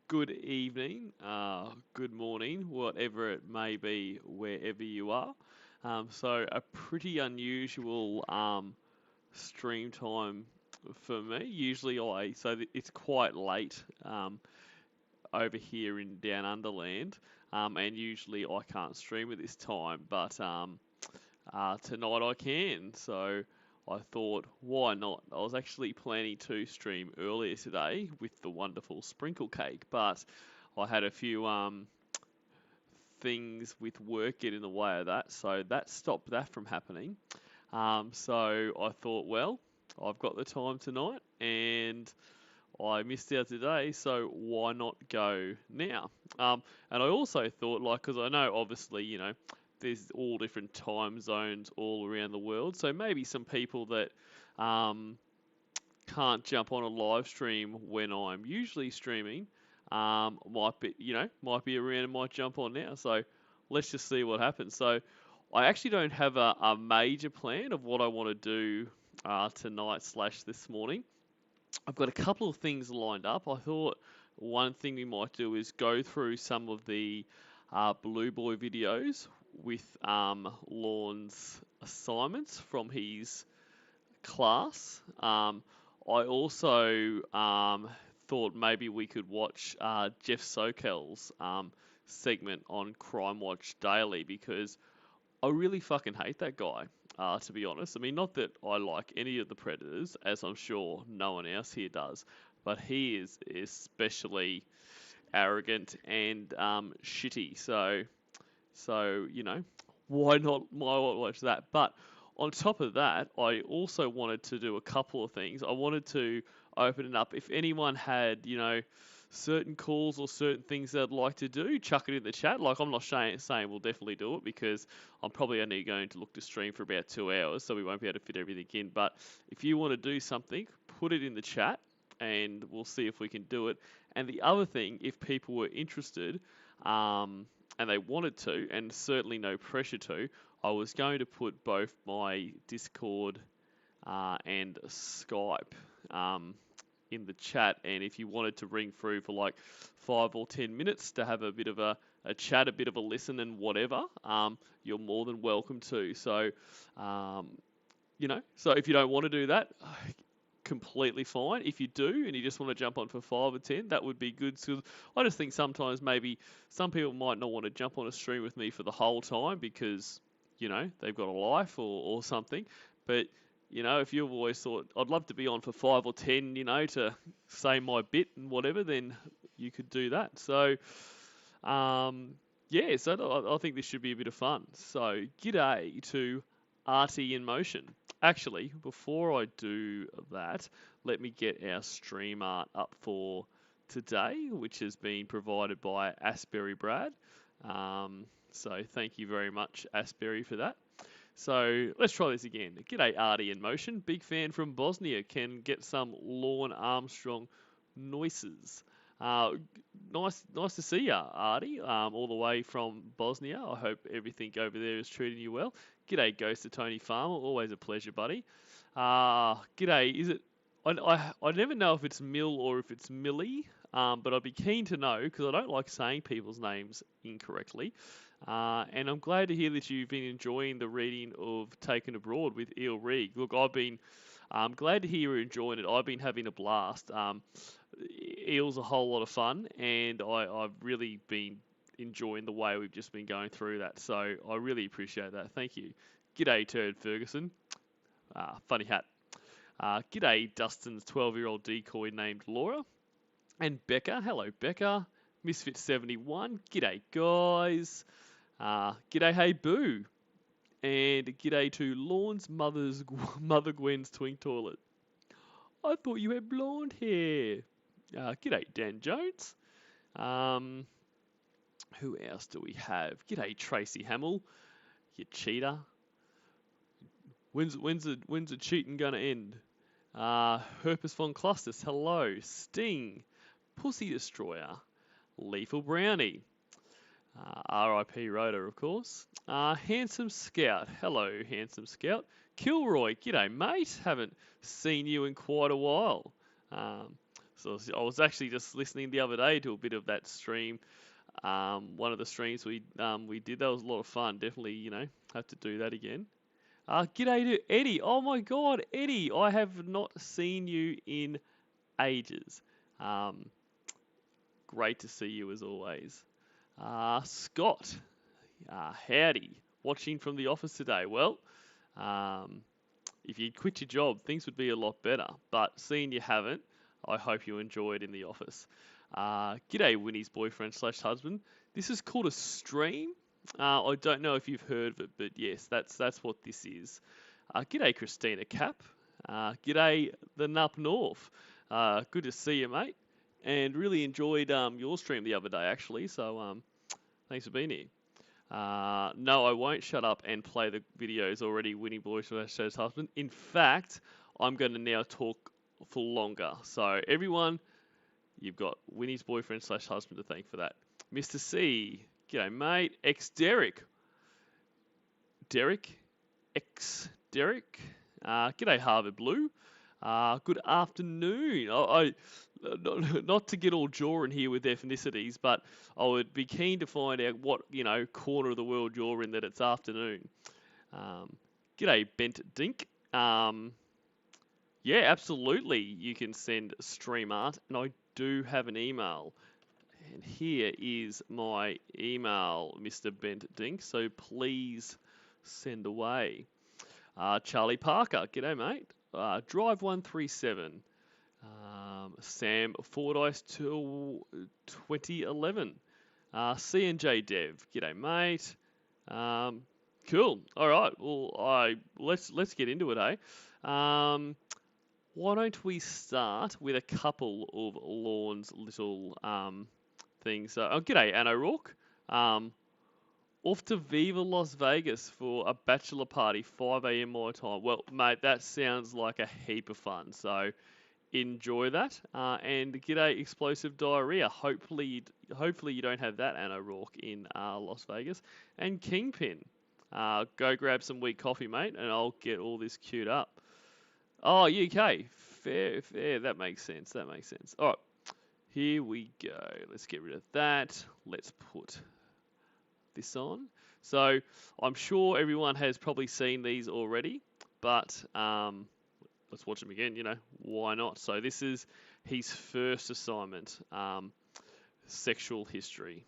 good evening, good morning, whatever it may be, wherever you are. So a pretty unusual stream time for me. Usually it's quite late over here in Down Underland, and usually I can't stream at this time, but tonight I can. So I thought, why not? I was actually planning to stream earlier today with the wonderful sprinkle cake, but I had a few things with work get in the way of that, so that stopped that from happening. So I thought, well, I've got the time tonight, and I missed out today, so why not go now? And I also thought, like, because I know obviously, there's all different time zones all around the world, so maybe some people that um, can't jump on a live stream when I'm usually streaming might be around and might jump on now. So let's just see what happens. So I actually don't have a major plan of what I want to do tonight slash this morning. I've got a couple of things lined up. I thought one thing we might do is go through some of the Blue Boy videos with Lorne's assignments from his class. I also thought maybe we could watch Jeff Sokel's segment on Crime Watch Daily because I really fucking hate that guy, to be honest. I mean, not that I like any of the Predators, as I'm sure no one else here does, but he is especially arrogant and shitty. So why not watch that? But on top of that, I also wanted to do a couple of things. I wanted to open it up. If anyone had, certain calls or certain things they'd like to do, chuck it in the chat. Like, I'm not saying we'll definitely do it because I'm probably only going to look to stream for about 2 hours, so we won't be able to fit everything in. But if you want to do something, put it in the chat and we'll see if we can do it. And the other thing, if people were interested, and they wanted to, and certainly no pressure to, I was going to put both my Discord and Skype in the chat, and if you wanted to ring through for like 5 or 10 minutes to have a bit of a chat, a bit of a listen, and whatever, you're more than welcome to. So, so if you don't want to do that, completely fine. If you do and you just want to jump on for 5 or 10, that would be good. So I just think sometimes maybe some people might not want to jump on a stream with me for the whole time because, they've got a life or something. But, if you've always thought, I'd love to be on for 5 or 10, to say my bit and whatever, then you could do that. So, so I think this should be a bit of fun. So, g'day to RT in Motion. Actually, before I do that, let me get our stream art up for today, which has been provided by AsburyBrad. So thank you very much, Asbury, for that. So let's try this again. G'day, Artie in Motion. Big fan from Bosnia. Can get some Lorne Armstrong noises. Nice to see you, Artie, all the way from Bosnia. I hope everything over there is treating you well. G'day, Ghost of Tony Farmer. Always a pleasure, buddy. G'day. Is it? I never know if it's Mill or if it's Millie, but I'd be keen to know because I don't like saying people's names incorrectly. And I'm glad to hear that you've been enjoying the reading of Taken Abroad with Eel Reeg. Look, I'm glad to hear you're enjoying it. I've been having a blast. Eel's a whole lot of fun, and I've really been enjoying the way we've just been going through that. So I really appreciate that. Thank you. G'day, Turd Ferguson. Funny hat. G'day, Dustin's 12-year-old decoy named Laura. And Becca. Hello, Becca. Misfit71. G'day, guys. G'day, hey, boo. And g'day to Lorne's Mother Gwen's twink toilet. I thought you had blonde hair. G'day, Dan Jones. Who else do we have? G'day, Tracy Hamill. You cheater. When's the cheating gonna end? Herpes von Clusters. Hello, Sting. Pussy Destroyer. Lethal Brownie. R.I.P. Rhoda, of course. Handsome Scout. Hello, Handsome Scout. Kilroy. G'day, mate. Haven't seen you in quite a while. So I was actually just listening the other day to a bit of that stream. One of the streams we did, that was a lot of fun. Definitely, have to do that again. G'day to Eddie. Oh my God, Eddie, I have not seen you in ages. Um, Great to see you as always. Scott, howdy. Watching from the office today. Well, um, if you'd quit your job, things would be a lot better. But seeing you haven't, I hope you enjoy it in the office. G'day, Winnie's boyfriend slash husband. This is called a stream. I don't know if you've heard of it, but yes, that's what this is. G'day, Christina Cap. G'day, the Nup North. Good to see you, mate. And really enjoyed your stream the other day, actually. So thanks for being here. No, I won't shut up and play the videos already, Winnie Boy slash husband. In fact, I'm going to now talk for longer. So everyone, you've got Winnie's boyfriend slash husband to thank for that. Mr. C, g'day mate. Derek. Derek. G'day Harvard Blue. Good afternoon. Not to get all jaw in here with ethnicities, but I would be keen to find out what corner of the world you're in that it's afternoon. G'day Bent Dink. Yeah, absolutely. You can send stream art, and I do have an email. And here is my email, Mr. Bent Dink. So please send away. Charlie Parker, g'day mate. Drive 137. Sam Fordyce till 2011. C&J Dev, g'day mate. Cool. All right. Well, let's get into it, eh? Why don't we start with a couple of Lorne's little things? G'day Anna Rourke. Off to Viva Las Vegas for a bachelor party, 5 a.m. my time. Well, mate, that sounds like a heap of fun. So enjoy that. And g'day explosive diarrhea. Hopefully you don't have that, Anna Rourke, in Las Vegas. And Kingpin. Go grab some weak coffee, mate, and I'll get all this queued up. Oh, UK. Fair. That makes sense. All right. Here we go. Let's get rid of that. Let's put this on. So I'm sure everyone has probably seen these already, but let's watch them again. Why not? So this is his first assignment, sexual history.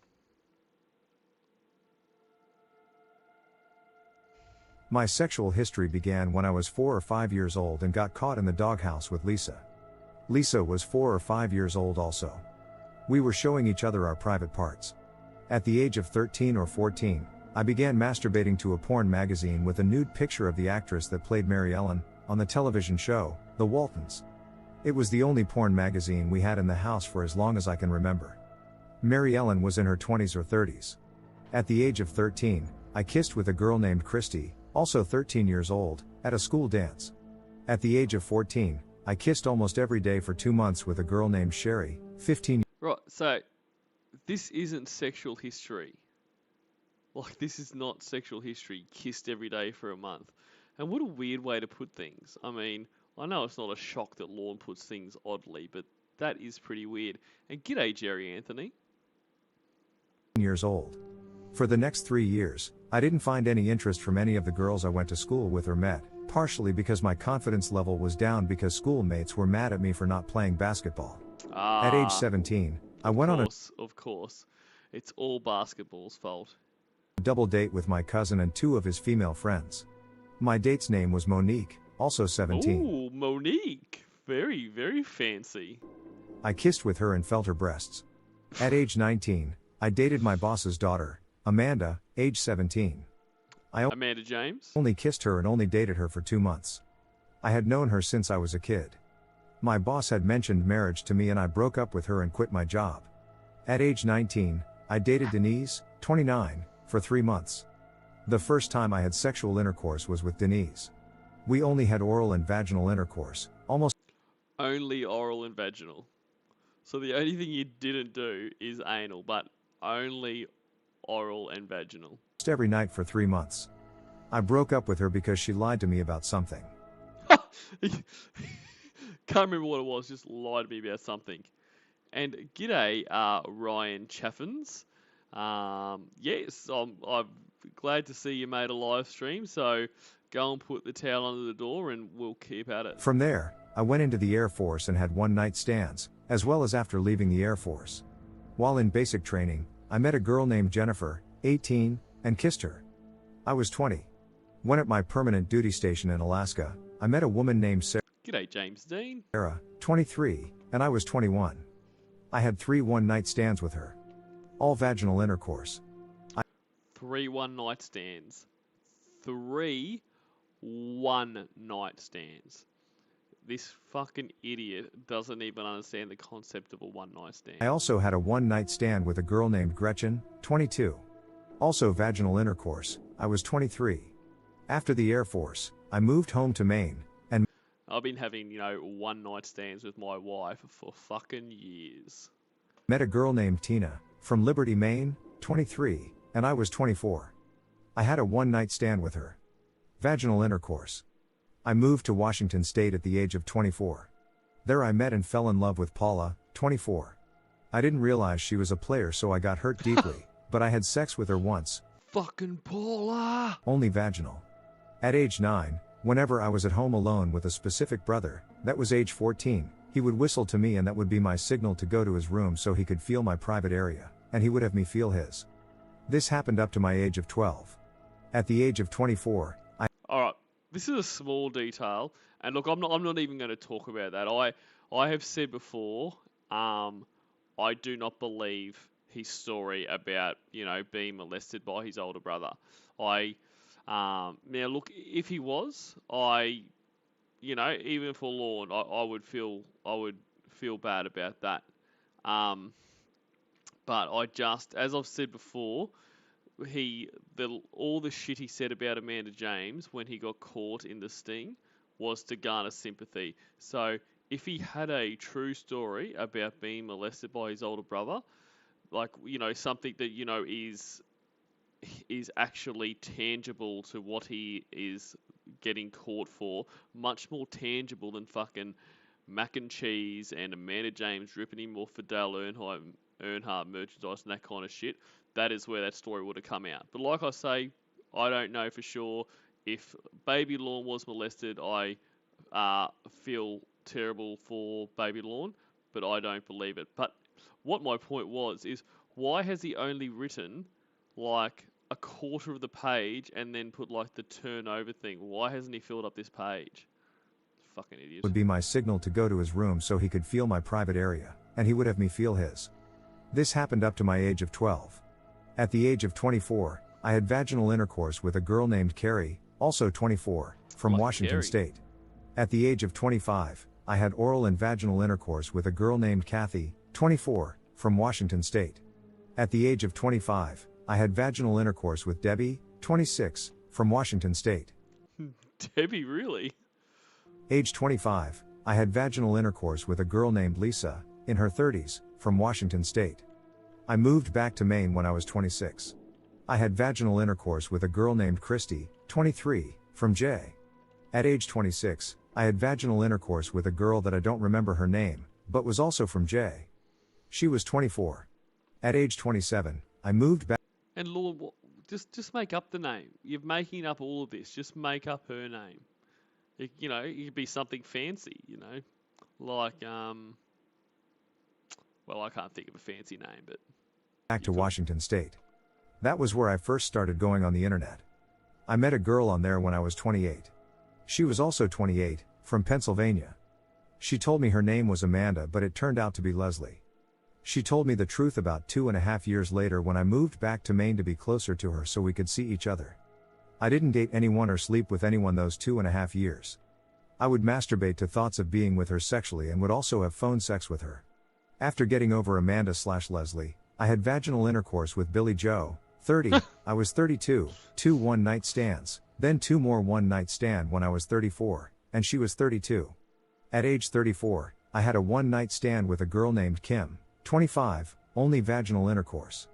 My sexual history began when I was 4 or 5 years old and got caught in the doghouse with Lisa. Lisa was 4 or 5 years old also. We were showing each other our private parts. At the age of 13 or 14, I began masturbating to a porn magazine with a nude picture of the actress that played Mary Ellen on the television show, The Waltons. It was the only porn magazine we had in the house for as long as I can remember. Mary Ellen was in her 20s or 30s. At the age of 13, I kissed with a girl named Christy, also 13 years old, at a school dance. At the age of 14, I kissed almost every day for 2 months with a girl named Sherry, 15. Right, so this isn't sexual history. Like, this is not sexual history, kissed every day for a month. And what a weird way to put things. I mean, I know it's not a shock that Lorne puts things oddly, but that is pretty weird. And g'day, Jerry Anthony. Years old. For the next 3 years, I didn't find any interest from any of the girls I went to school with or met, partially because my confidence level was down because schoolmates were mad at me for not playing basketball. At age 17, I went on a... Of course. It's all basketball's fault. Double date with my cousin and 2 of his female friends. My date's name was Monique, also 17. Ooh, Monique. Very, very fancy. I kissed with her and felt her breasts. At age 19, I dated my boss's daughter, Amanda, age 17. Amanda James? Only kissed her and only dated her for 2 months. I had known her since I was a kid. My boss had mentioned marriage to me and I broke up with her and quit my job. At age 19, I dated Denise, 29, for 3 months. The first time I had sexual intercourse was with Denise. We only had oral and vaginal intercourse, almost Only oral and vaginal. So the only thing you didn't do is anal, but only oral and vaginal. every night for 3 months. I broke up with her because she lied to me about something. Can't remember what it was. Just lied to me about something. And g'day, Ryan Chaffins. Yes, I'm glad to see you made a live stream. So go and put the towel under the door, and we'll keep at it. From there, I went into the Air Force and had one-night stands, as well as after leaving the Air Force. While in basic training, I met a girl named Jennifer, 18, and kissed her. I was 20. When at my permanent duty station in Alaska, I met a woman named G'day, James Dean. Sarah, 23, and I was 21. I had 3 one-night stands with her. All vaginal intercourse. 3 one-night stands. 3 one-night stands. This fucking idiot doesn't even understand the concept of a one-night stand. I also had a one-night stand with a girl named Gretchen, 22. Also vaginal intercourse. I was 23. After the Air Force, I moved home to Maine, and I've been having, one-night stands with my wife for fucking years. met a girl named Tina, from Liberty, Maine, 23, and I was 24. I had a one-night stand with her. Vaginal intercourse. I moved to Washington State at the age of 24. There I met and fell in love with Paula, 24. I didn't realize she was a player, so I got hurt deeply, but I had sex with her once. Fucking Paula! Only vaginal. At age 9, whenever I was at home alone with a specific brother, that was age 14, he would whistle to me and that would be my signal to go to his room so he could feel my private area, and he would have me feel his. This happened up to my age of 12. At the age of 24, Alright, this is a small detail, and look, I'm not even going to talk about that. I have said before, I do not believe his story about, being molested by his older brother. Now look, if he was, even for Lorne, I would feel bad about that. But as I've said before, all the shit he said about Amanda James when he got caught in the sting was to garner sympathy. So if he had a true story about being molested by his older brother, something that is actually tangible to what he is getting caught for, much more tangible than fucking mac and cheese and Amanda James ripping him off for Dale Earnhardt merchandise and that kind of shit, that is where that story would have come out. But like I say, I don't know for sure. If baby Lorne was molested, I feel terrible for baby Lorne, but I don't believe it. But what my point was is, why has he only written like a quarter of the page and then put like the turnover thing? Why hasn't he filled up this page? Fucking idiot. would be my signal to go to his room so he could feel my private area, and he would have me feel his. This happened up to my age of 12. At the age of 24, I had vaginal intercourse with a girl named Carrie, also 24, from Washington Carrie. State. At the age of 25, I had oral and vaginal intercourse with a girl named Kathy, 24, from Washington State. At the age of 25, I had vaginal intercourse with Debbie, 26, from Washington State. Debbie, really? Age 25, I had vaginal intercourse with a girl named Lisa, in her 30s, from Washington State. I moved back to Maine when I was 26. I had vaginal intercourse with a girl named Christy, 23, from J. At age 26, I had vaginal intercourse with a girl that I don't remember her name, but was also from J. She was 24. At age 27, I moved back. And Lord, just make up the name. You're making up all of this. Just make up her name. It could be something fancy, like well, I can't think of a fancy name, but Back to Washington State. That was where I first started going on the internet. I met a girl on there when I was 28. She was also 28, from Pennsylvania. She told me her name was Amanda, but it turned out to be Leslie. She told me the truth about 2.5 years later when I moved back to Maine to be closer to her so we could see each other. I didn't date anyone or sleep with anyone those 2.5 years. I would masturbate to thoughts of being with her sexually and would also have phone sex with her. After getting over Amanda/Leslie, I had vaginal intercourse with Billy Joe, 30, I was 32, 2 one-night stands, then 2 more one-night stand when I was 34, and she was 32. At age 34, I had a one-night stand with a girl named Kim, 25, only vaginal intercourse.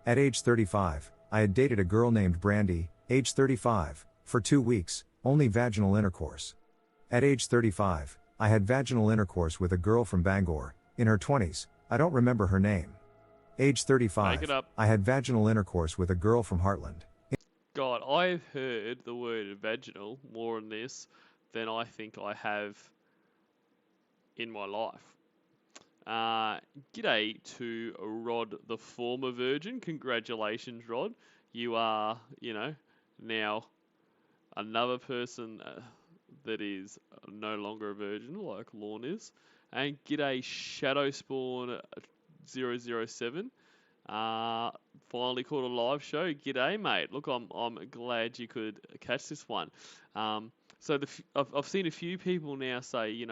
At age 35, I had dated a girl named Brandy, age 35, for 2 weeks, only vaginal intercourse. At age 35, I had vaginal intercourse with a girl from Bangor, in her 20s, I don't remember her name. Age Make it 35, up. I had vaginal intercourse with a girl from Heartland. God, I've heard the word vaginal more on this than I think I have in my life. G'day to Rod, the former virgin. Congratulations, Rod. You are, now another person that is no longer a virgin, like Lorne is. And g'day, Shadowspawn007. Finally caught a live show. G'day, mate. Look, I'm glad you could catch this one. So I've seen a few people now say,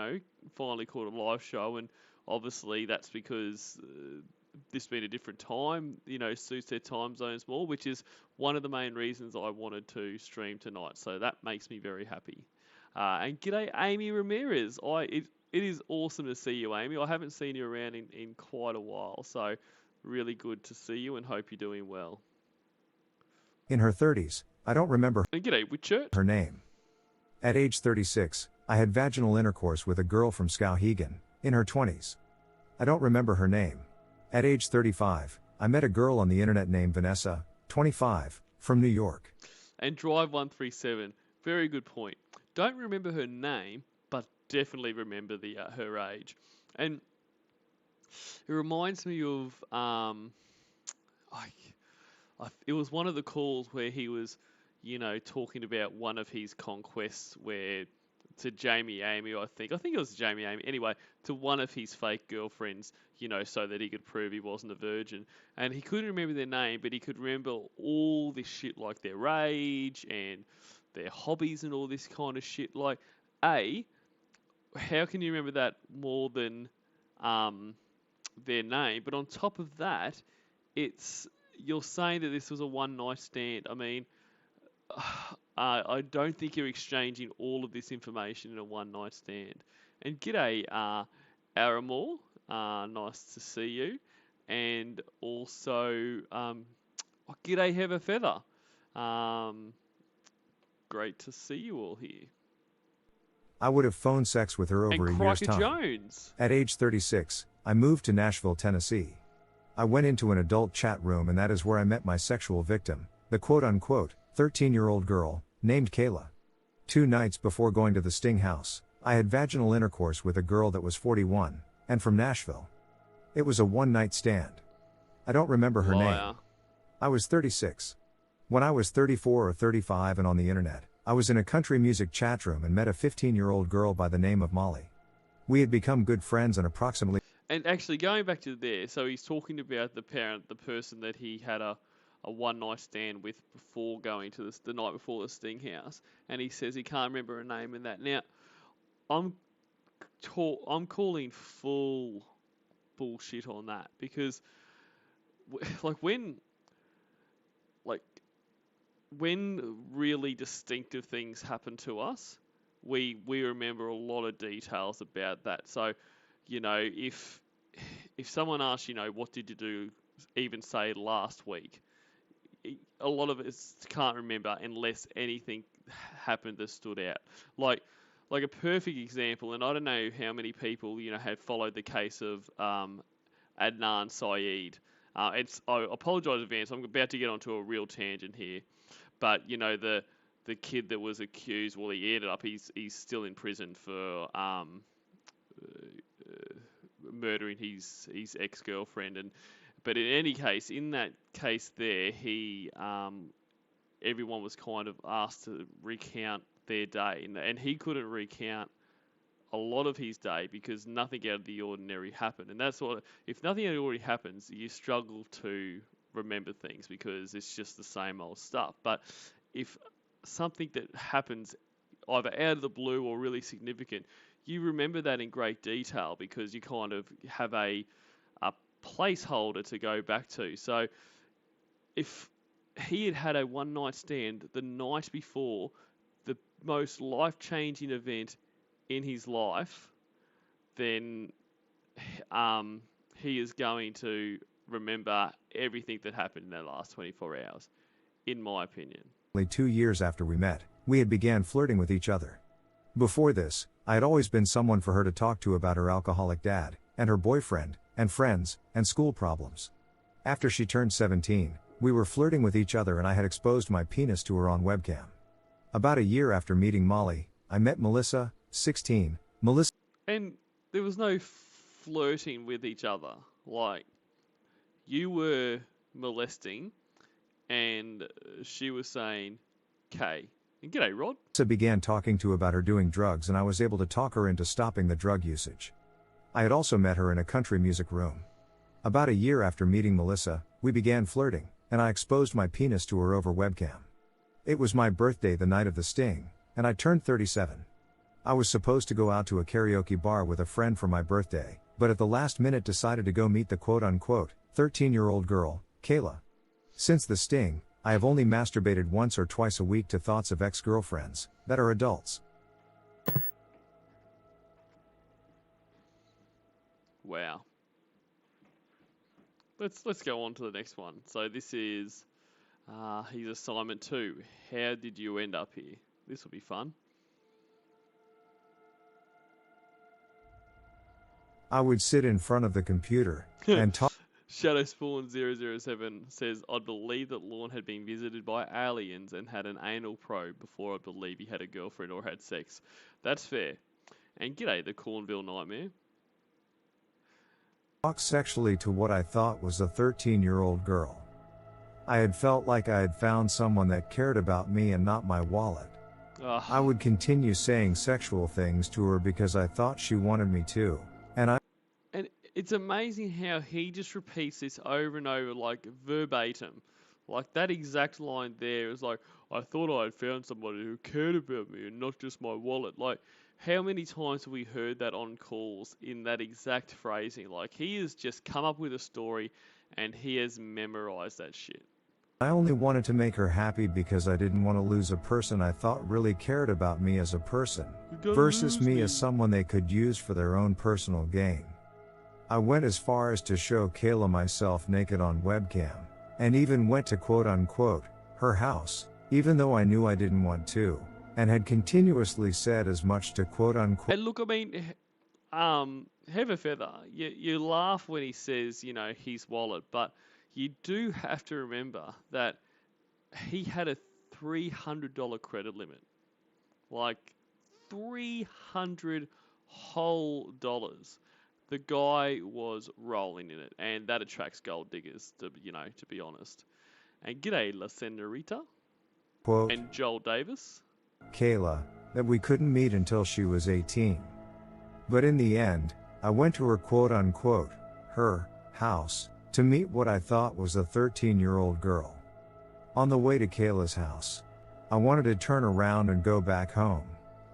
finally caught a live show, and obviously that's because this being a different time, suits their time zones more, which is one of the main reasons I wanted to stream tonight. So that makes me very happy. And g'day, Amy Ramirez. It is awesome to see you, Amy. I haven't seen you around in quite a while, so really good to see you and hope you're doing well. In her 30s, I don't remember And g'day, Witchert. her name. At age 36, I had vaginal intercourse with a girl from Skowhegan, in her 20s. I don't remember her name. At age 35, I met a girl on the internet named Vanessa, 25, from New York. And Drive137, very good point. Don't remember her name, but definitely remember her age. And it reminds me of it was one of the calls where he was, talking about one of his conquests where to Jamie Amy, I think it was Jamie Amy, anyway, to one of his fake girlfriends, so that he could prove he wasn't a virgin. And he couldn't remember their name, but he could remember all this shit like their age and their hobbies and all this kind of shit. Like, how can you remember that more than their name? But on top of that, you're saying that this was a one night stand. I mean, I don't think you're exchanging all of this information in a one night stand. And g'day, Aramore. Nice to see you. And also, g'day, Heather Feather. Great to see you all here. I would have phone sex with her over and a year's Crocker time. Jones. At age 36, I moved to Nashville, Tennessee. I went into an adult chat room, and that is where I met my sexual victim, the quote-unquote 13-year-old girl, named Kayla. 2 nights before going to the Sting house, I had vaginal intercourse with a girl that was 41, and from Nashville. It was a one-night stand. I don't remember her name. I was 36. When I was 34 or 35 and on the internet, I was in a country music chat room and met a 15-year-old girl by the name of Molly. We had become good friends and approximately... And actually, going back to there, so he's talking about the person that he had a one-night stand with before going to the night before the Sting house, and he says he can't remember her name and that. Now, I'm calling full bullshit on that, because when really distinctive things happen to us, we remember a lot of details about that. So, if someone asks, what did you do, even say last week, a lot of us can't remember unless anything happened that stood out. Like a perfect example, and I don't know how many people, have followed the case of Adnan Syed. I apologise in advance, I'm about to get onto a real tangent here. But, the kid that was accused, well, he ended up, he's still in prison for murdering his ex-girlfriend. But in any case, in that case there, everyone was kind of asked to recount their day. And he couldn't recount a lot of his day because nothing out of the ordinary happened. And that's what, if nothing out of the ordinary happens, you struggle to remember things because it's just the same old stuff. But if something that happens either out of the blue or really significant, you remember that in great detail because you kind of have a placeholder to go back to. So if he had a one night stand the night before the most life-changing event in his life, then he is going to remember everything that happened in the last 24 hours, in my opinion. 2 years after we met, we had began flirting with each other. Before this, I had always been someone for her to talk to about her alcoholic dad, and her boyfriend, and friends, and school problems. After she turned 17, we were flirting with each other and I had exposed my penis to her on webcam. About a year after meeting Molly, I met Melissa, 16. Melissa. And there was no flirting with each other. Like, you were molesting, and she was saying, K. And g'day, Rod. Melissa began talking to about her doing drugs and I was able to talk her into stopping the drug usage. I had also met her in a country music room. About a year after meeting Melissa, we began flirting, and I exposed my penis to her over webcam. It was my birthday the night of the sting, and I turned 37. I was supposed to go out to a karaoke bar with a friend for my birthday, but at the last minute decided to go meet the quote-unquote 13-year-old girl, Kayla. Since the sting, I have only masturbated once or twice a week to thoughts of ex-girlfriends that are adults. Wow. Let's go on to the next one. So this is his assignment 2. How did you end up here? This will be fun. I would sit in front of the computer and talk. Shadowspawn007 says, I'd believe that Lorne had been visited by aliens and had an anal probe before I'd believe he had a girlfriend or had sex. That's fair. And g'day, the Cornville Nightmare. Talk sexually to what I thought was a 13-year-old girl. I had felt like I had found someone that cared about me and not my wallet. I would continue saying sexual things to her because I thought she wanted me to, and it's amazing how he just repeats this over and over, like verbatim. Like that exact line there is like, I thought I had found somebody who cared about me and not just my wallet. Like, how many times have we heard that on calls in that exact phrasing? Like, he has just come up with a story and he has memorized that shit. I only wanted to make her happy because I didn't want to lose a person I thought really cared about me as a person, versus me as someone they could use for their own personal gain. I went as far as to show Kayla myself naked on webcam, and even went to quote-unquote, her house, even though I knew I didn't want to, and had continuously said as much to quote-unquote. And look, I mean, have a feather. You laugh when he says, you know, his wallet, but you do have to remember that he had a $300 credit limit. Like, $300 whole dollars. The guy was rolling in it, and that attracts gold diggers, to be honest. And g'day, La Senorita. Quote, and Joel Davis. Kayla, that we couldn't meet until she was 18. But in the end, I went to her quote-unquote, her house, to meet what I thought was a 13-year-old girl. On the way to Kayla's house, I wanted to turn around and go back home.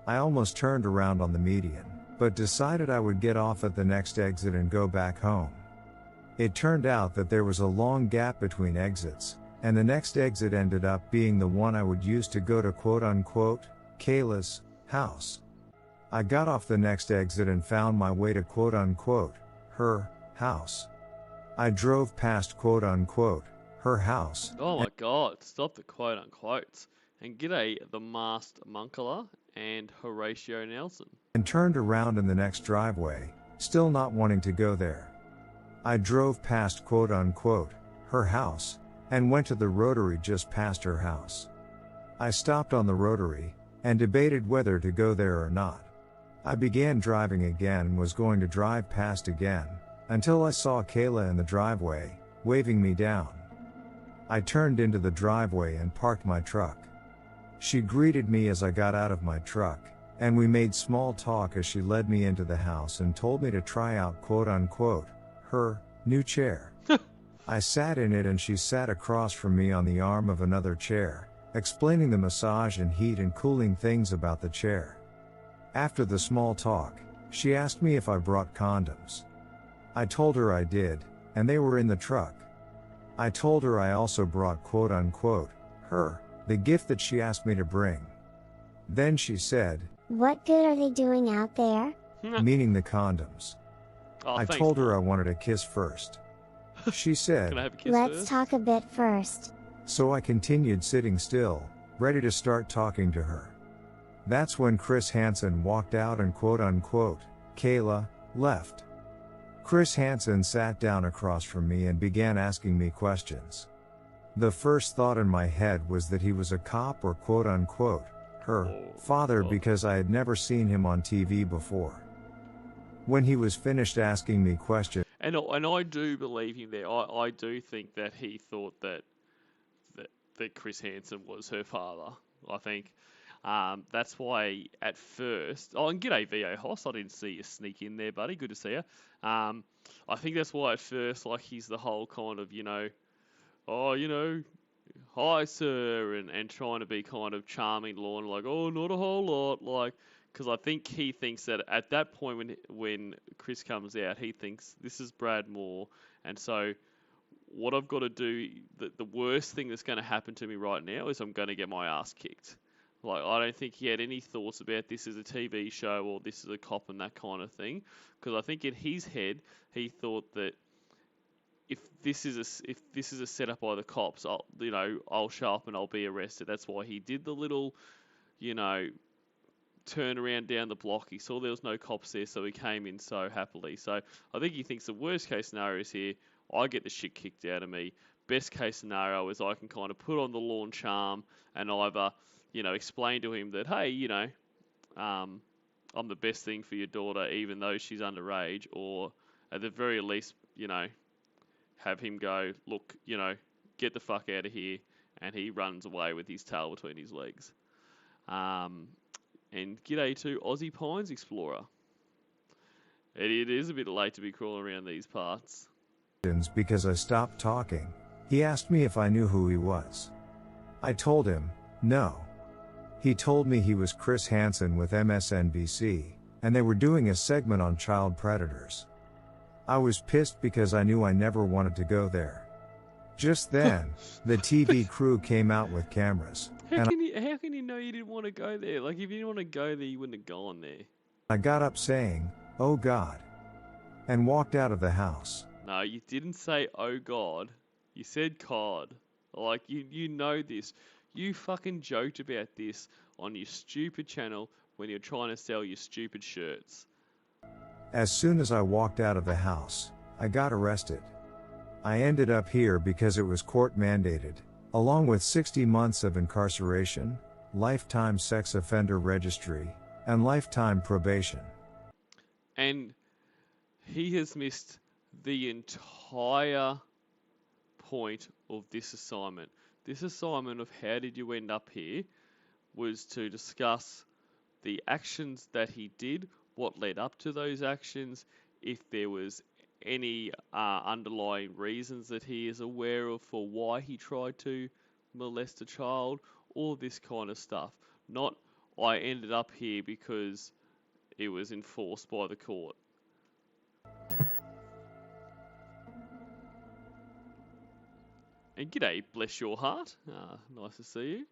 I almost turned around on the median, but decided I would get off at the next exit and go back home. It turned out that there was a long gap between exits, and the next exit ended up being the one I would use to go to quote-unquote, Kayla's house. I got off the next exit and found my way to quote-unquote, her house. I drove past quote-unquote, her house. Oh my god, stop the quote-unquotes. And g'day, the masked Munkala and Horatio Nelson. And turned around in the next driveway, still not wanting to go there. I drove past quote-unquote, her house, and went to the rotary just past her house. I stopped on the rotary, and debated whether to go there or not. I began driving again and was going to drive past again, until I saw Kayla in the driveway, waving me down. I turned into the driveway and parked my truck. She greeted me as I got out of my truck, and we made small talk as she led me into the house and told me to try out quote-unquote, her new chair. I sat in it and she sat across from me on the arm of another chair, explaining the massage and heat and cooling things about the chair. After the small talk, she asked me if I brought condoms. I told her I did, and they were in the truck. I told her I also brought quote-unquote, her, the gift that she asked me to bring. Then she said, "What good are they doing out there?" Meaning the condoms. Oh, I thanks, told her Mom. I wanted a kiss first. She said, Can I have a kiss Let's first? talk a bit first. so I continued sitting still, ready to start talking to her. That's when Chris Hansen walked out and quote unquote, Kayla, left. Chris Hansen sat down across from me and began asking me questions. The first thought in my head was that he was a cop or quote unquote, her father, because I had never seen him on TV before. When he was finished asking me questions, And I do believe him there. I do think that he thought that Chris Hansen was her father. I think that's why at first. Oh, and g'day VO Hoss. I didn't see you sneak in there, buddy. Good to see you. I think that's why at first, like, he's the whole kind of, hi sir, and trying to be kind of charming, lawn, like, oh, not a whole lot, like, because I think he thinks that at that point when Chris comes out, he thinks this is Brad Moore, and so what I've got to do, the worst thing that's going to happen to me right now is I'm going to get my ass kicked. Like, I don't think he had any thoughts about this as a TV show or this is a cop and that kind of thing, because I think in his head he thought that if this is a setup by the cops, I'll show up and I'll be arrested. That's why he did the little, turn around down the block. He saw there was no cops there, so he came in so happily. So I think he thinks the worst case scenario is here. I get the shit kicked out of me. Best case scenario is I can kind of put on the lawn charm and either, explain to him that, hey, I'm the best thing for your daughter, even though she's underage, or at the very least, have him go, look, get the fuck out of here, and he runs away with his tail between his legs. And g'day to Aussie Pines Explorer. It is a bit late to be crawling around these parts. because I stopped talking. He asked me if I knew who he was. I told him, no. He told me he was Chris Hansen with MSNBC, and they were doing a segment on child predators. I was pissed because I knew I never wanted to go there. Just then, the TV crew came out with cameras. How can you know you didn't want to go there? Like, if you didn't want to go there, you wouldn't have gone there. I got up saying, "Oh God," and walked out of the house. No, you didn't say, oh God. You said COD. Like, you know this. You fucking joked about this on your stupid channel when you're trying to sell your stupid shirts. As soon as I walked out of the house, I got arrested. I ended up here because it was court mandated, along with 60 months of incarceration, lifetime sex offender registry, and lifetime probation. And he has missed the entire point of this assignment. This assignment of how did you end up here was to discuss the actions that he did, what led up to those actions, if there was any underlying reasons that he is aware of for why he tried to molest a child, all this kind of stuff. Not, I ended up here because it was enforced by the court. And g'day, bless your heart. Nice to see you.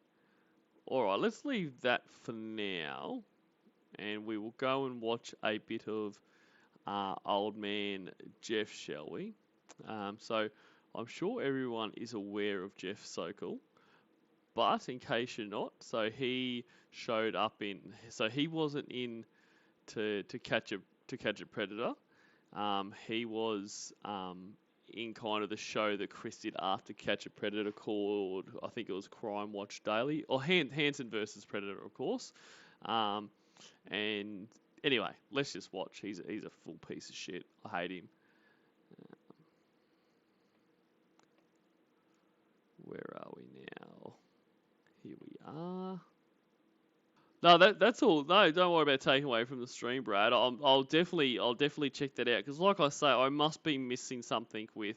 Alright, let's leave that for now. And we will go and watch a bit of old man Jeff, shall we? So I'm sure everyone is aware of Jeff Sokol, but in case you're not, so he showed up so he wasn't in to catch a predator. He was in kind of the show that Chris did after Catch a Predator called, I think it was Crime Watch Daily, or Hansen versus Predator, of course. And anyway, let's just watch. He's a full piece of shit. I hate him. Where are we now? Here we are. No, that's all. No, don't worry about taking away from the stream, Brad. I'll definitely check that out, because like I say, I must be missing something with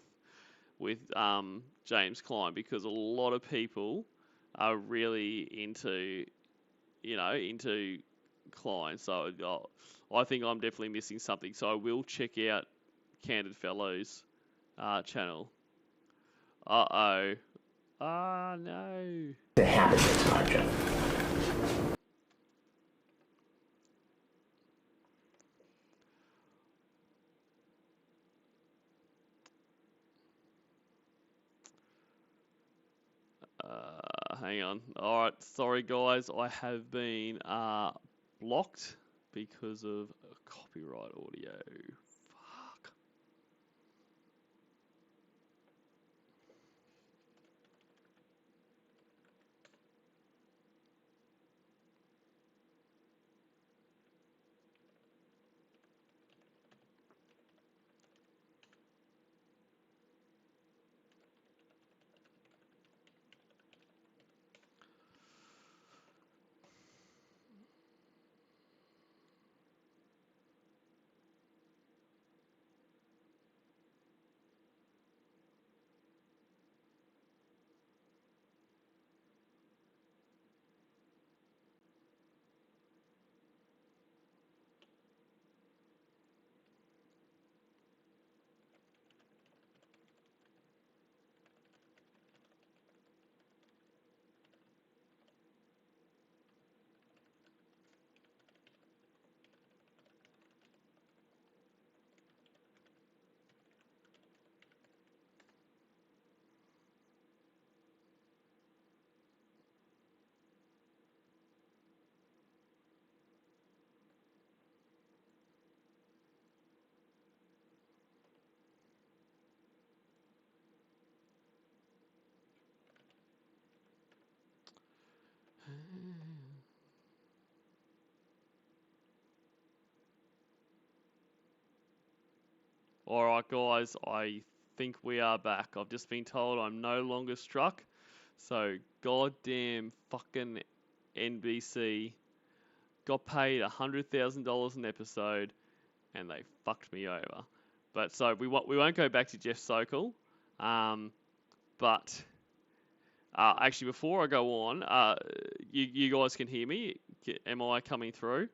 James Klein, because a lot of people are really into Klein. So I think I'm definitely missing something. So I will check out Candid Fellows channel. Uh-oh. Ah, no. The habitat margin. hang on. All right, sorry guys, I have been blocked because of copyright audio. Fuck. All right, guys, I think we are back. I've just been told I'm no longer struck. So, goddamn fucking NBC got paid $100,000 an episode, and they fucked me over. But so we won't go back to Jeff Sokol. But actually, before I go on, you guys can hear me. Am I coming through?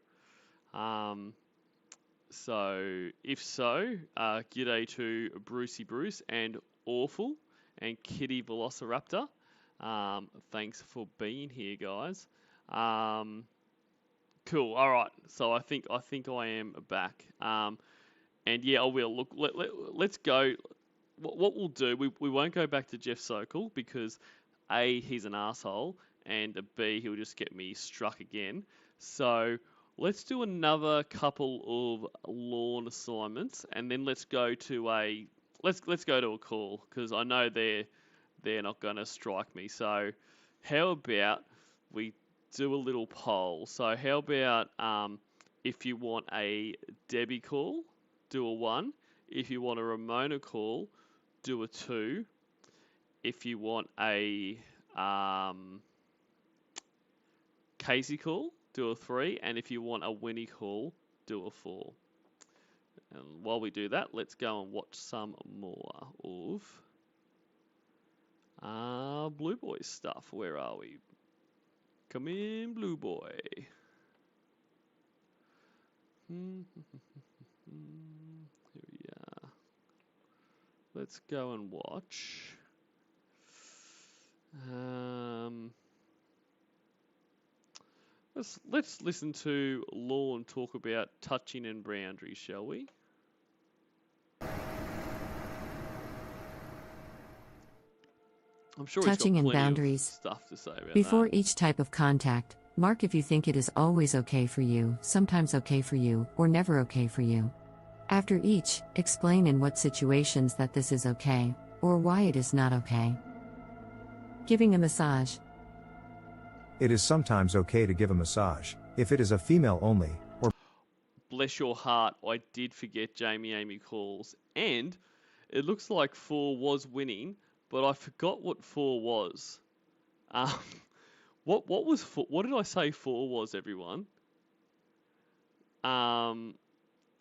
So if so, g'day to Brucey Bruce and Awful and Kitty Velociraptor. Thanks for being here, guys. Cool. All right. So I think I am back. And yeah, I will look. Let's go. What we'll do, we won't go back to Jeff Sokol because A, he's an asshole, and B, he'll just get me struck again. So let's do another couple of lawn assignments, and then let's go to a call because I know they're not going to strike me. So how about we do a little poll? So how about if you want a Debbie call, do a 1. If you want a Ramona call, do a 2. If you want a Casey call, do a 3. And if you want a Winnie call, do a 4. And while we do that, let's go and watch some more of Blue Boy stuff. Where are we? Come in, Blue Boy. Here we are. Let's go and watch. Let's listen to Lorne talk about touching and boundaries, shall we? I'm sure Touching he's and got plenty boundaries. of stuff to say about Before that. each type of contact, mark if you think it is always okay for you, sometimes okay for you, or never okay for you. After each, explain in what situations that this is okay, or why it is not okay. Giving a massage. It is sometimes okay to give a massage, if it is a female only, or Bless your heart, I did forget Jamie Amy calls, and it looks like 4 was winning, but I forgot what 4 was. What was 4? What did I say 4 was, everyone?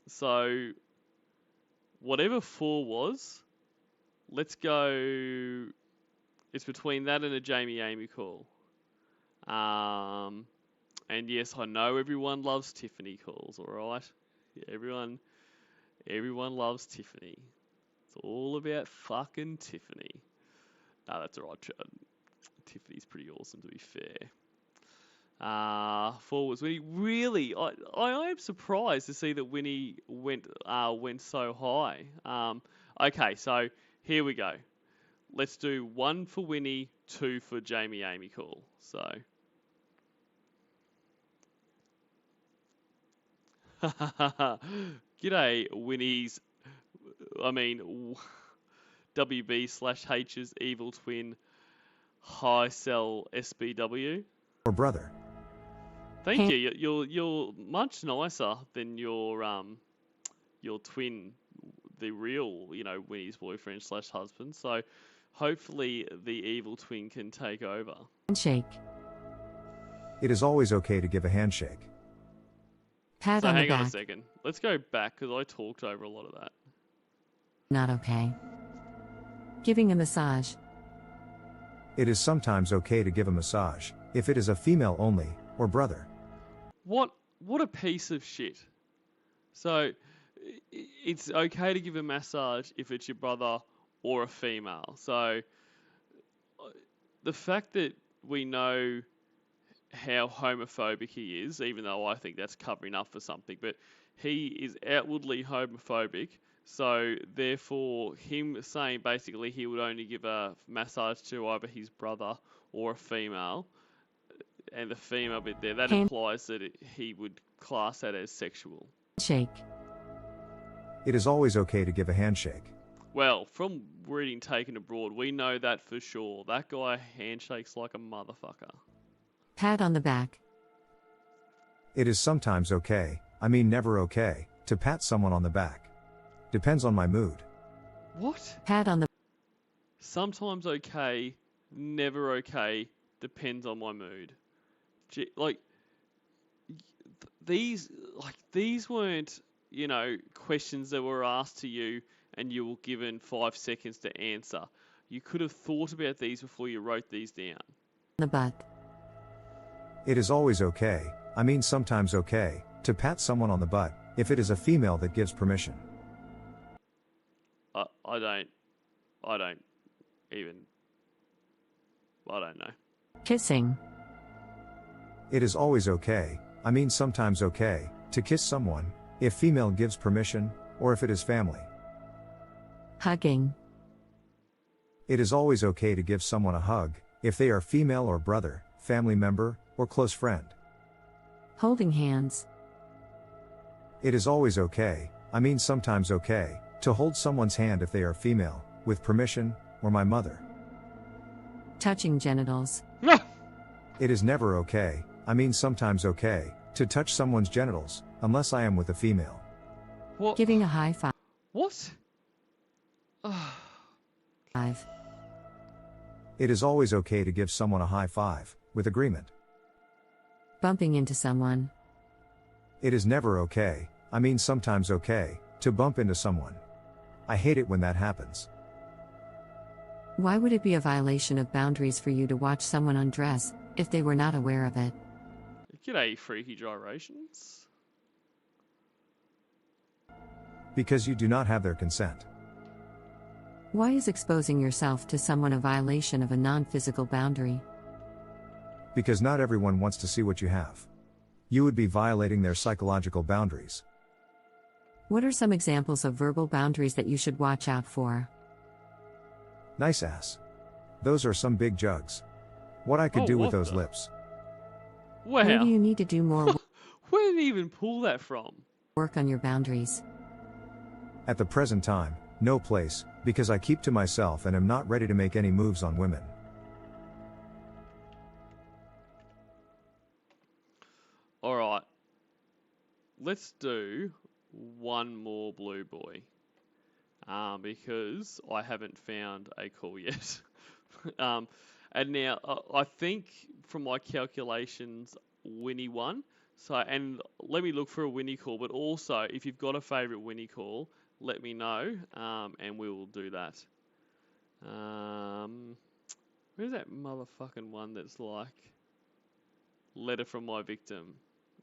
So whatever 4 was, let's go. It's between that and a Jamie Amy call. And yes, I know everyone loves Tiffany calls, all right? Yeah, everyone loves Tiffany. It's all about fucking Tiffany. No, that's all right. Tiffany's pretty awesome, to be fair. 4 was Winnie. Really, I am surprised to see that Winnie went so high. Okay, so here we go. let's do 1 for Winnie, 2 for Jamie Amy Call. So. G'day, Winnie's. WB/H's evil twin, high cell SBW. Or brother. Thank you. You're much nicer than your twin, the real, Winnie's boyfriend/husband. So hopefully the evil twin can take over. Handshake. It is always okay to give a handshake. Pat So on the hang on a back. second. Let's go back because I talked over a lot of that. Not okay. Giving a massage. It is sometimes okay to give a massage, if it is a female only, or brother. What a piece of shit. So it's okay to give a massage if it's your brother or a female. So the fact that we know how homophobic he is, even though I think that's covering up for something, but he is outwardly homophobic. So therefore, him saying basically he would only give a massage to either his brother or a female, and the female bit there, that implies that he would class that as sexual. Shake. It is always okay to give a handshake. Well, from reading Taken Abroad, we know that for sure. That guy handshakes like a motherfucker. Pat on the back. It is sometimes okay, never okay, to pat someone on the back. Depends on my mood. What? Pat on the. Sometimes okay, never okay, depends on my mood. These weren't, questions that were asked to you and you were given 5 seconds to answer. You could have thought about these before you wrote these down. The butt. It is always okay, sometimes okay, to pat someone on the butt, if it is a female that gives permission. I don't know. Kissing. It is always okay, sometimes okay, to kiss someone, if female gives permission, or if it is family. Hugging. It is always okay to give someone a hug, if they are female or brother, family member, or close friend. Holding hands. It is always okay, sometimes okay, to hold someone's hand if they are female, with permission, or my mother. Touching genitals. It is never okay, sometimes okay, to touch someone's genitals, unless I am with a female. What? Giving a high five. What? It is always okay to give someone a high five, with agreement. Bumping into someone. It is never okay, sometimes okay, to bump into someone. I hate it when that happens. Why would it be a violation of boundaries for you to watch someone undress, if they were not aware of it? G'day, freaky gyrations. Because you do not have their consent. Why is exposing yourself to someone a violation of a non-physical boundary? Because not everyone wants to see what you have. You would be violating their psychological boundaries. What are some examples of verbal boundaries that you should watch out for? Nice ass. Those are some big jugs. What I could do with those lips. Wow. Where do you need to do more Where did he even pull that from? work on your boundaries? At the present time, no place, because I keep to myself and am not ready to make any moves on women. Alright. Let's do one more blue boy. Because I haven't found a call yet. And now, I think from my calculations, Winnie won. So, and let me look for a Winnie call, but also, if you've got a favourite Winnie call, let me know, and we will do that. Where's that motherfucking one that's like, letter from my victim?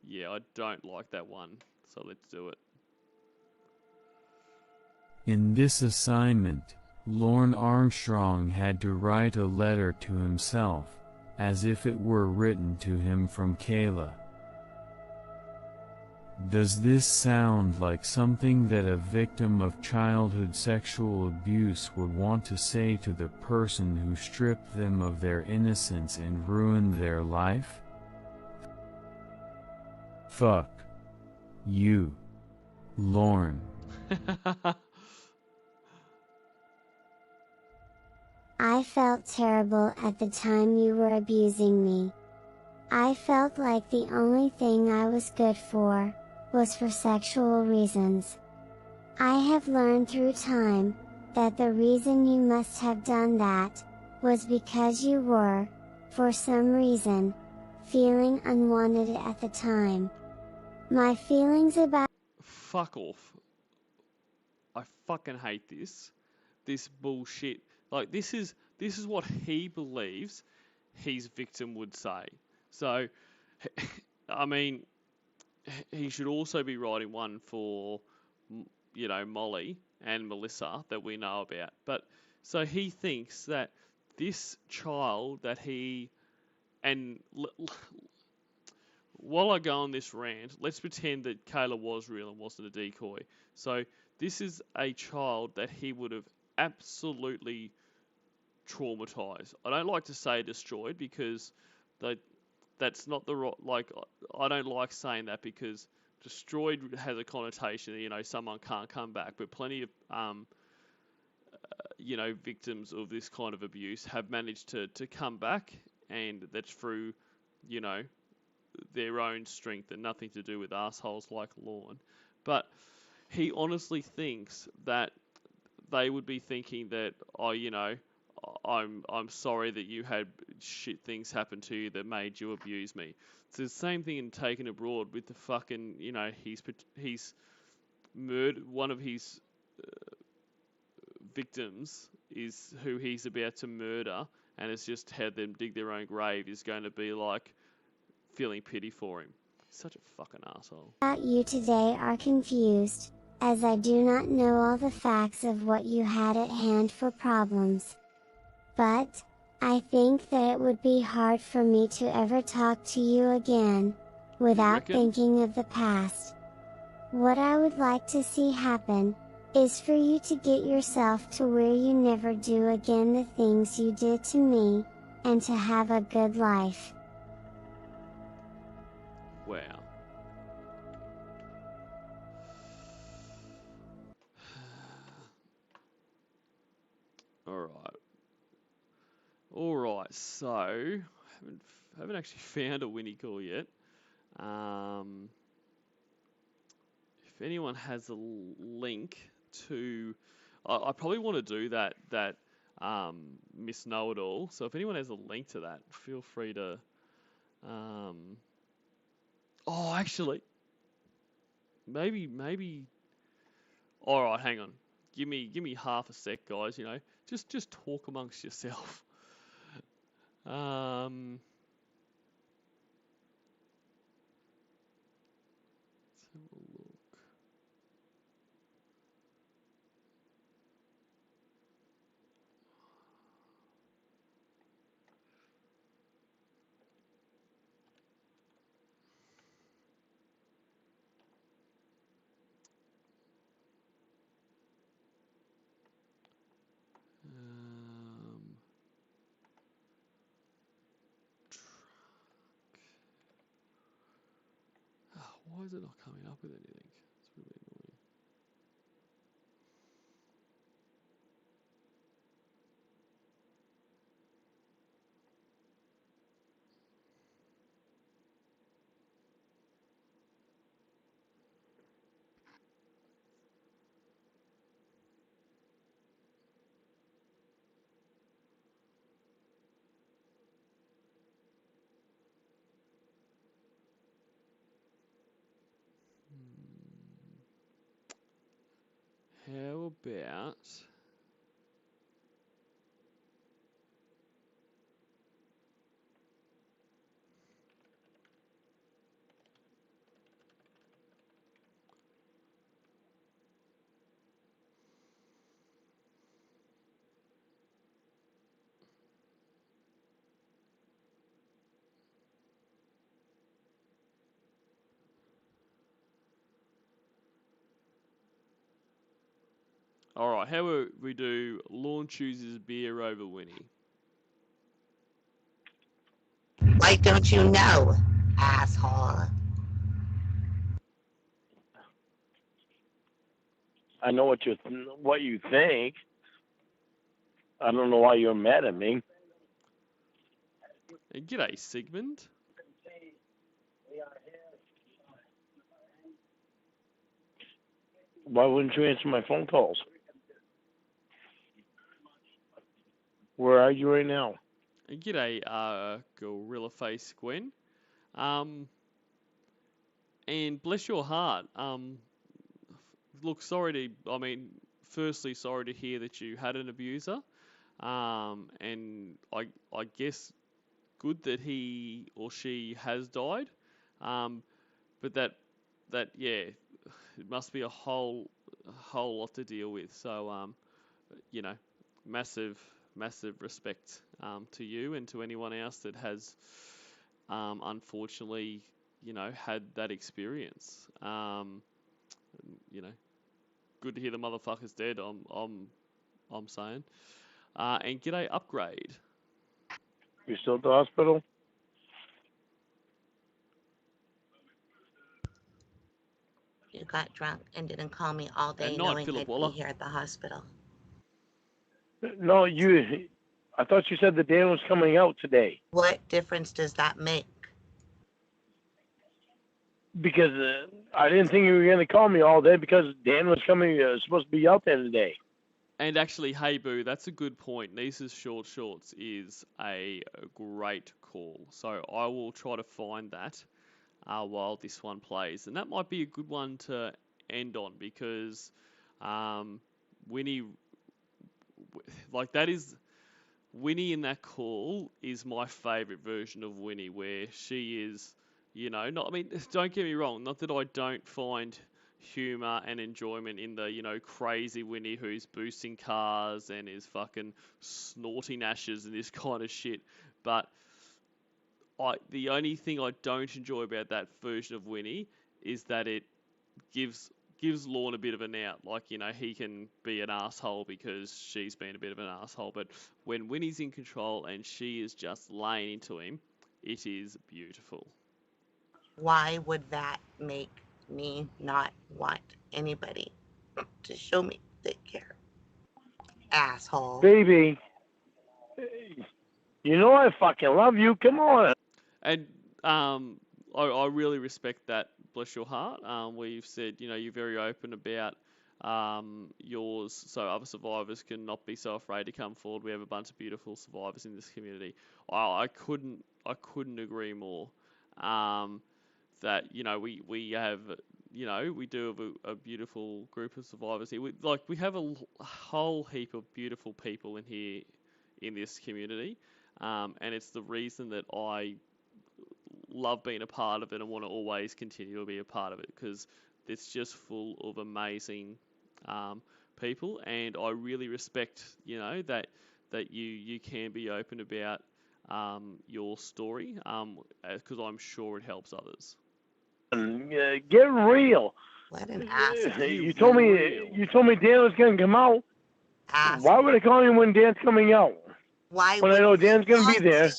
Yeah, I don't like that one, so let's do it. In this assignment, Lorne Armstrong had to write a letter to himself, as if it were written to him from Kayla. Does this sound like something that a victim of childhood sexual abuse would want to say to the person who stripped them of their innocence and ruined their life? Fuck you, Lorne. I felt terrible at the time you were abusing me. I felt like the only thing I was good for was for sexual reasons. I have learned through time that the reason you must have done that was because you were, for some reason, feeling unwanted at the time. My feelings about Fuck off. I fucking hate this. This bullshit. Like, this is what he believes his victim would say. So, I mean, he should also be writing one for, Molly and Melissa that we know about. But, so he thinks that this child that he, and while I go on this rant, let's pretend that Kayla was real and wasn't a decoy. So this is a child that he would have absolutely traumatized. I don't like to say destroyed because that's not the right, like, I don't like saying that because destroyed has a connotation that, someone can't come back. But plenty of, victims of this kind of abuse have managed to come back, and that's through, their own strength and nothing to do with assholes like Lorne. But he honestly thinks that they would be thinking that, I'm sorry that you had shit things happen to you that made you abuse me. It's the same thing in Taken Abroad with the fucking, he's murdered one of his victims is who he's about to murder, and has just had them dig their own grave, is going to be like feeling pity for him. Such a fucking asshole. you today are confused, as I do not know all the facts of what you had at hand for problems. But, I think that it would be hard for me to ever talk to you again, without thinking of the past. What I would like to see happen, is for you to get yourself to where you never do again the things you did to me, and to have a good life. Wow. Alright, so haven't actually found a Winnie call yet. If anyone has a link to, I probably want to do that Miss Know-It-All. So if anyone has a link to that, feel free to. Actually, maybe. All right, hang on. Give me half a sec, guys. Just talk amongst yourself. Let's have a look. Why is it not coming up with anything? It's really annoying. How about All right, how about we do Lorne chooses beer over Winnie? Why don't you know, asshole? I know what you think. I don't know why you're mad at me. And g'day, Sigmund. Why wouldn't you answer my phone calls? Where are you right now? And g'day, Gorilla Face Gwen. And bless your heart. Look, firstly, sorry to hear that you had an abuser. And I guess good that he or she has died. But that yeah, it must be a whole lot to deal with. So massive respect to you and to anyone else that has unfortunately had that experience. Good to hear the motherfucker's dead. I'm saying. And g'day, Upgrade. You still at the hospital? You got drunk and didn't call me all day And knowing Philip I'd Waller. be here at the hospital. No, I thought you said the Dan was coming out today. What difference does that make? Because I didn't think you were going to call me all day because Dan was supposed to be out there today. And actually, hey Boo, that's a good point. Niece's Short Shorts is a great call. So I will try to find that while this one plays. And that might be a good one to end on because Winnie, Winnie in that call is my favourite version of Winnie, where she is, don't get me wrong, not that I don't find humour and enjoyment in the, crazy Winnie who's boosting cars and is fucking snorting ashes and this kind of shit, but the only thing I don't enjoy about that version of Winnie is that it gives Lorne a bit of an out. Like, he can be an asshole because she's been a bit of an asshole. But when Winnie's in control and she is just laying into him, it is beautiful. Why would that make me not want anybody to show me they care? Asshole. Baby, you know I fucking love you. Come on. And I really respect that, bless your heart. We've said, you're very open about yours, so other survivors can not be so afraid to come forward. We have a bunch of beautiful survivors in this community. I couldn't agree more. That we have, we do have a beautiful group of survivors here. We have a whole heap of beautiful people in here in this community, and it's the reason that I love being a part of it and want to always continue to be a part of it, because it's just full of amazing people, and I really respect that you can be open about your story, because I'm sure it helps others. Get real. What an asshole. You told me Dan was going to come out. Asshole. Why would I call you when Dan's coming out? Why when would I know you Dan's going to be there.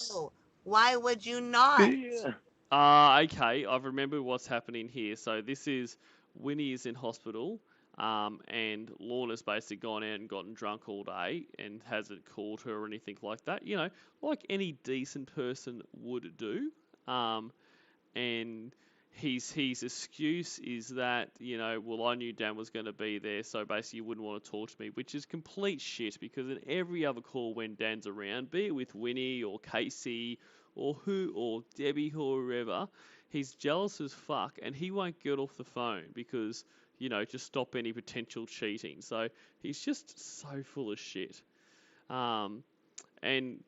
Why would you not? Okay, I've remembered what's happening here. So this is Winnie is in hospital, and Lorna's basically gone out and gotten drunk all day and hasn't called her or anything like that. Like any decent person would do. And his excuse is that, well, I knew Dan was going to be there, so basically you wouldn't want to talk to me, which is complete shit, because in every other call when Dan's around, be it with Winnie or Casey or Debbie or whoever, he's jealous as fuck and he won't get off the phone because, to stop any potential cheating. So he's just so full of shit. And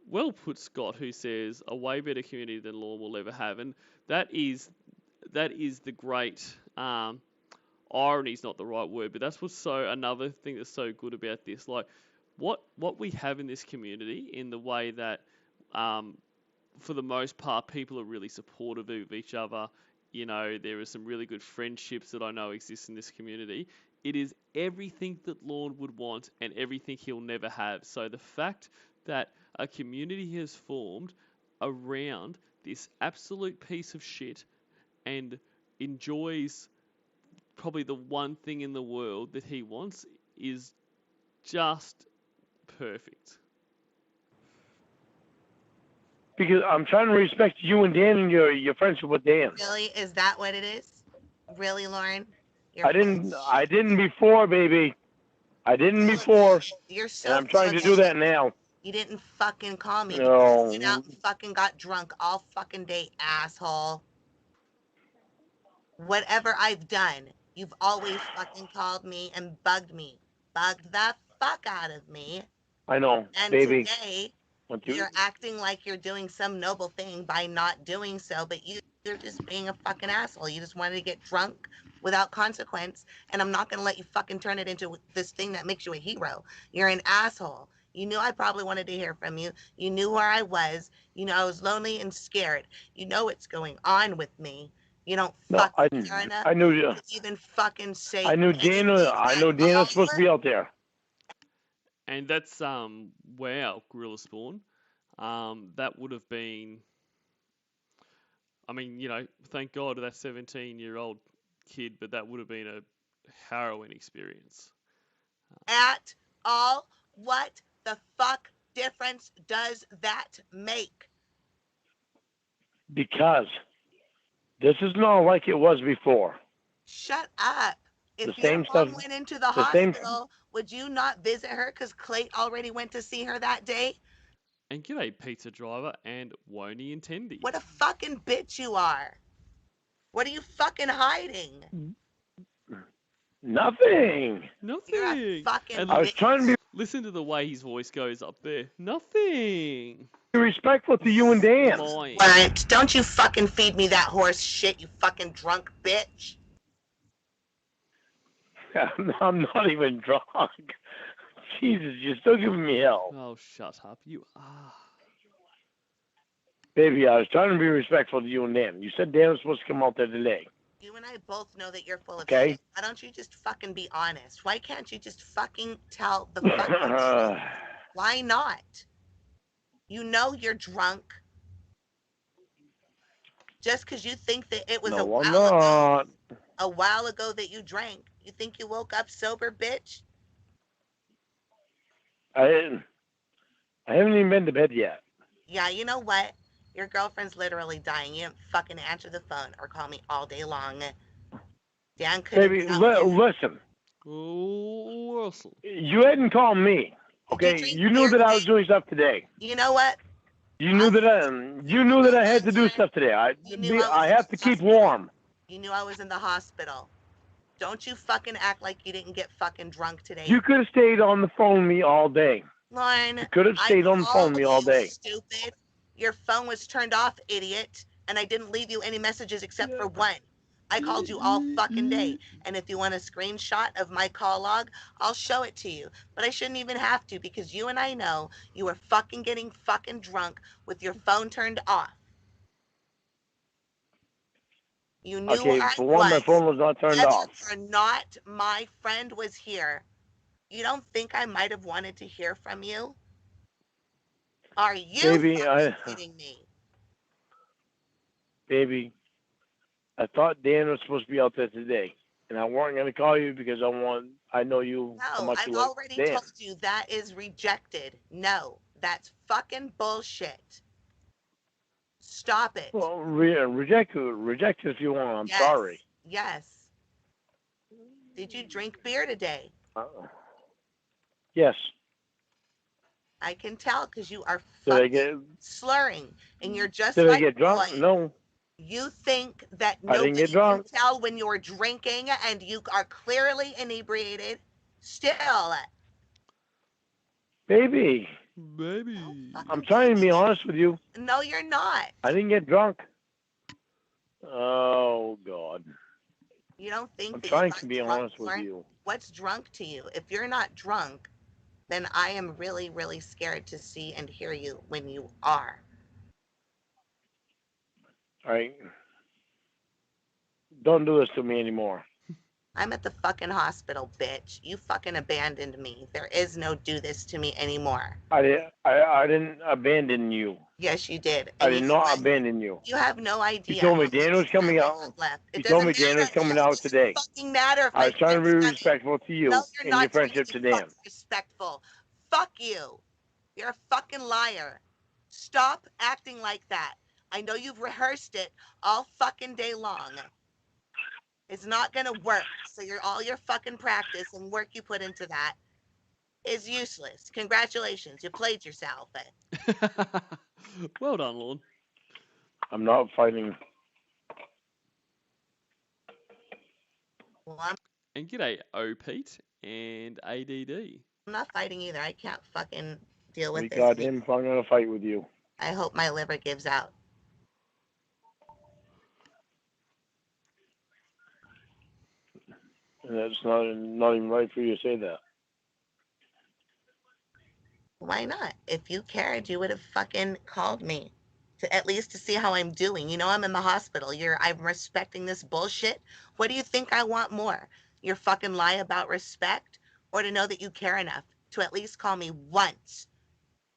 well put, Scott, who says a way better community than Lorne will ever have. And that is the great irony is not the right word, but that's what's another thing that's so good about this. Like what we have in this community, in the way that for the most part people are really supportive of each other. There are some really good friendships that I know exist in this community. It is everything that Lorne would want and everything he'll never have. So the fact that a community has formed around this absolute piece of shit and enjoys probably the one thing in the world that he wants is just perfect. Because I'm trying to respect you and Dan and your friendship with Dan. Really? Is that what it is? Really, Lauren? I didn't before, baby. I didn't before, You're so and I'm trying to do that now. You didn't fucking call me. No. You went out and fucking got drunk all fucking day, asshole. Whatever I've done, you've always fucking called me and bugged me. Bugged the fuck out of me. I know, And baby. today, you're acting like you're doing some noble thing by not doing so, but you're just being a fucking asshole. You just wanted to get drunk without consequence, and I'm not going to let you fucking turn it into this thing that makes you a hero. You're an asshole. You knew I probably wanted to hear from you. You knew where I was. You know I was lonely and scared. You know what's going on with me. You don't fucking care enough I knew you. to even fucking say I knew Dana was supposed to be out there. And that's wow, Gorilla Spawn. That would have been, I mean, thank God that 17-year-old kid, but that would have been a harrowing experience. At all, what the fuck difference does that make? Because this is not like it was before. Shut up. If the same your mom stuff, went into the hospital, would you not visit her because Clayt already went to see her that day? And g'day, pizza driver and won't-y intendee. What a fucking bitch you are. What are you fucking hiding? Nothing. You're a fucking I was trying to be Listen to the way his voice goes up there. Nothing. respectful to you and Dan. What? Don't you fucking feed me that horse shit, you fucking drunk bitch. I'm not even drunk. Jesus, you're still giving me hell. Oh, shut up. You are. Baby, I was trying to be respectful to you and Dan. You said Dan was supposed to come out there today. You and I both know that you're full of Okay. shit. Why don't you just fucking be honest? Why can't you just fucking tell the fucking truth? Why not? You know you're drunk. Just because you think that it was a while ago that you drank. You think you woke up sober, bitch? I haven't even been to bed yet. Yeah, you know what? Your girlfriend's literally dying. You didn't fucking answer the phone or call me all day long. Dan could. Baby, listen. Listen. You hadn't called me. Okay, you knew that I was doing stuff today. You know what? You knew that I had to do stuff today. I have to keep warm. You knew I was in the hospital. Don't you fucking act like you didn't get fucking drunk today. You could have stayed on the phone with me all day. Lauren, you could have stayed on the phone with me all day. Stupid. Your phone was turned off, idiot, and I didn't leave you any messages except for one. I called you all fucking day, and if you want a screenshot of my call log, I'll show it to you. But I shouldn't even have to because you and I know you were fucking getting fucking drunk with your phone turned off. You knew okay, where I for one, my phone was not turned off. Whether or not my friend was here, you don't think I might have wanted to hear from you? Are you kidding me? Baby, I thought Dan was supposed to be out there today, and I wasn't going to call you because I know you how much you like Dan. I've already told you that is rejected. No, that's fucking bullshit. Stop it. Well, reject it if you want. I'm sorry. Yes. Did you drink beer today? Yes. I can tell because you are slurring, and you're just Did like I get drunk? No. You think that nobody can tell when you're drinking and you are clearly inebriated? Still. Baby. I'm trying to be honest with you. No, you're not. I didn't get drunk. Oh, God. You don't think I'm that trying to be honest with you. What's drunk to you? If you're not drunk, then I am really, really scared to see and hear you when you are. All right. Don't do this to me anymore. I'm at the fucking hospital, bitch. You fucking abandoned me. There is no do this to me anymore. I didn't abandon you. Yes, you did. I did not abandon you. You have no idea. You told me Dan was coming out. You told me Dan was coming out today. It doesn't fucking matter if I was trying to be respectful to you and your friendship to Dan. Respectful. Fuck you. You're a fucking liar. Stop acting like that. I know you've rehearsed it all fucking day long. It's not gonna work. So all your fucking practice and work you put into that is useless. Congratulations, you played yourself. Well done, Lorne. I'm not fighting. Well, And g'day, O Pete and ADD. I'm not fighting either. I can't fucking deal with We this. got him. I'm gonna fight with you. I hope my liver gives out. And that's not even right for you to say that. Why not? If you cared, you would have fucking called me to at least to see how I'm doing. You know, I'm in the hospital. I'm respecting this bullshit. What do you think I want more? Your fucking lie about respect, or to know that you care enough to at least call me once,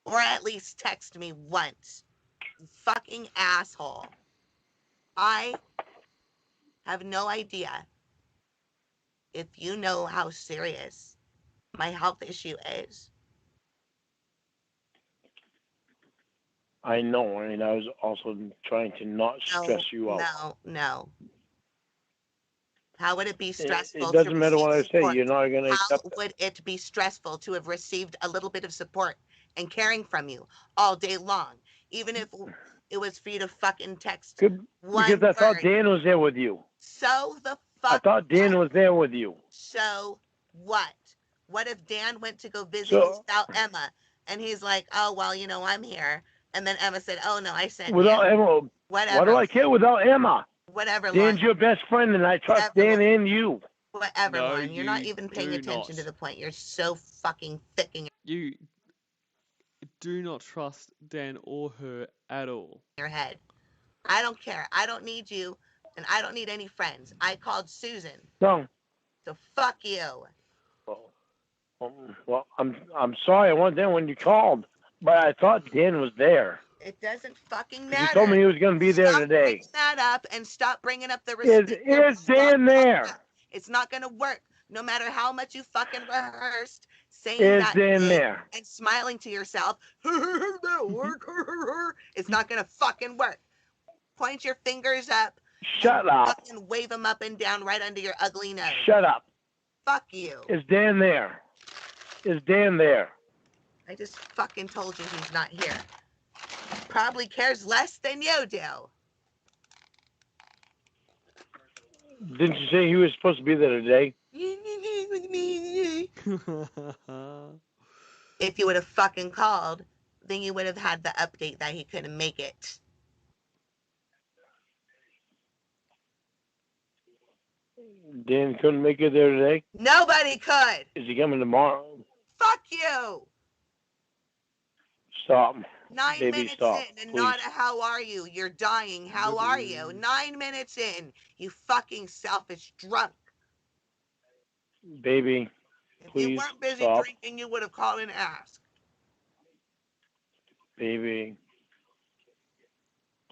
or at least text me once? You fucking asshole. I have no idea if you know how serious my health issue is. I know, and I was also trying to not stress you out. No. How would it be stressful? It doesn't matter what I say. You're not going to accept it. How would it be stressful to have received a little bit of support and caring from you all day long, even if it was for you to fucking text one because I thought Dan was there with you. So the fuck. I thought Dan was there with you. So what? What if Dan went to go visit without Emma, and he's like, oh well, you know, I'm here. And then Emma said, oh, no, I sent without him. Emma. Whatever. Why do I care without Emma? Whatever, Dan's your best friend, and I trust Dan and you. Whatever, no, Lauren. You're not even paying attention to the point. You're so fucking thick in You do not trust Dan or her at all. Your head. I don't care. I don't need you, and I don't need any friends. I called Susan. No. So fuck you. Well, I'm sorry I wasn't there when you called. But I thought Dan was there. It doesn't fucking matter. You told me he was going to be there today. Stop bringing that up and stop bringing up the respect. Is Dan there? It's not going to work. No matter how much you fucking rehearsed saying is that Dan there? And smiling to yourself. That'll work. It's not going to fucking work. Point your fingers up. Shut up. Fucking wave them up and down right under your ugly nose. Shut up. Fuck you. Is Dan there? Is Dan there? I just fucking told you he's not here. Probably cares less than you do. Didn't you say he was supposed to be there today? If you would have fucking called, then you would have had the update that he couldn't make it. Dan couldn't make it there today? Nobody could. Is he coming tomorrow? Fuck you. Stop. 9 Baby, minutes stop, in and please. not a how are you? You're dying. How are you? 9 minutes in. You fucking selfish drunk. Baby, please If you weren't busy stop. drinking, you would have called and asked. Baby,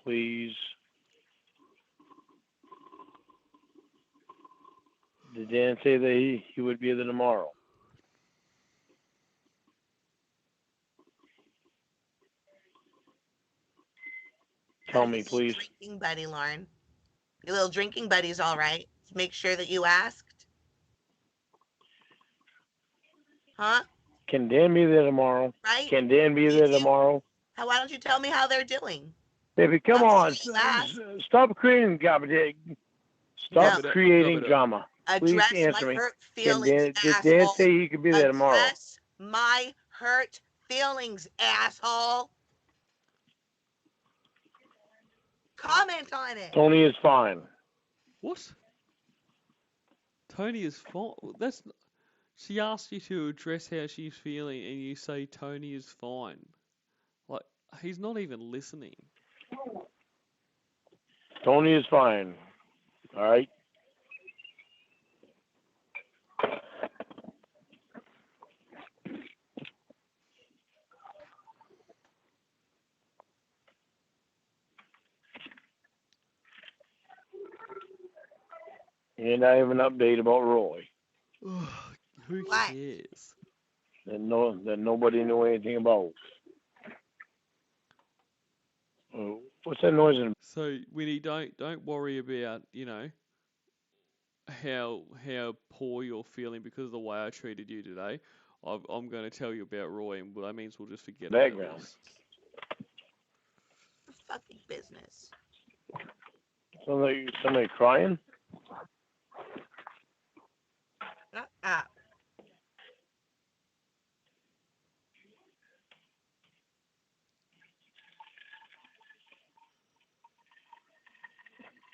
please. Did Dan say that he would be there tomorrow? Tell me, please. Drinking buddy, Lauren. Your little drinking buddy's all right. Make sure that you asked. Huh? Can Dan be there tomorrow? Right? Can Dan be there tomorrow? Why don't you tell me how they're doing? Baby, come on. Stop creating garbage. Stop creating drama. Please Address answer my me. hurt feelings, Did Dan say he could be there tomorrow? Address my hurt feelings, asshole. Comment on it. Tony is fine. What? Tony is fine. That's. She asked you to address how she's feeling, and you say Tony is fine. Like he's not even listening. Tony is fine. All right. And I have an update about Roy. Who What? cares? That nobody knew anything about. What's that noise in? So Winnie, don't worry about how poor you're feeling because of the way I treated you today. I'm going to tell you about Roy, and that means we'll just forget about Background. this. Fucking business. Somebody crying? Shut up.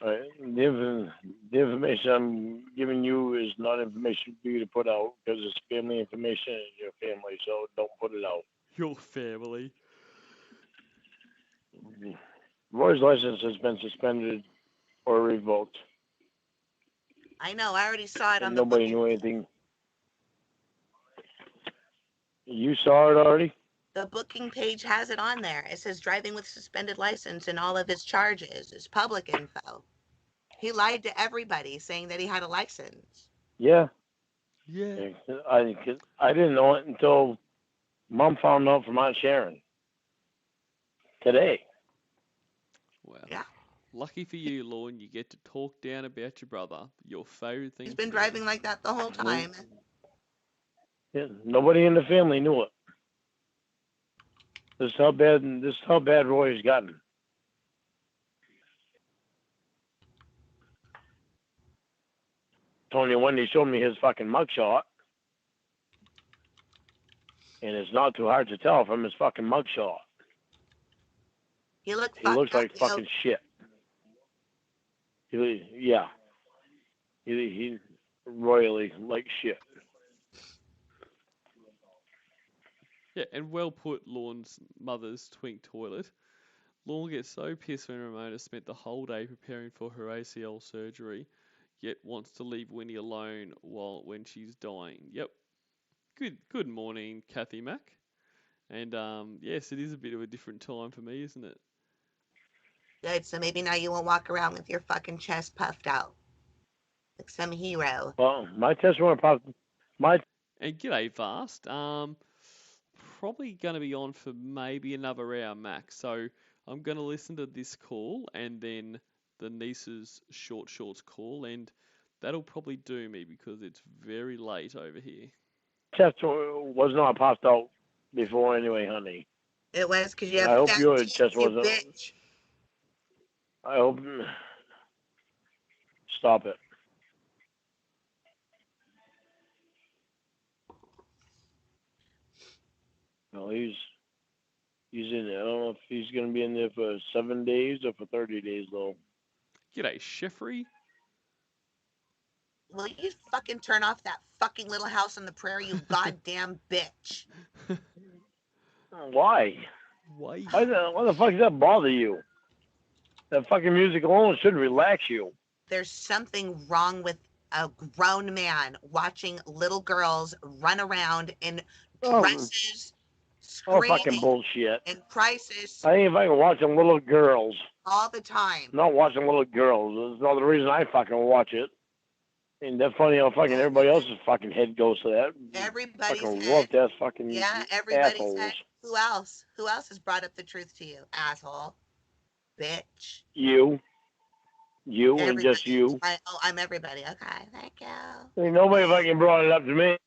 The information I'm giving you is not information for you to put out because it's family information in your family, so don't put it out. Your family. Roy's license has been suspended or revoked. I know. I already saw it on the Nobody booking. knew anything. You saw it already? The booking page has it on there. It says driving with suspended license and all of his charges is public info. He lied to everybody saying that he had a license. Yeah. Yeah. I didn't know it until Mom found out from Aunt Sharon today. Wow. Yeah. Lucky for you, Lorne, you get to talk down about your brother. Your favourite thing. He's been driving like that the whole time. Yeah, nobody in the family knew it. This is how bad Roy's gotten. Tony and Wendy showed me his fucking mugshot. And it's not too hard to tell from his fucking mugshot. He looks like fucking shit. He royally like shit. Yeah, and well put, Lorne's mother's twink toilet. Lorne gets so pissed when Ramona spent the whole day preparing for her ACL surgery, yet wants to leave Winnie alone when she's dying. Yep. Good morning, Kathy Mack. And yes, it is a bit of a different time for me, isn't it? Good, so maybe now you won't walk around with your fucking chest puffed out. Like some hero. Well, my test went pop. And g'day, Vast. Probably going to be on for maybe another hour max. So I'm going to listen to this call and then the niece's shorts call, and that'll probably do me because it's very late over here. Test was not popped out before anyway, honey. It was because you have I hope fat your teeth, test you wasn't. bitch. I hope. Stop it. No, he's in there. I don't know if he's gonna be in there for 7 days or for 30 days though. G'day, Sheffrey. Will you fucking turn off that fucking little house on the prairie, you goddamn bitch? Why? Why the fuck does that bother you? That fucking music alone should relax you. There's something wrong with a grown man watching little girls run around in dresses, screaming, fucking bullshit. in crisis. I ain't fucking watching little girls. All the time. I'm not watching little girls. That's not the reason I fucking watch it. And that's funny how fucking everybody else's fucking head goes to that. Everybody's fucking head. warped ass fucking everybody's assholes. head. Who else? Who else has brought up the truth to you, asshole? Bitch. You and just you. I'm everybody. Okay, thank you. Ain't nobody fucking brought it up to me.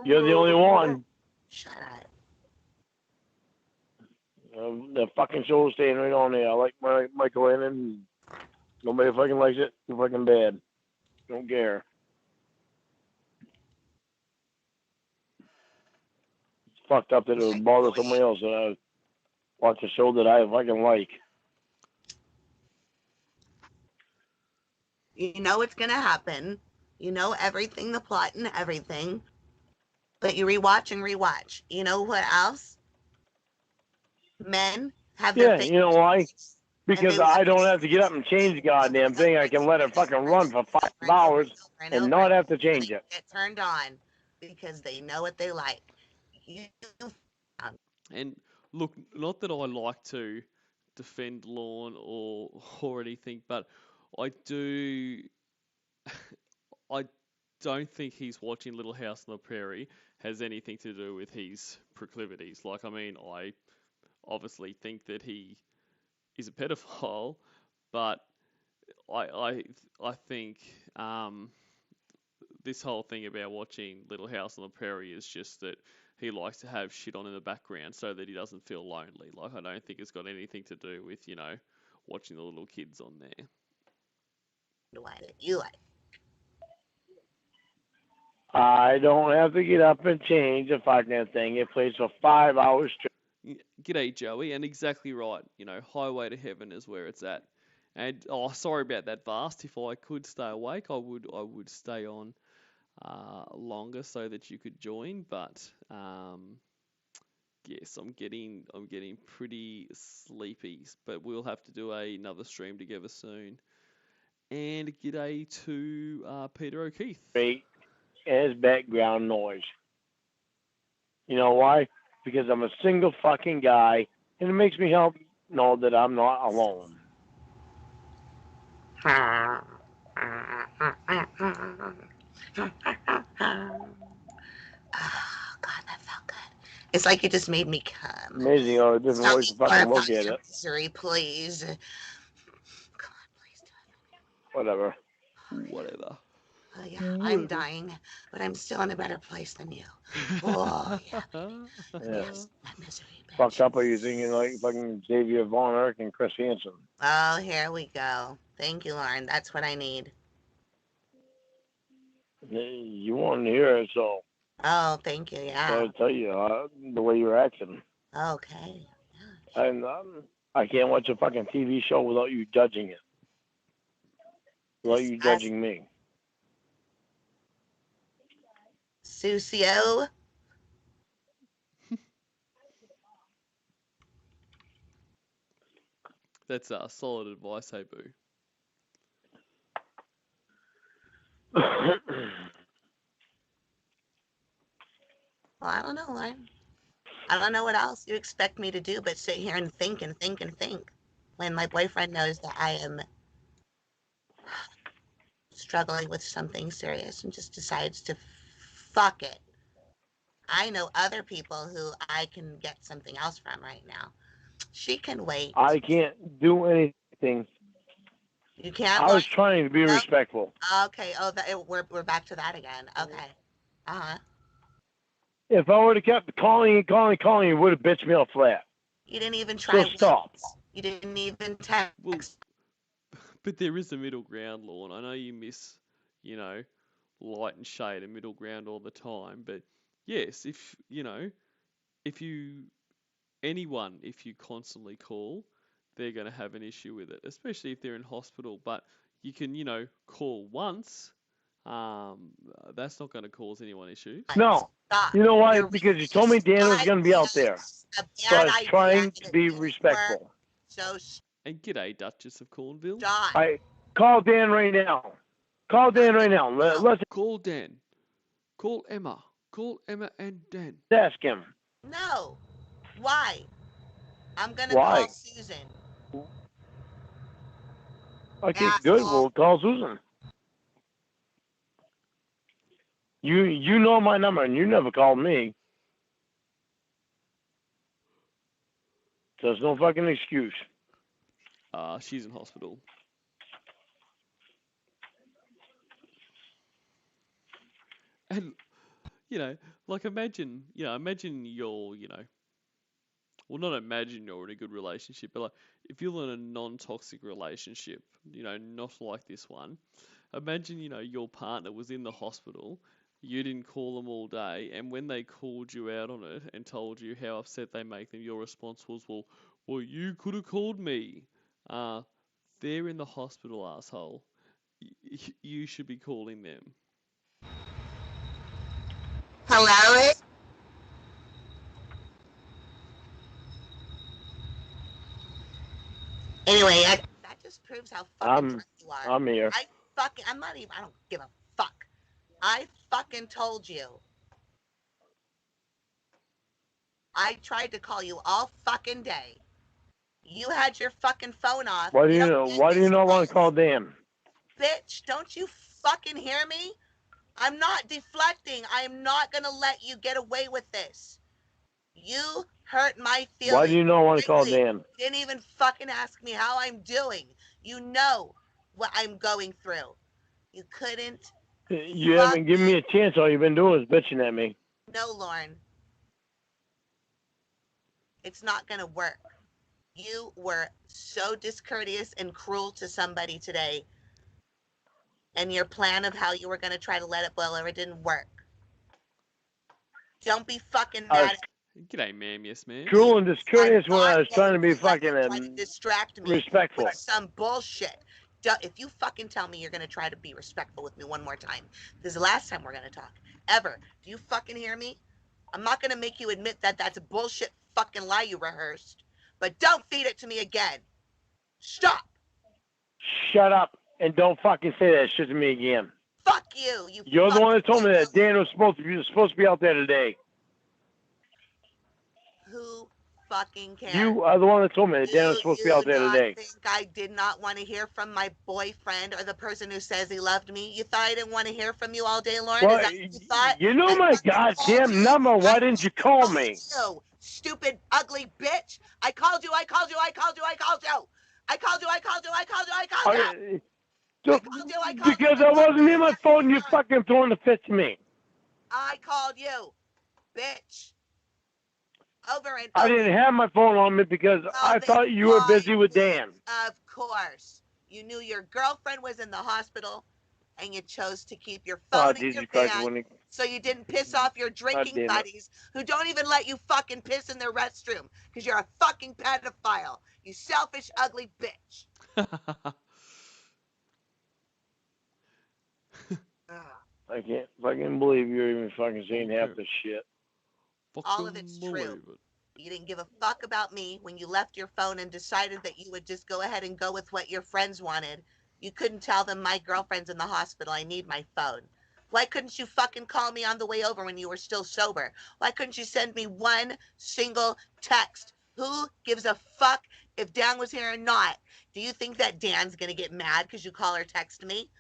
You're the only one. Shut up. The fucking show's staying right on there. I like Michael Lennon. Nobody fucking likes it. You're fucking bad. Don't care. It's fucked up that it would bother somebody else that I watch a show that I fucking like. You know it's gonna happen. You know everything, the plot and everything. But you rewatch and rewatch. You know what else? Men have their you know why? Because I don't have to get up and change the goddamn thing. I can let it fucking run for 5 hours and not have to change it. Get turned on because they know what they like. And look, not that I like to defend Lorne or anything, but I do I don't think he's watching Little House on the Prairie has anything to do with his proclivities. Like, I mean, I obviously think that he is a pedophile, but I think this whole thing about watching Little House on the Prairie is just that he likes to have shit on in the background so that he doesn't feel lonely. Like, I don't think it's got anything to do with, watching the little kids on there. Why did you like? I don't have to get up and change the fucking thing. It plays for 5 hours straight. G'day, Joey, and exactly right. Highway to Heaven is where it's at. And sorry about that, Vast. If I could stay awake, I would stay on longer so that you could join. But yes, I'm getting pretty sleepy. But we'll have to do another stream together soon. And g'day to Peter O'Keefe. Great as background noise. You know why? Because I'm a single fucking guy, and it makes me help know that I'm not alone. Oh, God, that felt good. It's like you just made me come. Amazing how different ways to fucking look at it. Misery, please. Come on, please do it. Whatever. Oh, yeah, I'm dying, but I'm still in a better place than you. Oh, yeah. Yes, that misery. Bitch. Fucked up, are you thinking like fucking Xavier Von Erck and Chris Hansen? Oh, here we go. Thank you, Lauren. That's what I need. You wanted to hear it, so. Oh, thank you. Yeah. I'll tell you the way you're acting. Okay. Yeah. And I can't watch a fucking TV show without you judging it. Without you judging me. Sucio. That's solid advice, hey boo. Well, I don't know, Lauren. I don't know what else you expect me to do but sit here and think and think and think when my boyfriend knows that I am struggling with something serious and just decides to fuck it. I know other people who I can get something else from right now. She can wait. I can't do anything. You can't. I was trying to be respectful. Okay. Oh, we're back to that again. Okay. If I would have kept calling, you would have bitched me off flat. You didn't even try. So stop. You didn't even text. Well, but there is a middle ground, Lorne. I know you miss, light and shade and middle ground all the time. But yes, if you constantly call, they're going to have an issue with it, especially if they're in hospital. But you can, call once. That's not going to cause anyone issues. No. You know why? Because you told me Dan was going to be out there. So I was trying to be respectful. And g'day, Duchess of Cornville. Call Dan right now. Let's call Dan. Call Emma. Call Emma and Dan. Ask him. No. Why? I'm going to call Susan. Okay, good. We'll call Susan. You know my number, and you never called me. So there's no fucking excuse. She's in hospital. And, imagine you're, well, not imagine you're in a good relationship, but if you're in a non-toxic relationship, not like this one, imagine, your partner was in the hospital, you didn't call them all day, and when they called you out on it and told you how upset they make them, your response was, well, you could have called me. They're in the hospital, asshole. You should be calling them. Hello? Anyway, that just proves how fucking drunk you are. I'm here. I don't give a fuck. I fucking told you. I tried to call you all fucking day. You had your fucking phone off. Why do you not want to call Dan? Bitch, don't you fucking hear me? I'm not deflecting. I am not going to let you get away with this. You hurt my feelings. Why do you know I want to call Dan? You didn't even fucking ask me how I'm doing. You know what I'm going through. You couldn't. You haven't given me a chance. All you've been doing is bitching at me. No, Lauren. It's not going to work. You were so discourteous and cruel to somebody today. And your plan of how you were going to try to let it blow over didn't work. Don't be fucking mad. G'day, ma'am. Yes, ma'am. Cruel and discourteous when I was trying to be fucking distract me respectful. With some bullshit. If you fucking tell me you're going to try to be respectful with me one more time, this is the last time we're going to talk. Ever. Do you fucking hear me? I'm not going to make you admit that that's a bullshit fucking lie you rehearsed. But don't feed it to me again. Stop. Shut up and don't fucking say that shit to me again. Fuck you. You're the one that told me that Dan was supposed to be out there today. Who fucking cares? You are the one that told me that Dan was supposed to be out there today. You think I did not want to hear from my boyfriend or the person who says he loved me? You thought I didn't want to hear from you all day, Lauren? Well, is that what you thought? You know my goddamn number. Why didn't you call me? You stupid, ugly bitch. I called you. Because I wasn't in my phone and you fucking throwing the fist at me. I called you, bitch. Over and over. I didn't have my phone on me because I thought you were busy with Dan. Of course. You knew your girlfriend was in the hospital and you chose to keep your phone in your van so you didn't piss off your drinking buddies who don't even let you fucking piss in their restroom because you're a fucking pedophile. You selfish, ugly bitch. I can't fucking believe you're even fucking saying half the shit. All of it's true. You didn't give a fuck about me when you left your phone and decided that you would just go ahead and go with what your friends wanted. You couldn't tell them my girlfriend's in the hospital. I need my phone. Why couldn't you fucking call me on the way over when you were still sober? Why couldn't you send me one single text? Who gives a fuck if Dan was here or not? Do you think that Dan's going to get mad because you call or text me?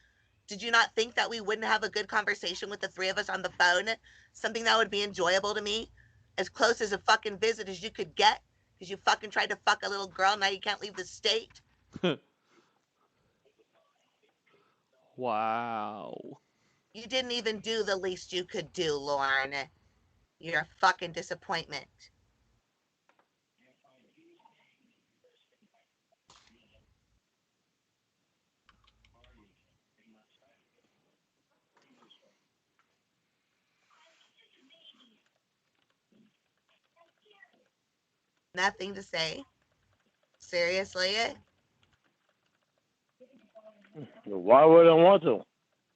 Did you not think that we wouldn't have a good conversation with the three of us on the phone? Something that would be enjoyable to me? As close as a fucking visit as you could get? Because you fucking tried to fuck a little girl, now you can't leave the state? Wow. You didn't even do the least you could do, Lauren. You're a fucking disappointment. Nothing to say? Seriously? Why would I want to?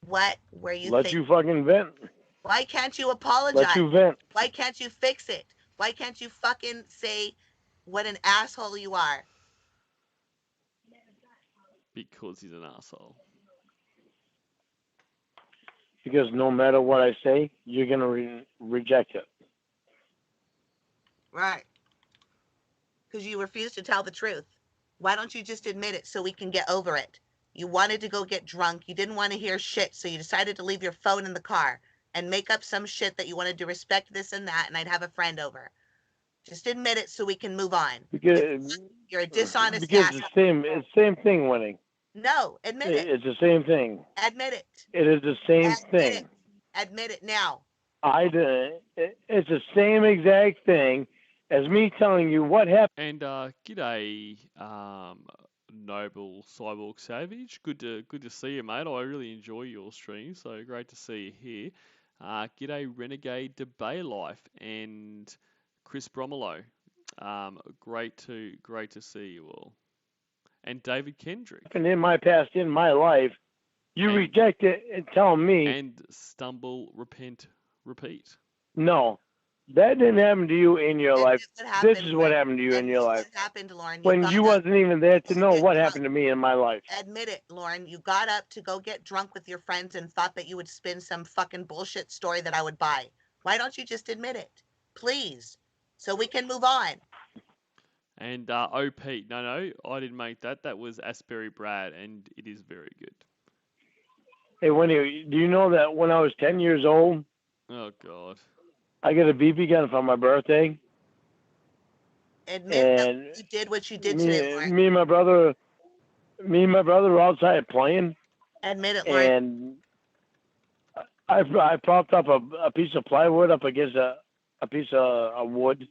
What were you Let you fucking vent. Why can't you apologize? Let you vent. Why can't you fix it? Why can't you fucking say what an asshole you are? Because he's an asshole. Because no matter what I say, you're going to reject it. Right. Because you refuse to tell the truth. Why don't you just admit it so we can get over it? You wanted to go get drunk. You didn't want to hear shit, so you decided to leave your phone in the car and make up some shit that you wanted to respect this and that, and I'd have a friend over. Just admit it so we can move on. Because you're a dishonest because asshole. it's the same thing, Winnie. No, admit it. It's the same thing. Admit it. It is the same thing. Admit it now. It's the same exact thing as me telling you what happened. And g'day, Noble Cyborg Savage. Good to see you, mate. I really enjoy your stream, so great to see you here. G'day, Renegade Debate Life and Chris Bromelo. Great to see you all. And David Kendrick. And in my past, in my life, you reject it and tell me. And stumble, repent, repeat. No, that didn't happen to you in your life. This is what happened to you in your life. Happened, Lauren. When you wasn't even there to know what happened to me in my life. Admit it, Lauren. You got up to go get drunk with your friends and thought that you would spin some fucking bullshit story that I would buy. Why don't you just admit it? Please. So we can move on. And OP, no, I didn't make that. That was AsburyBrad, and it is very good. Hey, Winnie, do you know that when I was 10 years old, Oh God. I got a BB gun for my birthday? Admit that And you did what you did today, Lauren. me and my brother were outside playing, Admit it, Lauren. and I propped up a piece of plywood up against a piece of wood.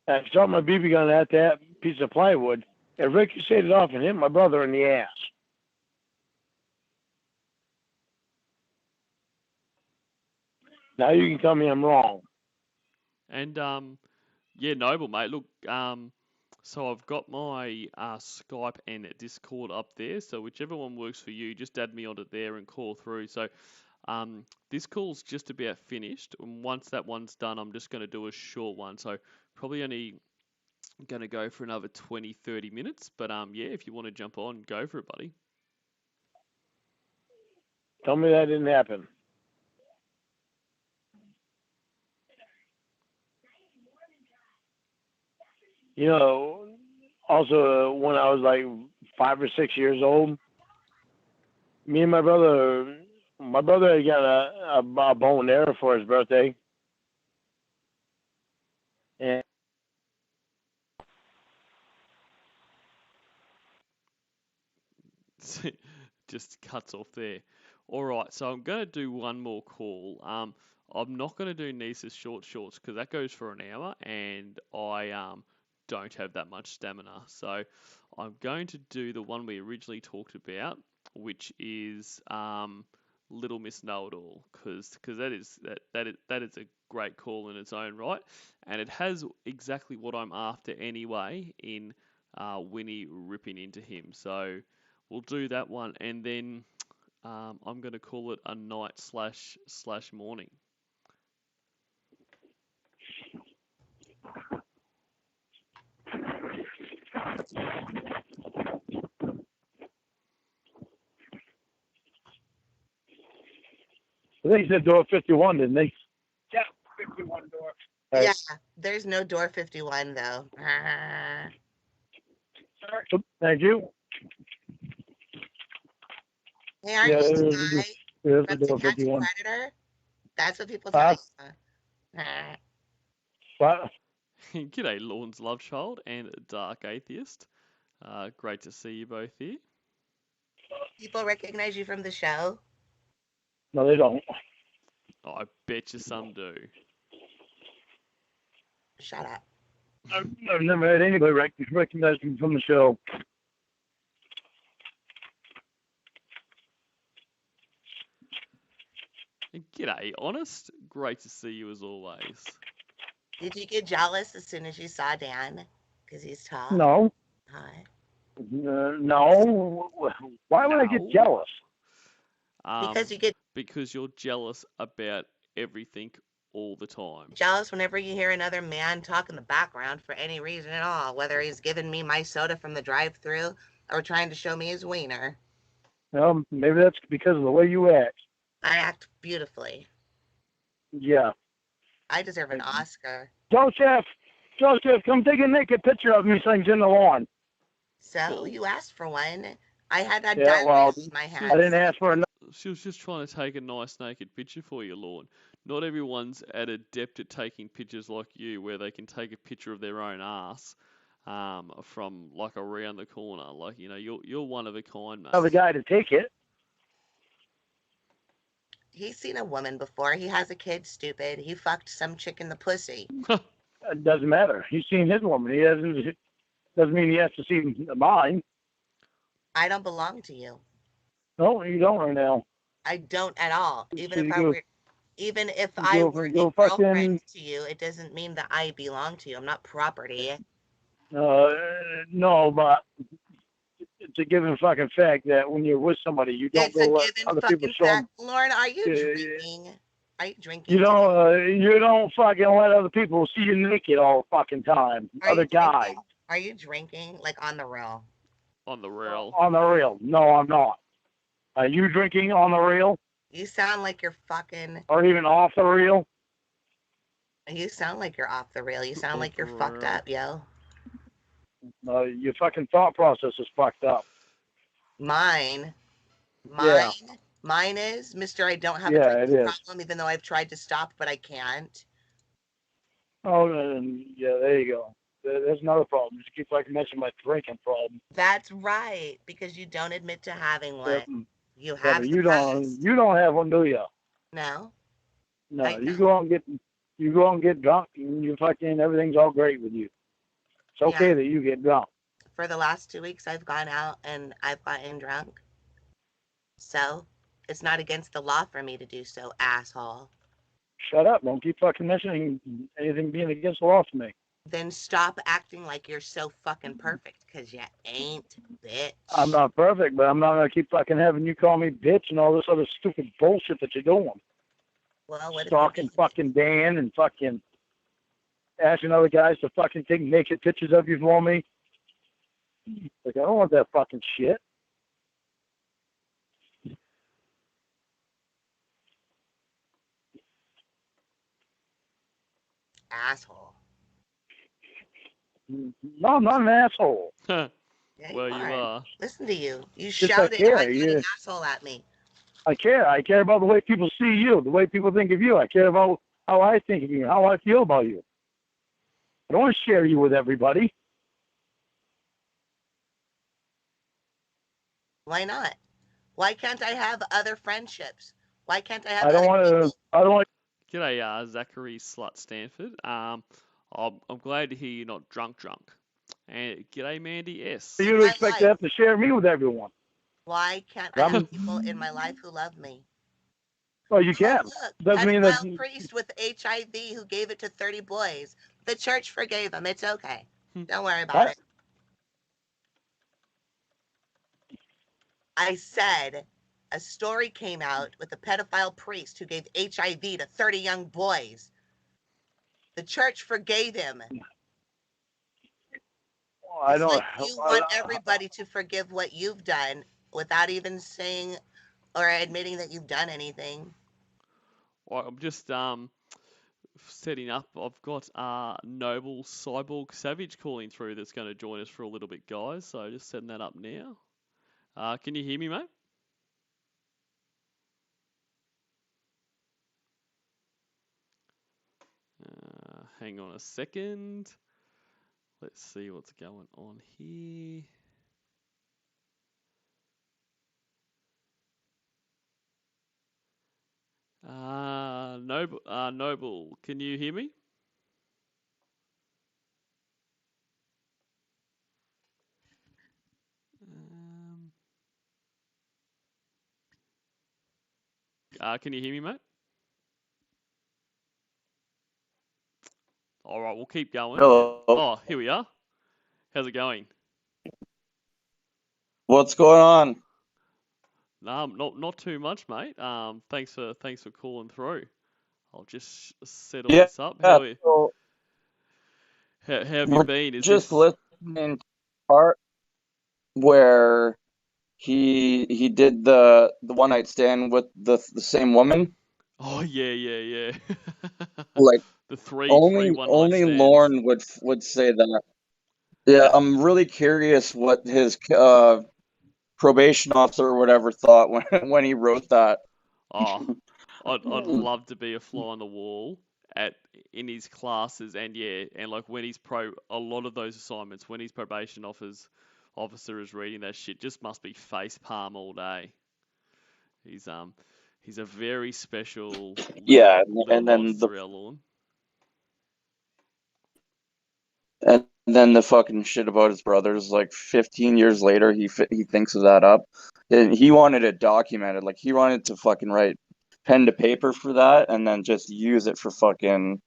And I shot my BB gun at that piece of plywood. It ricocheted off and hit my brother in the ass. Now you can tell me I'm wrong. And yeah, Noble, mate. Look, so I've got my Skype and Discord up there. So whichever one works for you, just add me onto there and call through. So this call's just about finished. And once that one's done, I'm just going to do a short one. So probably only going to go for another 20, 30 minutes. But yeah, if you want to jump on, go for it, buddy. Tell me that didn't happen. You know, also when I was like 5 or 6 years old, me and my brother had got a bow and arrow for his birthday. And Just cuts off there. All right, so I'm going to do one more call. I'm not going to do Nisa's shorts because that goes for an hour, and I don't have that much stamina. So I'm going to do the one we originally talked about, which is Little Miss Know-It-All, because that is a great call in its own right, and it has exactly what I'm after anyway in Winnie ripping into him. So we'll do that one, and then I'm going to call it a night slash morning. I think he said door 51, didn't they? Yeah, 51 door. Right. Yeah, there's no door 51 though. Thank you. Hey, aren't you the guy from door To Catch a 51. Predator? That's what people tell you. What? G'day, Lorne's love child and Dark Atheist. Great to see you both here. People recognize you from the show? No, they don't. Oh, I bet you some do. Shut up. I've never had anybody recognize me from the show. G'day, Honest. Great to see you as always. Did you get jealous as soon as you saw Dan? Because he's tall? No. Hi. No. Why would I get jealous? Because you're jealous about everything all the time. Jealous whenever you hear another man talk in the background for any reason at all, whether he's giving me my soda from the drive-thru or trying to show me his wiener. Well, maybe that's because of the way you act. I act beautifully. Yeah. I deserve an Oscar. Joseph, come take a naked picture of me so I can get in the lawn. So, you asked for one. I had that in my hand. I didn't ask for enough. She was just trying to take a nice naked picture for you, Lorne. Not everyone's adept at taking pictures like you, where they can take a picture of their own ass from like around the corner. Like, you know, you're one of a kind, mate. The guy to take it. He's seen a woman before. He has a kid, stupid. He fucked some chick in the pussy. It doesn't matter. He's seen his woman. Doesn't mean he has to see mine. I don't belong to you. No, you don't right now. I don't at all. Even if so I were a girlfriend to you, it doesn't mean that I belong to you. I'm not property. No, but it's a given fucking fact that when you're with somebody, you don't go let other people show them. Lauren, are you drinking? Are you drinking? You don't fucking let other people see you naked all the fucking time. Other guys. Are you drinking, like, on the real? On the real. On the real. No, I'm not. Are you drinking on the real? You sound like you're fucking... Or even off the real? You sound like you're off the rail. You sound like you're fucked up, yo. Your fucking thought process is fucked up. Mine Yeah. Mine is Mr. I don't have a Yeah, it drinking is. problem, even though I've tried to stop, but I can't. Oh, yeah, there you go. There's another problem. Just keep like mentioning my drinking problem. That's right, because you don't admit to having Yep. one. You Yeah, but have the past. you don't have one, do you? No, No, I don't. you go and get drunk, and you fucking everything's all great with you. It's Yeah, okay that you get drunk. for the last 2 weeks, I've gone out and I've gotten drunk. So it's not against the law for me to do so, asshole. Shut up! Don't keep fucking mentioning anything being against the law to me. Then stop acting like you're so fucking perfect, because you ain't, I'm bitch. not perfect, but I'm not gonna keep fucking having you call me bitch and all this other stupid bullshit that you're doing. Well, what if you Stalking need me? fucking Dan and fucking asking other guys to fucking take naked pictures of you for me. Like, I don't want that fucking shit. Asshole. No, I'm not an asshole. Yeah, Well, you you are. are. Listen to you. You Just I shouted, care. I'm not an asshole at me. I care. I care about the way people see you, the way people think of you. I care about how I think of you, how I feel about you. I don't want to share you with everybody. Why not? Why can't I have other friendships? Why can't I have I don't other want to. people? I don't want. G'day, Zachary Slut Stanford. I'm glad to hear you're not drunk. And g'day, Mandy S. You to My expect to life. have to share me with everyone. Why can't I I'm, have people in my life who love me? well, you Oh, can. look, Doesn't mean that. pedophile priest with HIV who gave it to 30 boys. The church forgave him. It's okay. Don't worry about What? it. I said a story came out with a pedophile priest who gave HIV to 30 young boys. The church forgave him. I It's don't. like you want everybody to forgive what you've done without even saying or admitting that you've done anything. Well, I'm just setting up. I've got Noble Cyborg Savage calling through that's going to join us for a little bit, guys. So just setting that up now. Can you hear me, mate? Hang on a second. Let's see what's going on here. Noble, can you hear me? Can you hear me, mate? All right, we'll keep going. Hello. Oh, here we are. How's it going? What's going on? Not too much, mate. Thanks for calling through. I'll just set all Yeah, this up. so How have you we're been? Is just this? listening to the part where he did the one night stand with the same woman. Oh yeah. Like The three only one night only stands. Lauren would say that. Yeah, I'm really curious what his probation officer or whatever thought when when he wrote that. Oh, I'd love to be a fly on the wall at in his classes, and yeah, and like when he's a lot of those assignments when his probation officer is reading that shit, just must be face palm all day. He's he's a very special Yeah, little and then monster, our Lorne. the fucking shit about his brothers. Like 15 years later, he thinks of that up, and he wanted it documented. Like he wanted to fucking write pen to paper for that, and then just use it for fucking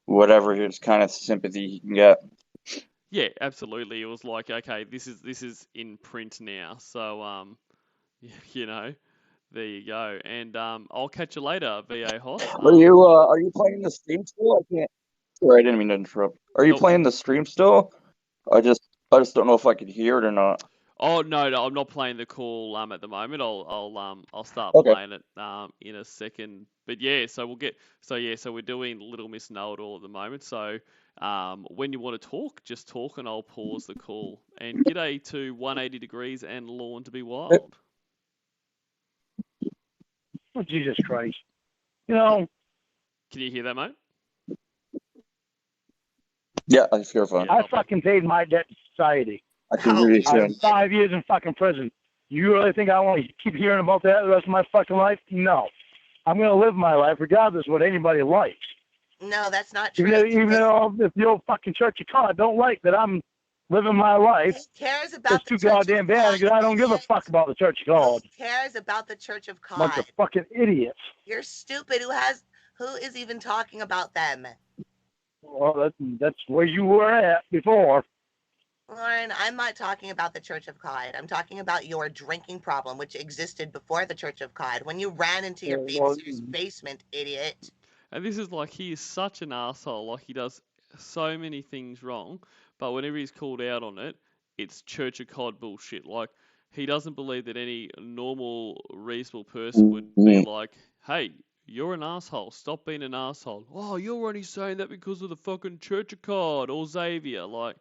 whatever his kind of sympathy he can get. Yeah, absolutely. It was like, okay, this is in print now, so you know, there you go. And I'll catch you later, VA Hot. Are you playing the stream still? I can't. Sorry, I didn't mean to interrupt. Are you Oh, playing the stream still? I just don't know if I could hear it or not. oh no, I'm not playing the call at the moment. I'll start Okay. playing it in a second. But yeah, so we're doing Little Miss Know-It-All at the moment. So when you want to talk, just talk and I'll pause the call. And g'day to 180 degrees and Lawn to be wild. Oh, Jesus Christ. You know, Can you hear that, mate? Yeah, I feel fine. I fucking paid my debt to society. I can hear you I soon. was 5 years in fucking prison. You really think I want to keep hearing about that the rest of my fucking life? No. I'm going to live my life regardless of what anybody likes. No, that's not true. Even if the old fucking Church of God don't like that I'm living my life, Who cares about it's the too Church goddamn of bad God, because I don't give a idiot? fuck about the Church of God. Who cares about the Church of Bunch God? of fucking idiots. You're stupid. Who is even talking about them? Well, that's where you were at before. Lauren, I'm not talking about the Church of God. I'm talking about your drinking problem, which existed before the Church of God. When you ran into your babysitter's basement, idiot. And this is like, he is such an asshole. Like, he does so many things wrong, but whenever he's called out on it, it's Church of God bullshit. Like, he doesn't believe that any normal, reasonable person would be like, hey, you're an asshole. Stop being an asshole. Oh, you're only saying that because of the fucking Church of God or Xavier. Like,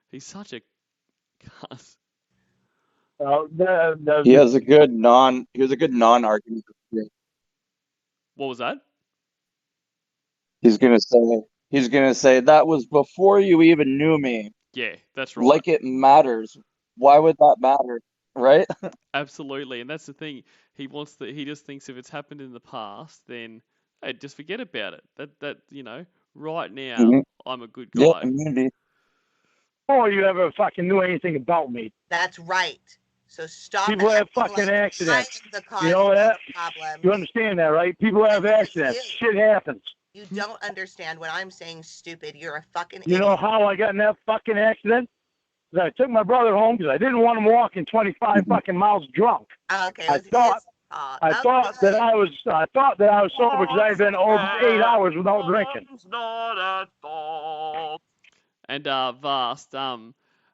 he's such a cuss. He has a good non-argument. What was that? He's gonna say that was before you even knew me. Yeah, that's right. Like it matters. Why would that matter? Right? Absolutely, and that's the thing. He just thinks if it's happened in the past, then hey, just forget about it. That right now I'm a good Yeah, guy. immunity. Before you ever fucking knew anything about me. That's right. So stop. People have fucking accidents. You know that? Problem. You understand that, right? People have accidents. Shit happens. You don't understand when I'm saying stupid. You're a fucking You idiot. know how I got in that fucking accident? I took my brother home because I didn't want him walking 25 fucking miles drunk. Okay, I thought that I was sober because I had been over 8 hours without drinking. And Vast, Noble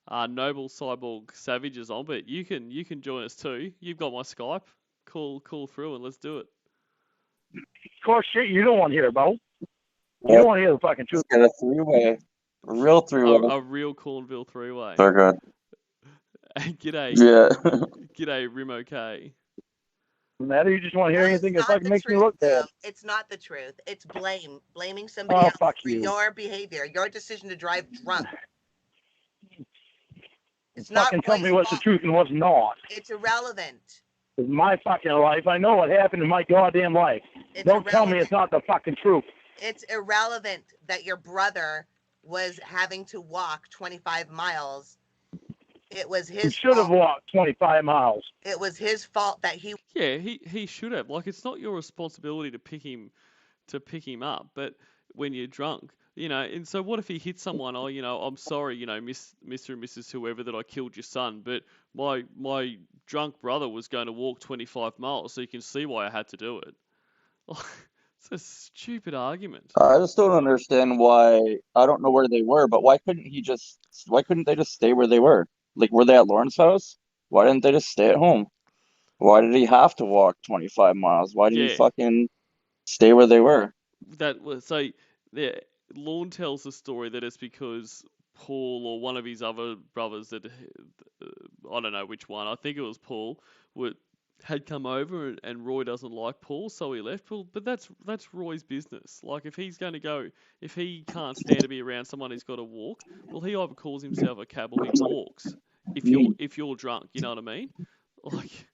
Cyborg Savage is on, but you can join us too. You've got my Skype. Call through and let's do it. Of course, shit you don't want to hear about. You don't want to hear the fucking truth. Get a three-way. A real three-way. A real Cornville three-way. So good. G'day. Yeah. G'day, Rimo K. Matter, you just want to hear anything that fucking makes me look bad. It's not the truth. It's blaming somebody else for your behavior, your decision to drive drunk. It's not fucking tell me what's the truth and what's not. It's irrelevant. In my fucking life, I know what happened in my goddamn life. Don't tell me it's not the fucking truth. It's irrelevant that your brother was having to walk 25 miles. It was his fault. He should have walked 25 miles. It was his fault that he... Yeah, he should have. Like, it's not your responsibility to pick him up, but when you're drunk, and so what if he hit someone? Oh, I'm sorry, Mr. and Mrs. whoever that I killed your son, but my drunk brother was going to walk 25 miles, so you can see why I had to do it. It's a stupid argument. I just don't understand why. I don't know where they were, but why couldn't they just stay where they were? Like, were they at Lauren's house? Why didn't they just stay at home? Why did he have to walk 25 miles? Why did he fucking stay where they were? Lorne tells the story that it's because Paul or one of his other brothers that I don't know which one. I think it was Paul had come over and Roy doesn't like Paul, so he left. But that's Roy's business. Like, if he can't stand to be around someone who's got to walk, well, he either calls himself a cab or he walks. If you're drunk, you know what I mean? Like,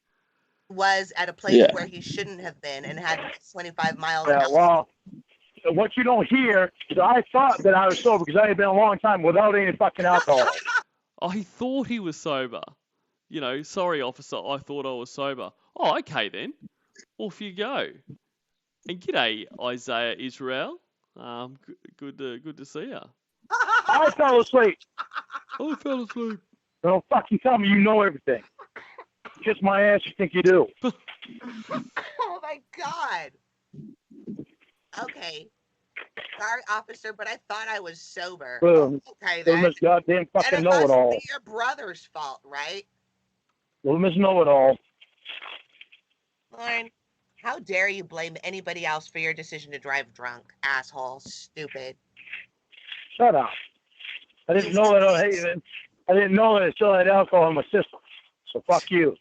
was at a place where he shouldn't have been and had 25 miles. Yeah, well, what you don't hear is I thought that I was sober because I had been a long time without any fucking alcohol. Oh, he thought he was sober. Sorry, officer, I thought I was sober. Oh, okay then. Off you go. And g'day, Isaiah Israel. Good to see you. I fell asleep. Don't fucking tell me you know everything. Kiss my ass, you think you do. Oh my God. Okay. Sorry, officer, but I thought I was sober. Okay, then. Little Miss Goddamn fucking know-it-all. It must be your brother's fault, right? Little Miss Know-it-all. Lauren, how dare you blame anybody else for your decision to drive drunk, asshole, stupid. Shut up. I didn't know that I still had alcohol in my system. So fuck you.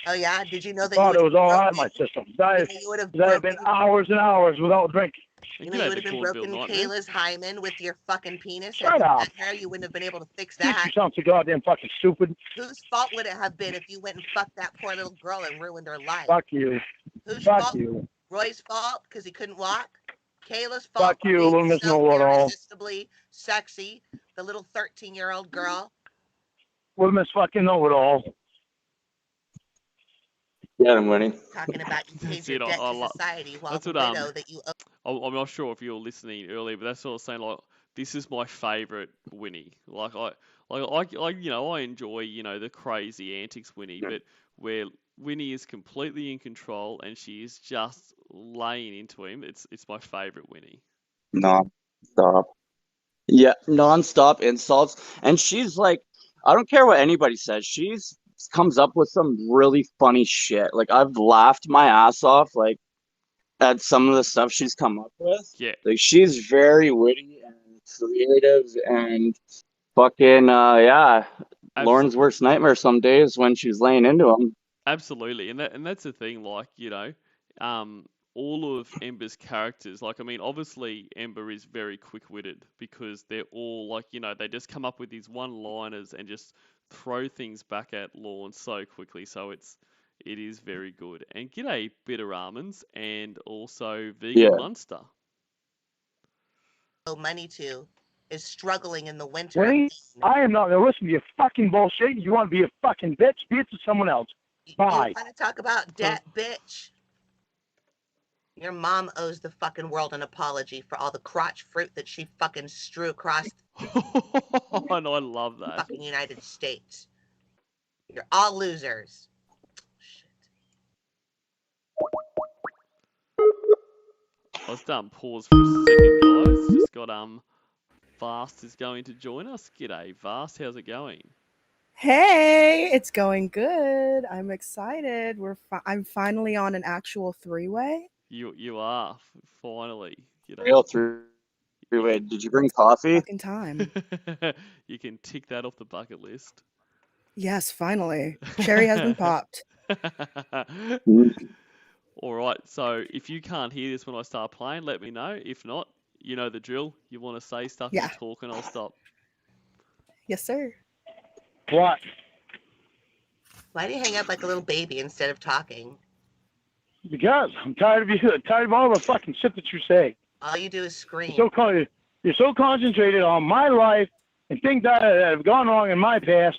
Oh yeah, did you know that Thought it was all out of my system. you would have That had been hours and hours without drinking. You know, you would have been broken Kayla's hymen with your fucking penis. Shut up. Hair, you wouldn't have been able to fix Bitch, that. you sound so goddamn fucking stupid. Whose fault would it have been if you went and fucked that poor little girl and ruined her life? Fuck you. Whose Fuck fault? you. Roy's fault because he couldn't walk? Kayla's fault Fuck for you, being little Miss so Know-It-All. irresistibly sexy, the little 13-year-old girl? Little Miss fucking Know-It-All. Yeah, I'm winning. Talking about you paid your debt to society while the widow that you owe. I'm not sure if you were listening earlier, but that's what I was saying. Like, this is my favourite Winnie. Like I enjoy the crazy antics Winnie, but where Winnie is completely in control and she is just laying into him. It's my favourite Winnie. Non-stop. Yeah, non-stop insults, and she's like, I don't care what anybody says. She's comes up with some really funny shit. Like, I've laughed my ass off like at some of the stuff she's come up with. Yeah. Like, she's very witty and creative and fucking yeah. Absolutely. Lauren's worst nightmare some days when she's laying into him. Absolutely, and that's the thing. Like, all of Ember's characters, like, I mean, obviously Ember is very quick-witted because they're all like, they just come up with these one-liners and just throw things back at Lorne so quickly. So it is very good. And g'day, Bitter Almonds, and also Vegan Munster. Money to is struggling in the winter. Winnie, I am not going to listen to your fucking bullshit. You want to be a fucking bitch? Be it to someone else. Bye. You want to talk about debt, bitch? Your mom owes the fucking world an apology for all the crotch fruit that she fucking strew across and I love that. Fucking United States. You're all losers. Shit. Let's pause for a second, guys. Just got Vast is going to join us. G'day, Vast. How's it going? Hey, it's going good. I'm excited. I'm finally on an actual three-way. You are finally. Real three-way. Did you bring coffee? Fucking time. You can tick that off the bucket list. Yes, finally. Cherry has been popped. All right. So if you can't hear this when I start playing, let me know. If not, you know the drill. You want to say stuff, you talk, and I'll stop. Yes, sir. What? Why do you hang up like a little baby instead of talking? Because I'm tired of you. Tired of all the fucking shit that you say. All you do is scream. You're so concentrated on my life and things that have gone wrong in my past.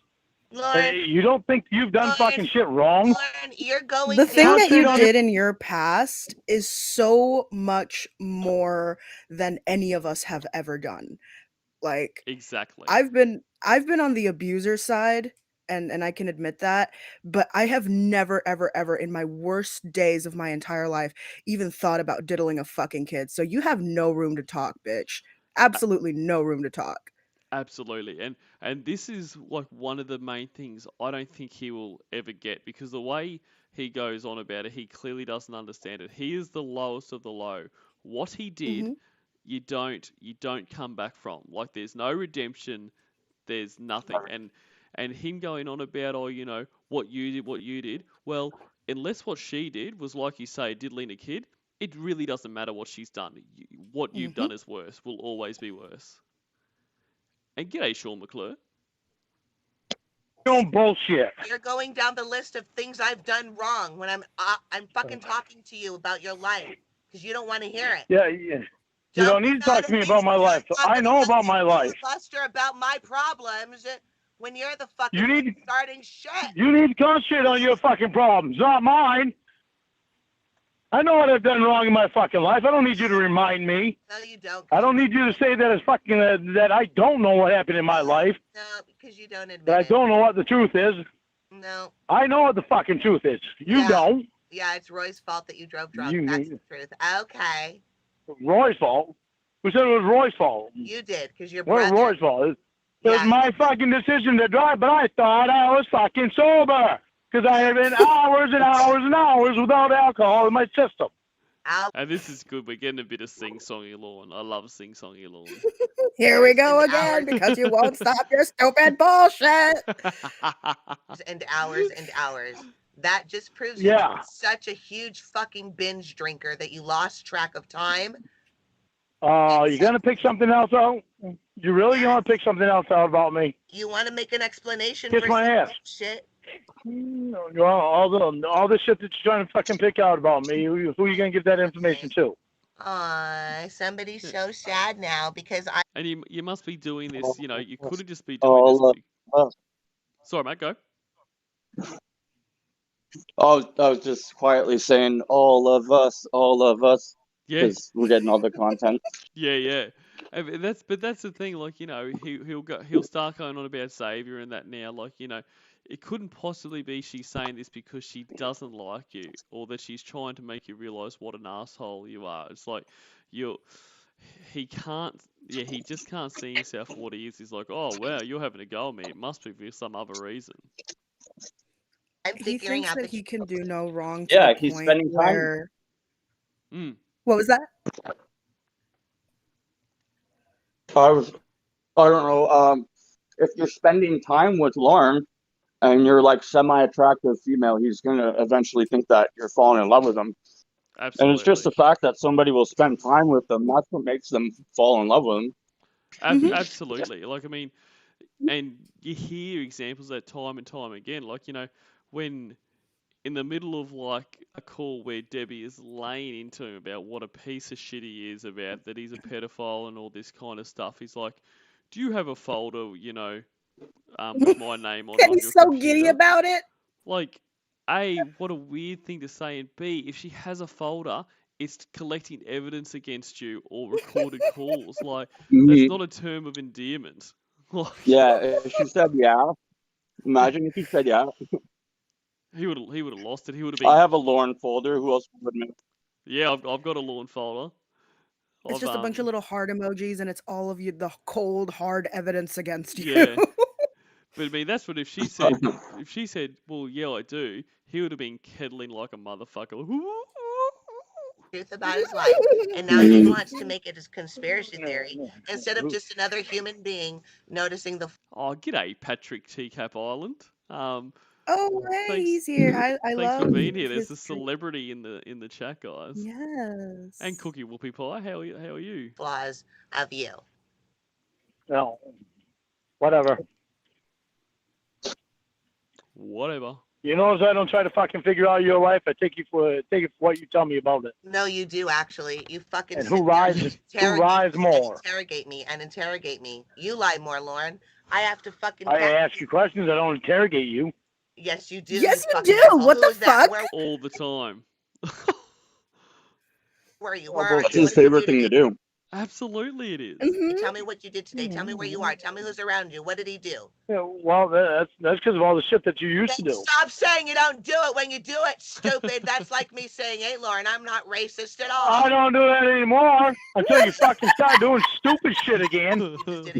Lauren, you don't think you've done fucking shit wrong? Lauren, you're going. The thing that you did in your past is so much more than any of us have ever done. Like, exactly. I've been on the abuser side, and I can admit that, but I have never, ever, ever in my worst days of my entire life even thought about diddling a fucking kid. So you have no room to talk, bitch. Absolutely no room to talk. Absolutely. And this is like one of the main things I don't think he will ever get, because the way he goes on about it, he clearly doesn't understand it. He is the lowest of the low. What he did, you don't come back from. Like, there's no redemption, there's nothing. And him going on about, what you did. Well, unless what she did was, like you say, diddling a kid, it really doesn't matter what she's done. What you've done is worse, will always be worse. And g'day, Sean McClure. You're bullshit. You're going down the list of things I've done wrong when I'm fucking talking to you about your life because you don't want to hear it. Yeah. You don't need to talk to me about my life. I know about my life. Buster, about my problems when you're the fucking starting shit. You need to concentrate on your fucking problems, not mine. I know what I've done wrong in my fucking life. I don't need you to remind me. No, you don't. I don't need you to say that it's fucking that I don't know what happened in my life. No, because you don't admit that I don't know what the truth is. No. I know what the fucking truth is. You don't. Yeah, it's Roy's fault that you drove drunk. That's the truth. Okay. Roy's fault? Who said it was Roy's fault? You did, because your brother. brother. What Roy's fault? It was my fucking decision to drive, but I thought I was fucking sober. Because I had been hours and hours and hours without alcohol in my system. And this is good. We're getting a bit of sing-songy Lawn. I love sing-songy Lawn. Here we go again, because you won't stop your stupid bullshit. And hours and hours. That just proves you're Yeah. such a huge fucking binge drinker that you lost track of time. You're gonna pick something else out? You really gonna pick something else out about me? You want to make an explanation Kiss for my some ass. shit? Well, all the shit that you're trying to fucking pick out about me, who are you gonna give that information to? Somebody's so sad now because I. And you must be doing this, you know, you couldn't just be doing All this. of us. Sorry, mate, go. I was just quietly saying all of us, Yeah, because we're getting all the content. yeah. And that's the thing, like, you know, he'll start going on about Xavier and that now, like, you know, it couldn't possibly be she's saying this because she doesn't like you or that she's trying to make you realize what an asshole you are. It's like he just can't see himself for what he is. He's like, oh wow, you're having a go at me. It must be for some other reason. I'm He figuring thinks out that he can do no wrong to Yeah, the he's point spending time. where. What was that? I don't know. If you're spending time with Lauren and you're like semi-attractive female, he's gonna eventually think that you're falling in love with him. Absolutely. And it's just the fact that somebody will spend time with them. That's what makes them fall in love with him. Absolutely. Like, I mean, and you hear examples of that time and time again. Like, you know, when in the middle of like a call where Debbie is laying into him about what a piece of shit he is, about that he's a pedophile and all this kind of stuff, he's like, do you have a folder, you know, with my name on And your he's so computer? giddy about it. Like, A, what a weird thing to say, and B, if she has a folder, it's collecting evidence against you or recorded calls. Like, that's not a term of endearment. Like, Yeah, if she said yeah, imagine if he said yeah. he would have lost it. He would have been. I have a Lauren folder. Who else would admit? Yeah, I've got a lawn folder. It's just a bunch of little heart emojis, and it's all of the cold, hard evidence against you. Yeah. But I mean, that's what if she said, well, yeah, I do, he would have been kettling like a motherfucker. Truth about his life, and now he wants to make it a conspiracy theory instead of just another human being noticing the. Oh, g'day, Patrick Teacup Island. Oh, hey, he's here. I thanks love for being here. There's a history. celebrity in the chat, guys. Yes. And Cookie Whoopie Pie. How are you? Flaws of you. No, whatever. Whatever. You notice I don't try to fucking figure out your life. I take it for what you tell me about it. No, you do actually. You fucking. And who lies more? Interrogate me. You lie more, Lauren. I have to fucking. I ask you questions. I don't interrogate you. Yes, you do. Yes, you do. What the fuck? All the time. Where are you? That's his favorite thing to do. Absolutely, it is. Tell me what you did today. Tell me where you are. Tell me who's around you. What did he do? Yeah, well, that's because of all the shit that you used to do. Stop saying you don't do it when you do it, stupid. That's like me saying, hey, Lauren, I'm not racist at all. I don't do that anymore until you fucking start doing stupid shit again.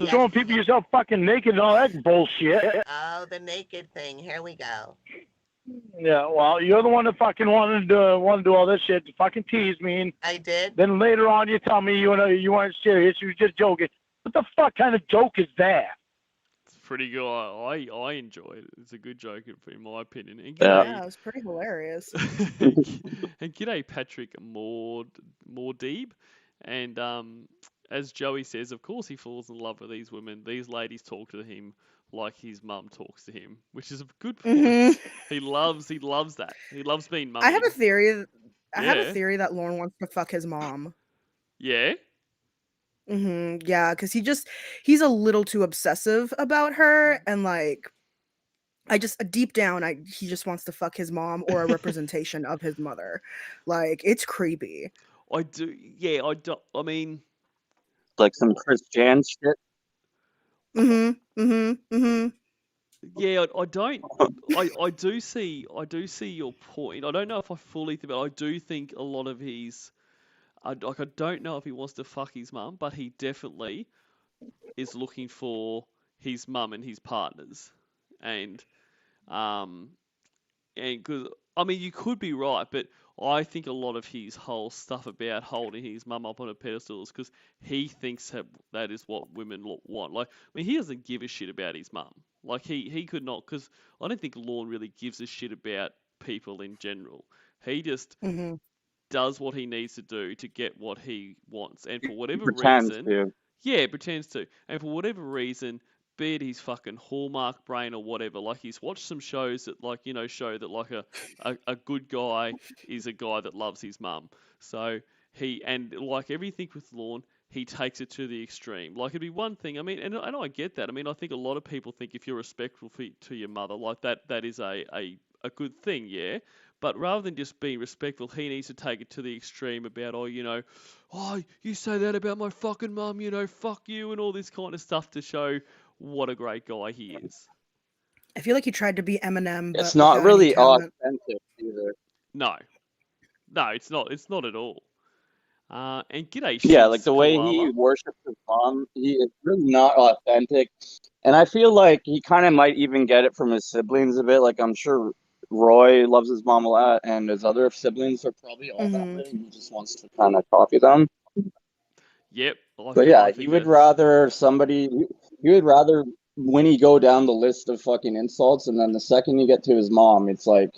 Showing people yourself fucking naked and all that bullshit. Oh, the naked thing. Here we go. Yeah, well, you're the one that fucking wanted to do all this shit to fucking tease me. And I did. then later on, you tell me you weren't serious. You were just joking. What the fuck kind of joke is that? It's pretty good. I enjoy it. It's a good joke, in my opinion. And yeah, it was pretty hilarious. And g'day, Patrick Mordeeb. And as Joey says, of course he falls in love with these women. These ladies talk to him like his mum talks to him, which is a good point. He loves that. He loves being mummy. I have a theory. I have a theory that Lauren wants to fuck his mom. Yeah. Yeah, because he's a little too obsessive about her, and like, deep down, he just wants to fuck his mom or a representation of his mother. Like, it's creepy. I do. Yeah, I mean, like some Chris Jan shit. Yeah, I don't. I do see your point. I don't know if I fully think, but I do think a lot of his. I don't know if he wants to fuck his mum, but he definitely is looking for his mum and his partners, and because I mean you could be right, but I think a lot of his whole stuff about holding his mum up on a pedestal is because he thinks that is what women want. Like, I mean, he doesn't give a shit about his mum. Like, he could not, because I don't think Lorne really gives a shit about people in general. He just Mm-hmm. does what he needs to do to get what he wants, and for He whatever pretends reason, to. yeah, pretends to, and for whatever reason, be it his fucking hallmark brain or whatever, like he's watched some shows that show that like a good guy is a guy that loves his mum. So and like everything with Lorne, he takes it to the extreme. Like it'd be one thing, I mean, and I get that. I mean, I think a lot of people think if you're respectful to your mother, like that is a good thing, yeah. But rather than just being respectful, he needs to take it to the extreme about, oh, you say that about my fucking mum, fuck you, and all this kind of stuff to show what a great guy he is. I feel like he tried to be Eminem, It's but not without any really talent. authentic either. No, it's not. It's not at all. And g'day, Yeah, Shins like the way he Koala. worships his mom, he is really not authentic. And I feel like he kind of might even get it from his siblings a bit. Like I'm sure Roy loves his mom a lot, and his other siblings are probably all that Mm-hmm. way. He just wants to kind of copy them. Yep, But yeah, I he think would that's rather he would rather Winnie go down the list of fucking insults, and then the second you get to his mom, it's like,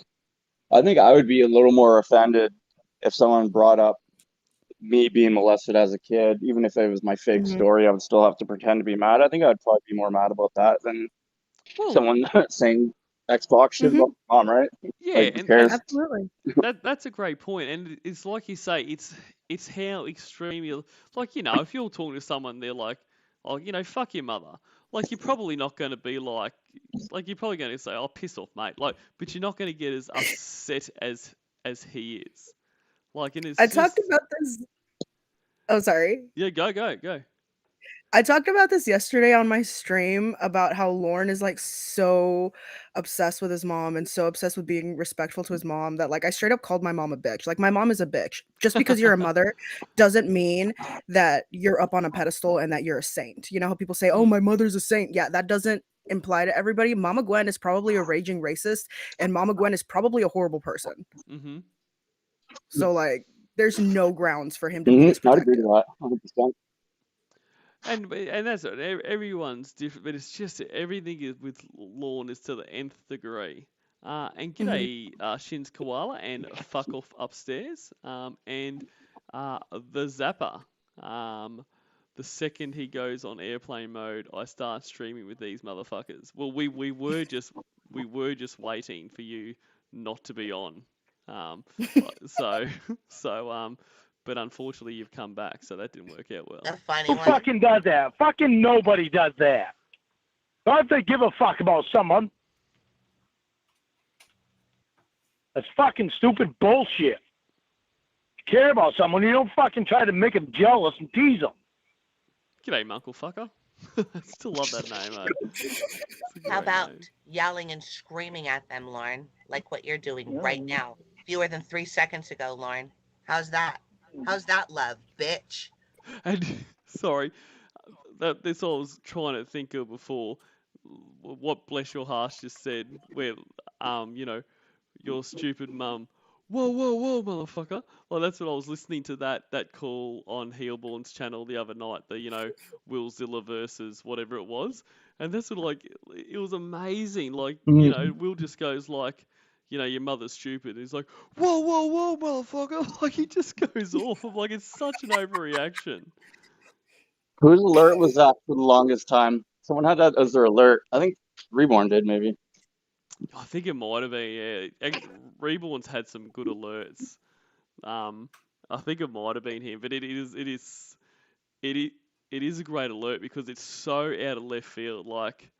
I think I would be a little more offended if someone brought up me being molested as a kid, even if it was my fake Mm-hmm. story, I would still have to pretend to be mad. I think I'd probably be more mad about that than well, someone saying Xbox shit Mm-hmm. about mom, right? yeah, Like, who and cares? Absolutely. that's a great point, and it's like you say, it's how extreme you like. If you're talking to someone, they're like, oh, fuck your mother. Like you're probably not going to be like you're probably going to say, oh, piss off, mate. Like, but you're not going to get as upset as he is. Like, and it's I just talked about this. Oh, sorry. yeah, go. I talked about this yesterday on my stream about how Lorne is like so obsessed with his mom and so obsessed with being respectful to his mom that like I straight up called my mom a bitch. Like my mom is a bitch. Just because you're a mother doesn't mean that you're up on a pedestal and that you're a saint. You know how people say, "Oh, my mother's a saint." Yeah, that doesn't imply to everybody. Mama Gwen is probably a raging racist and Mama Gwen is probably a horrible person. Mm-hmm. So like there's no grounds for him to be this I'd agree to protective. that, 100%. And that's it. Everyone's different, but it's just everything is with Lorne is to the nth degree. And Mhm. g'day, Shins Koala, and fuck off upstairs. And the Zapper. The second he goes on airplane mode, I start streaming with these motherfuckers. Well, we were just waiting for you not to be on. So but unfortunately you've come back, so that didn't work out well. The funny Who one. fucking does that? Fucking nobody does that. Don't they give a fuck about someone? That's fucking stupid bullshit. If you care about someone, you don't fucking try to make them jealous and tease them. G'day, Munkle Fucker. I still love that name, mate. It's a How great about name. yelling and screaming at them, Lauren, like what you're doing right now? Fewer than 3 seconds ago, Lauren. How's that? How's that love, bitch? And sorry, that's all I was trying to think of before. What Bless Your Heart just said, where your stupid mum. Whoa, motherfucker! Well, that's what I was listening to that call on Heelborn's channel the other night. The Willzilla versus whatever it was, and that's what it was amazing. Like Will just goes like, your mother's stupid. He's like, whoa, motherfucker! Like he just goes off. I'm like, it's such an overreaction. Whose alert was that for the longest time? Someone had that as their alert. I think Reborn did, maybe. I think it might have been, yeah. Reborn's had some good alerts. I think it might have been him, but it is a great alert because it's so out of left field. Like,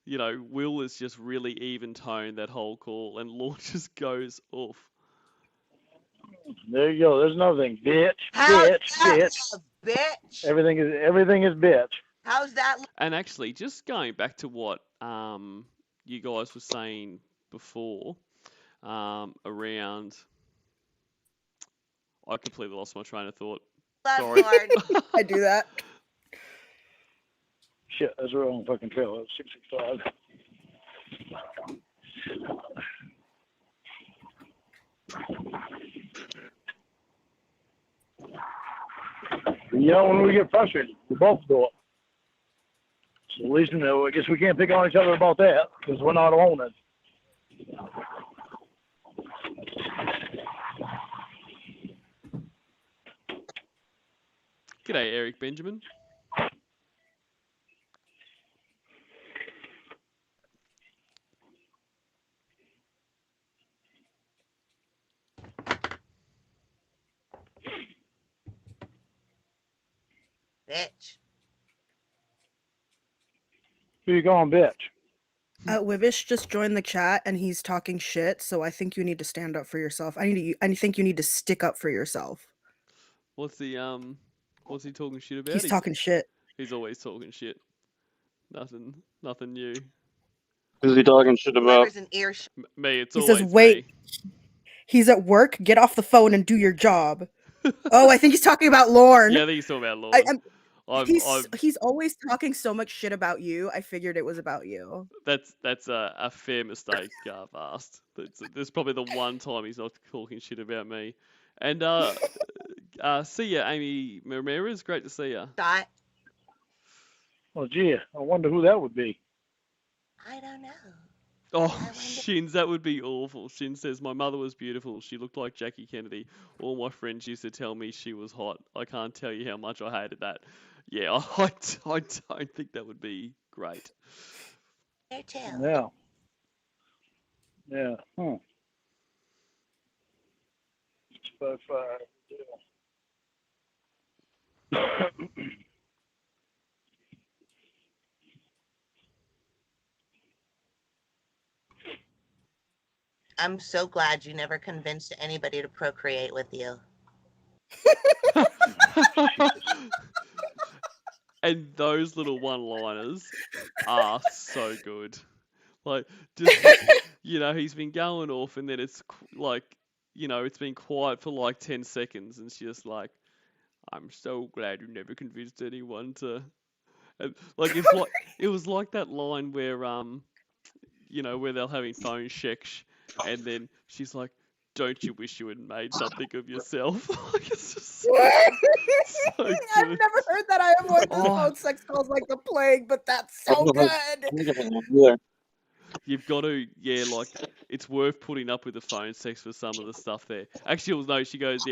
Will is just really even toned that whole call, and Lord just goes off. There you go. There's another thing, bitch, How's bitch, that bitch. love, bitch? Everything is bitch. How's that? And actually, just going back to what you guys were saying before, around. I completely lost my train of thought. Love, Sorry. Lauren. I do that. Shit, that's the wrong fucking trail. That's 665. When we get frustrated, we both do it. So at least, I guess we can't pick on each other about that because we're not alone. G'day, Eric Benjamin. Bitch. Who you going, bitch? Wivish just joined the chat and he's talking shit, so I think you need to stand up for yourself. I think you need to stick up for yourself. What's he talking shit about? He's talking shit. He's always talking shit. Nothing new. Who's he talking shit about? Whoever's an earshot. Me, it's He always says, "Wait, me. he's at work. Get off the phone and do your job." Oh, I think he's talking about Lorne. Yeah, I think he's talking about Lorne. He's always talking so much shit about you. I figured it was about you. That's a fair mistake, Vast. There's probably the one time he's not talking shit about me. And see ya, Amy Ramirez. Great to see ya. Dot. Oh, gee, I wonder who that would be. I don't know. Oh, Shins, that would be awful. Shins says, my mother was beautiful. She looked like Jackie Kennedy. All my friends used to tell me she was hot. I can't tell you how much I hated that. Yeah, I don't think that would be great. Yeah. Yeah. But, I'm so glad you never convinced anybody to procreate with you. And those little one-liners are so good. Like, just, he's been going off and then it's like, it's been quiet for like 10 seconds and she's just like, I'm so glad you never convinced anyone to... And, like, it was like that line where, where they're having phone sex and then she's like, don't you wish you had made something of yourself? It's just so good. I've never heard that. I avoid those phone sex calls like the plague, but that's so good. You've got to, it's worth putting up with the phone sex for some of the stuff there. Actually, she goes,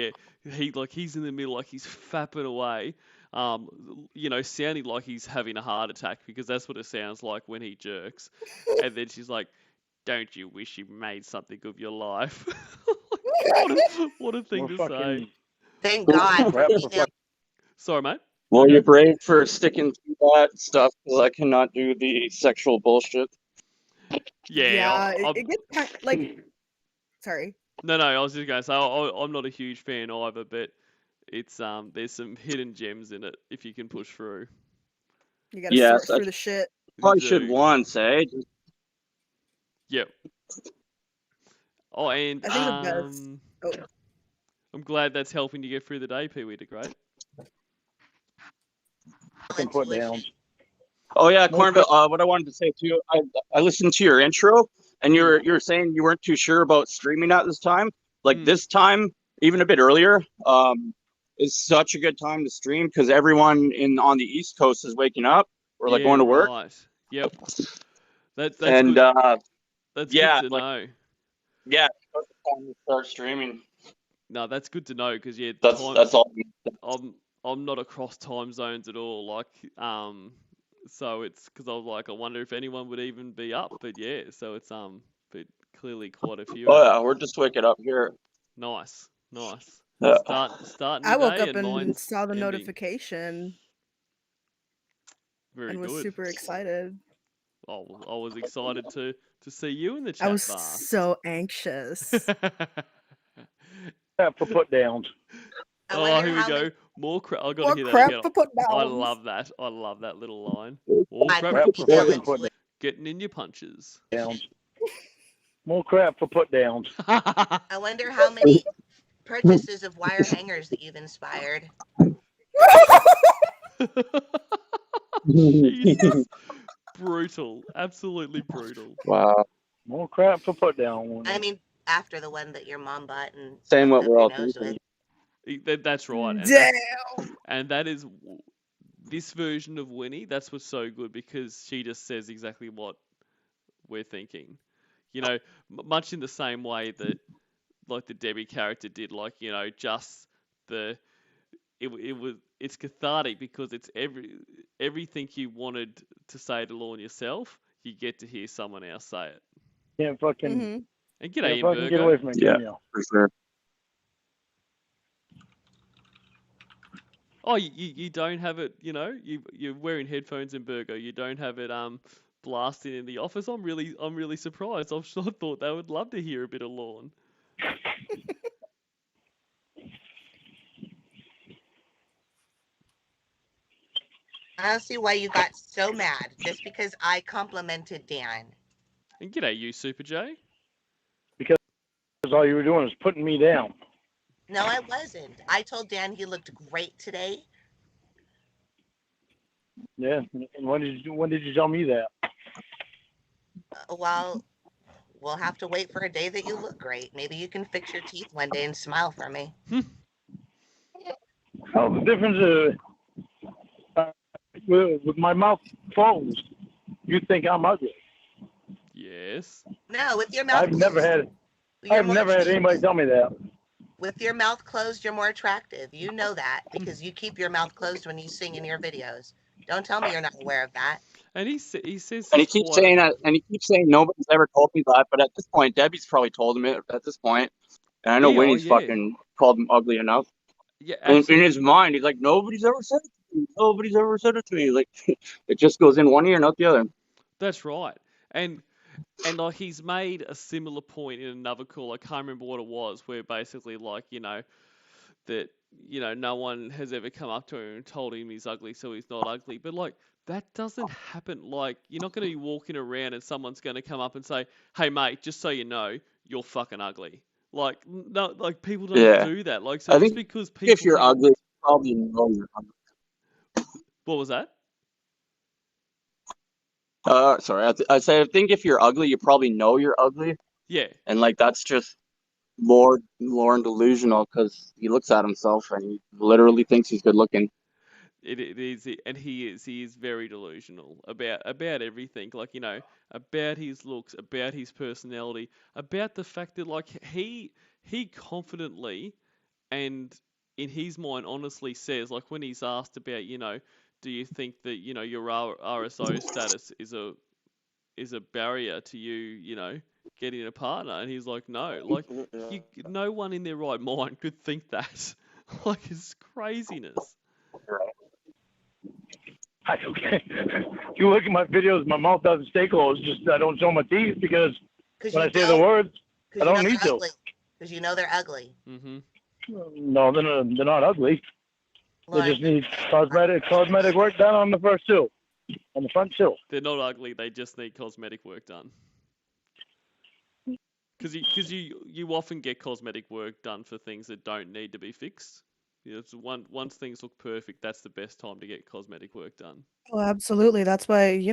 he's in the middle, like he's fapping away, sounding like he's having a heart attack because that's what it sounds like when he jerks. And then she's like, don't you wish you made something of your life? what a thing to say. Thank God for female. Sorry, mate. Well, you're brave for sticking to that stuff because I cannot do the sexual bullshit. Yeah, it gets kind of, like. Sorry. No, I was just going to say I'm not a huge fan either, but it's there's some hidden gems in it if you can push through. You gotta sort through the shit. Probably should once, eh? Yep. Oh, and I think the best. I'm glad that's helping you get through the day, Pee-wee. Great. Put down. Oh yeah, Cornville. What I wanted to say too, I listened to your intro, and you're saying you weren't too sure about streaming at this time. Like this time, even a bit earlier, is such a good time to stream because everyone on the East Coast is waking up or like going to work. Right. Yep. That's and good. That's good to know. Yeah, it's time to start streaming. No, that's good to know because that's all. I'm not across time zones at all. Like, so it's because I was like, I wonder if anyone would even be up. But yeah, so it's but clearly quite a few. Oh yeah, we're just waking up here. Nice. Yeah. Starting. I woke up and saw the notification. Very and was good. super excited. Oh, I was excited to see you in the chat. I was so anxious. For put downs. Oh, here we go. More crap. I got to hear that crap again. for put downs. I love that. I love that little line. More crap for put downs. Getting in your punches. Downs. More crap for put downs. I wonder how many purchases of wire hangers that you've inspired. Jesus. Brutal. Absolutely brutal. Wow. More crap for put down. I mean, after the one that your mom bought and same what we're all thinking. That's right. And damn. And that is this version of Winnie. That's what's so good because she just says exactly what we're thinking. Much in the same way that like the Debbie character did. Like just it it's cathartic because it's everything you wanted to say to Lorne yourself, you get to hear someone else say it. Can't fucking, And can't g'day, fucking get Imbergo. away from it, can you? For sure. Oh, you don't have it, you're wearing headphones in Burgo. You don't have it blasting in the office. I'm really surprised. I thought they would love to hear a bit of Lorne. I don't see why you got so mad just because I complimented Dan. And g'day you, Super J. Because all you were doing was putting me down. No, I wasn't. I told Dan he looked great today. Yeah. And when did you tell me that? Well, we'll have to wait for a day that you look great. Maybe you can fix your teeth one day and smile for me. Well, the difference with my mouth closed, you think I'm ugly. Yes. No, with your mouth I've never had anybody tell me that. With your mouth closed, you're more attractive. You know that because you keep your mouth closed when you sing in your videos. Don't tell me you're not aware of that. And he says, and he keeps saying that, and he keeps saying nobody's ever told me that. But at this point, Debbie's probably told him it at this point. And I know Winnie's fucking called him ugly enough. Yeah, and in his mind, he's like, nobody's ever said it to me. Nobody's ever said it to me. Like, it just goes in one ear, not the other. That's right. And like he's made a similar point in another call. I can't remember what it was, where basically like, that, no one has ever come up to him and told him he's ugly, so he's not ugly. But like, that doesn't happen. Like, you're not going to be walking around and someone's going to come up and say, hey mate, just so you know, you're fucking ugly. Like, no, like people don't do that. Like, so I just think because people if you're ugly, you probably know you're ugly. What was that? Sorry. I think if you're ugly, you probably know you're ugly. Yeah. And like that's just Lorne delusional because he looks at himself and he literally thinks he's good looking. It is, and he is very delusional about everything. Like, about his looks, about his personality, about the fact that like he confidently and in his mind honestly says, like when he's asked about, do you think that your RSO status is a barrier to you, getting a partner? And he's like, no, like no one in their right mind could think that. Like, it's craziness. Okay. If you look at my videos, my mouth doesn't stay closed. Just I don't show my teeth because when I say the words, I don't need to. Because you know they're ugly. Mm-hmm. No, they're not ugly. They just need cosmetic work done on the front two. They're not ugly. They just need cosmetic work done. Because you often get cosmetic work done for things that don't need to be fixed. Once things look perfect, that's the best time to get cosmetic work done. Oh, absolutely. That's why,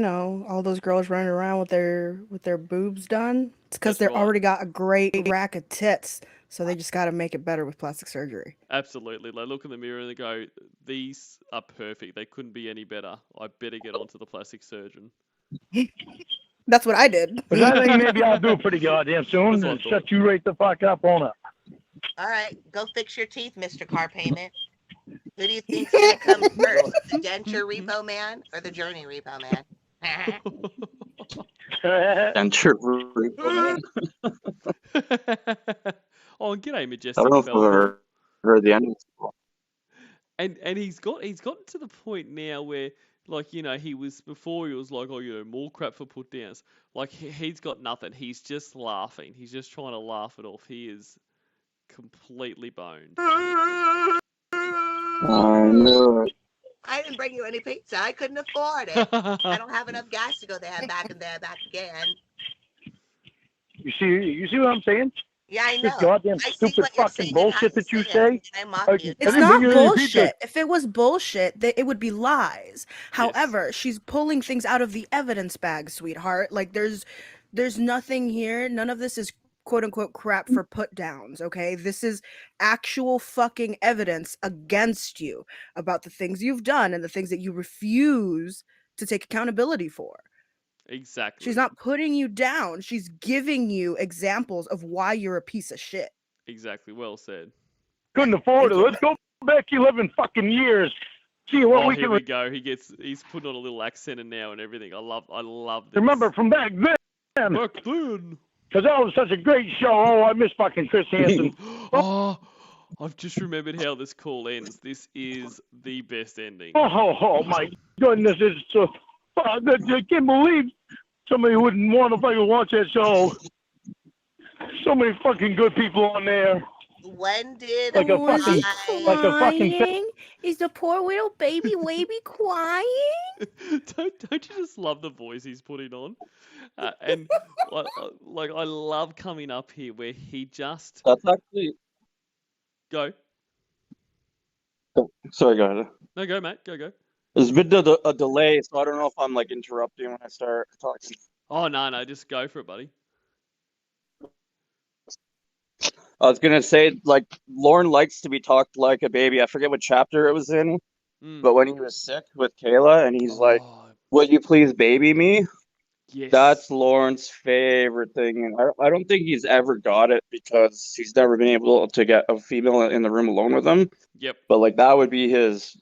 all those girls running around with their boobs done. It's because they're already got a great rack of tits, so they just got to make it better with plastic surgery. Absolutely. They look in the mirror and they go, these are perfect. They couldn't be any better. I better get onto the plastic surgeon. That's what I did. But I think maybe I'll do pretty goddamn soon and shut you right the fuck up on it. All right, go fix your teeth, Mr. Car Payment. Who do you think's gonna come first, the denture repo man or the journey repo man? Denture repo man. Oh, g'day, Majestic. I don't know if I've heard the end of this. And he's gotten to the point now where, like, he was like, oh, more crap for put downs. Like, he's got nothing. He's just laughing. He's just trying to laugh it off. He is completely boned. I know. I didn't bring you any pizza. I couldn't afford it. I don't have enough gas to go there and back again. You see what I'm saying? Yeah, I know. This goddamn stupid fucking bullshit that you say. It's not bullshit. If it was bullshit, it would be lies. However, she's pulling things out of the evidence bag, sweetheart. Like there's nothing here. None of this is quote unquote crap for put downs, okay? This is actual fucking evidence against you about the things you've done and the things that you refuse to take accountability for. Exactly. She's not putting you down. She's giving you examples of why you're a piece of shit. Exactly. Well said. Couldn't afford it. Let's go back 11 fucking years See what Oh, we here can we go. He's putting on a little accent and now and everything. I love this. remember from back then. Back then. Because that was such a great show. Oh, I miss fucking Chris Hansen. Oh, I've just remembered how this call ends. This is the best ending. Oh my goodness, it's so. I can't believe somebody wouldn't want to fucking watch that show. So many fucking good people on there. When did Like a fucking, like a fucking. Crying? Is the poor little baby crying? don't you just love the voice he's putting on? And like I love coming up here where he just That's actually. go. Oh, sorry, go ahead. No, go, Matt. Go. There's been a delay, so I don't know if I'm like interrupting when I start talking. Oh no, just go for it, buddy. I was gonna say, like, Lauren likes to be talked like a baby. I forget what chapter it was in, but when he was sick with Kayla, and he's like, "Will you please baby me?" Yes. That's Lauren's favorite thing, and I don't think he's ever got it because he's never been able to get a female in the room alone with him. Yep. But like that would be his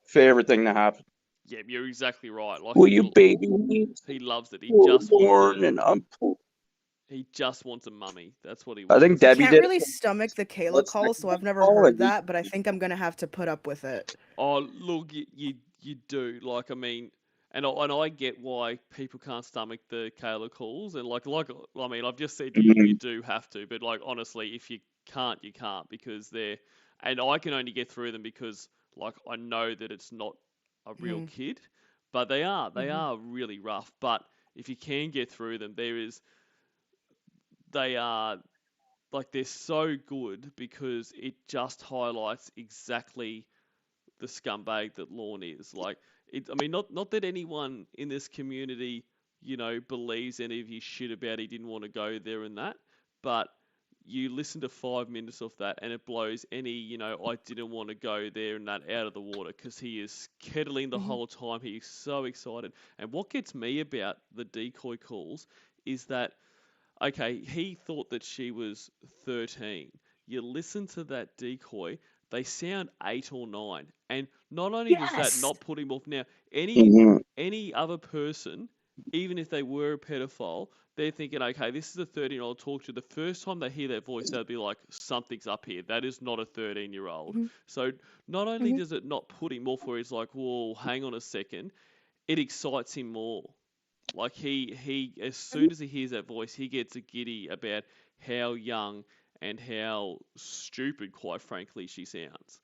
favorite thing to happen. Yeah, you're exactly right. Like, will you baby me? He loves it. He Poor just Lauren, wants and I'm poor. He just wants a mummy. That's what he I wants. think Debbie I can't did. really stomach the Kayla Let's call, not so I've never call heard it. that, but I think I'm gonna have to put up with it. Oh, look, you do. Like, I mean, and I get why people can't stomach the Kayla calls, and like I mean, I've just said to you, you do have to, but like honestly, if you can't, you can't because they're, and I can only get through them because like I know that it's not a real kid, but they are really rough. But if you can get through them, they are like they're so good because it just highlights exactly the scumbag that Lorne is. Like, I mean, not that anyone in this community, believes any of his shit about he didn't want to go there and that, but you listen to 5 minutes of that and it blows any, I didn't want to go there and that out of the water because he is kettling the whole time. He's so excited. And what gets me about the decoy calls is that, okay, he thought that she was 13. You listen to that decoy, they sound 8 or 9. And not only does that not put him off now, any other person, even if they were a pedophile, they're thinking, okay, this is a 13-year-old talk to. The first time they hear that voice, they'll be like, something's up here. That is not a 13-year-old. So not only does it not put him off where he's like, whoa, hang on a second, it excites him more. Like he as soon as he hears that voice, he gets a giddy about how young and how stupid, quite frankly, she sounds.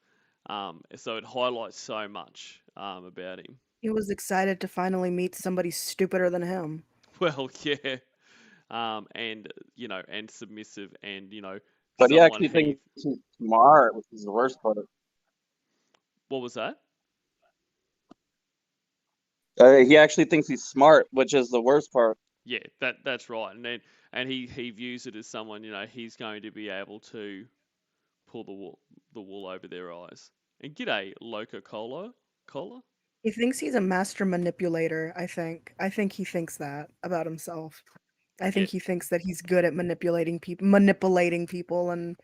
So it highlights so much about him. He was excited to finally meet somebody stupider than him. Well, yeah. And and submissive, and But he actually thinks he's smart, which is the worst part. What was that? He actually thinks he's smart, which is the worst part. Yeah, that's right. And he views it as someone, he's going to be able to pull the wool over their eyes. And g'day, Loco Cola. He thinks he's a master manipulator, I think. I think he thinks that about himself. I think he thinks that he's good at manipulating people and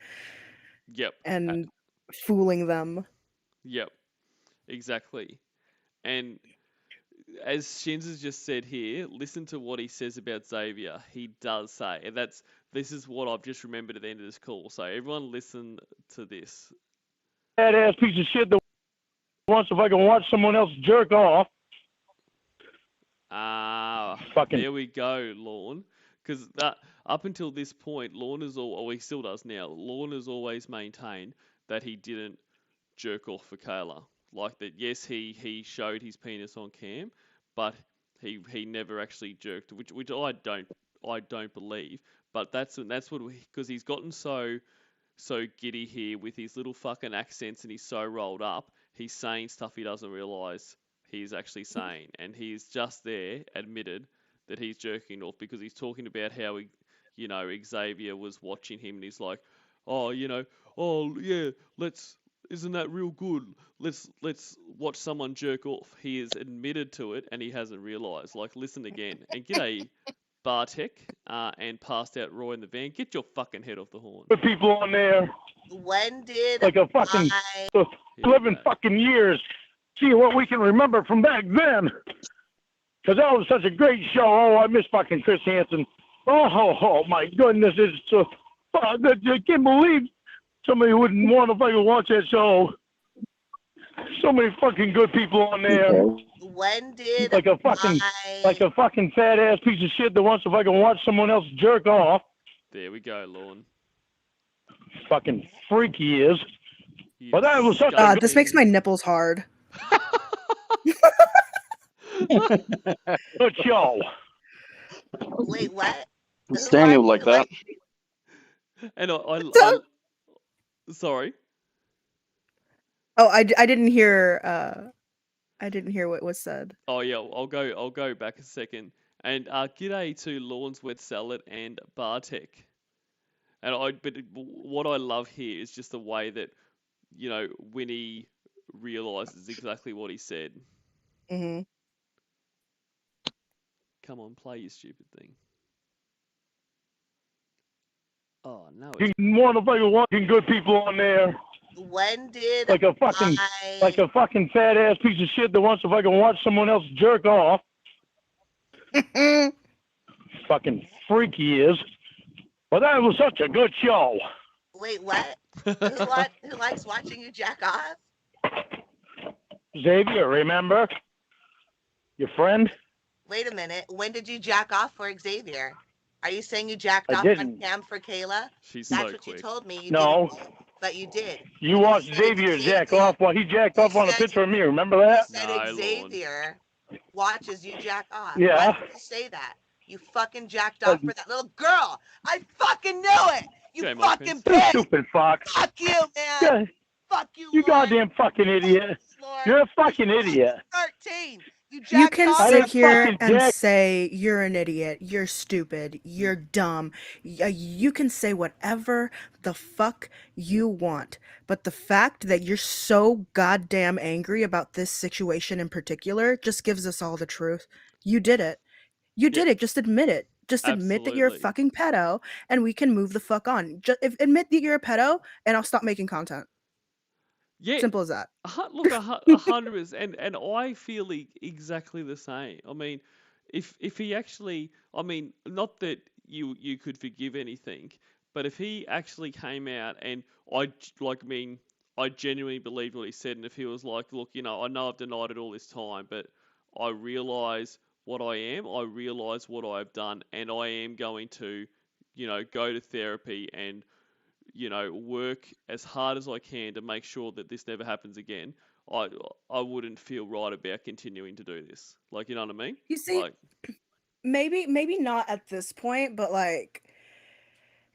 and fooling them. Yep. Exactly. And as Shins has just said here, listen to what he says about Xavier. He does say, and this is what I've just remembered at the end of this call. So everyone listen to this. That ass piece of shit that wants if I can watch someone else jerk off. There we go, Lorne. Because up until this point, Lorne he still does now. Lorne has always maintained that he didn't jerk off for Kayla. Like that, yes, he showed his penis on cam, but he never actually jerked, which I don't believe. But that's what because he's gotten so giddy here with his little fucking accents and he's so rolled up. He's saying stuff he doesn't realise he's actually saying, and he's just there admitted that he's jerking off because he's talking about how Xavier was watching him and he's like, isn't that real good? Let's watch someone jerk off. He has admitted to it and he hasn't realised. Like, listen again. And g'day, Bartek, and passed out Roy in the van. Get your fucking head off the horn. The people on there. When did like a fucking 11 fucking years. see what we can remember from back then. Because that was such a great show. Oh, I miss fucking Chris Hansen. Oh my goodness. It's so, I can't believe somebody wouldn't want to fucking watch that show. So many fucking good people on there. When did like a fucking fat ass piece of shit that wants to fucking watch someone else jerk off. There we go, Lorne. Fucking freak he is. But that was such a this makes my nipples hard. good show. Wait, what? Stan you like that. And sorry. Oh, I didn't hear. I didn't hear what was said. Oh yeah, I'll go back a second. And g'day to Lorne's Wet Salad and Bartek. But what I love here is just the way that, you know, Winnie realizes exactly what he said. Mm-hmm. Come on, play your stupid thing. Oh no! You want to fucking watching good people on there. When did like a fucking fat ass piece of shit that wants to fucking watch someone else jerk off. Fucking freak he is. But that was such a good show. Wait, what? Who likes watching you jack off? Xavier, remember? Your friend? Wait a minute. When did you jack off for Xavier? Are you saying you jacked I off didn't. on cam for Kayla? She's That's so what quick. You told me. You no. didn't, but you did. You watched Xavier jack off while he jacked off on a picture of me. Remember that? You said Xavier watches you jack off. Yeah. Why did you say that? You fucking jacked off for that little girl. I fucking knew it. You fucking bitch. Stupid fox. Fuck you, man. Yeah. Fuck you, You Lord. goddamn fucking idiot. You're a fucking idiot. 13. You can off. sit here and say you're an idiot, you're stupid, you're dumb. You can say whatever the fuck you want. But the fact that you're so goddamn angry about this situation in particular just gives us all the truth. You did it. You did it. Just admit it. Just admit that you're a fucking pedo and we can move the fuck on. Just admit that you're a pedo and I'll stop making content. Yeah, simple as that. Look, 100%, and I feel exactly the same. I mean, if he actually, I mean, not that you could forgive anything, but if he actually came out and I genuinely believed what he said, and if he was like, look, you know, I know I've denied it all this time, but I realise what I am, I realise what I've done, and I am going to, you know, go to therapy and, you know, work as hard as I can to make sure that this never happens again. I wouldn't feel right about continuing to do this. Like, you know what I mean? You see, maybe not at this point, but like,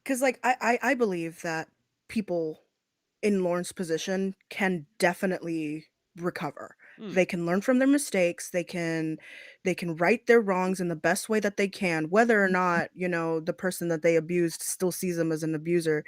because like I believe that people in Lorne's position can definitely recover. They can learn from their mistakes. They can right their wrongs in the best way that they can, whether or not, you know, the person that they abused still sees them as an abuser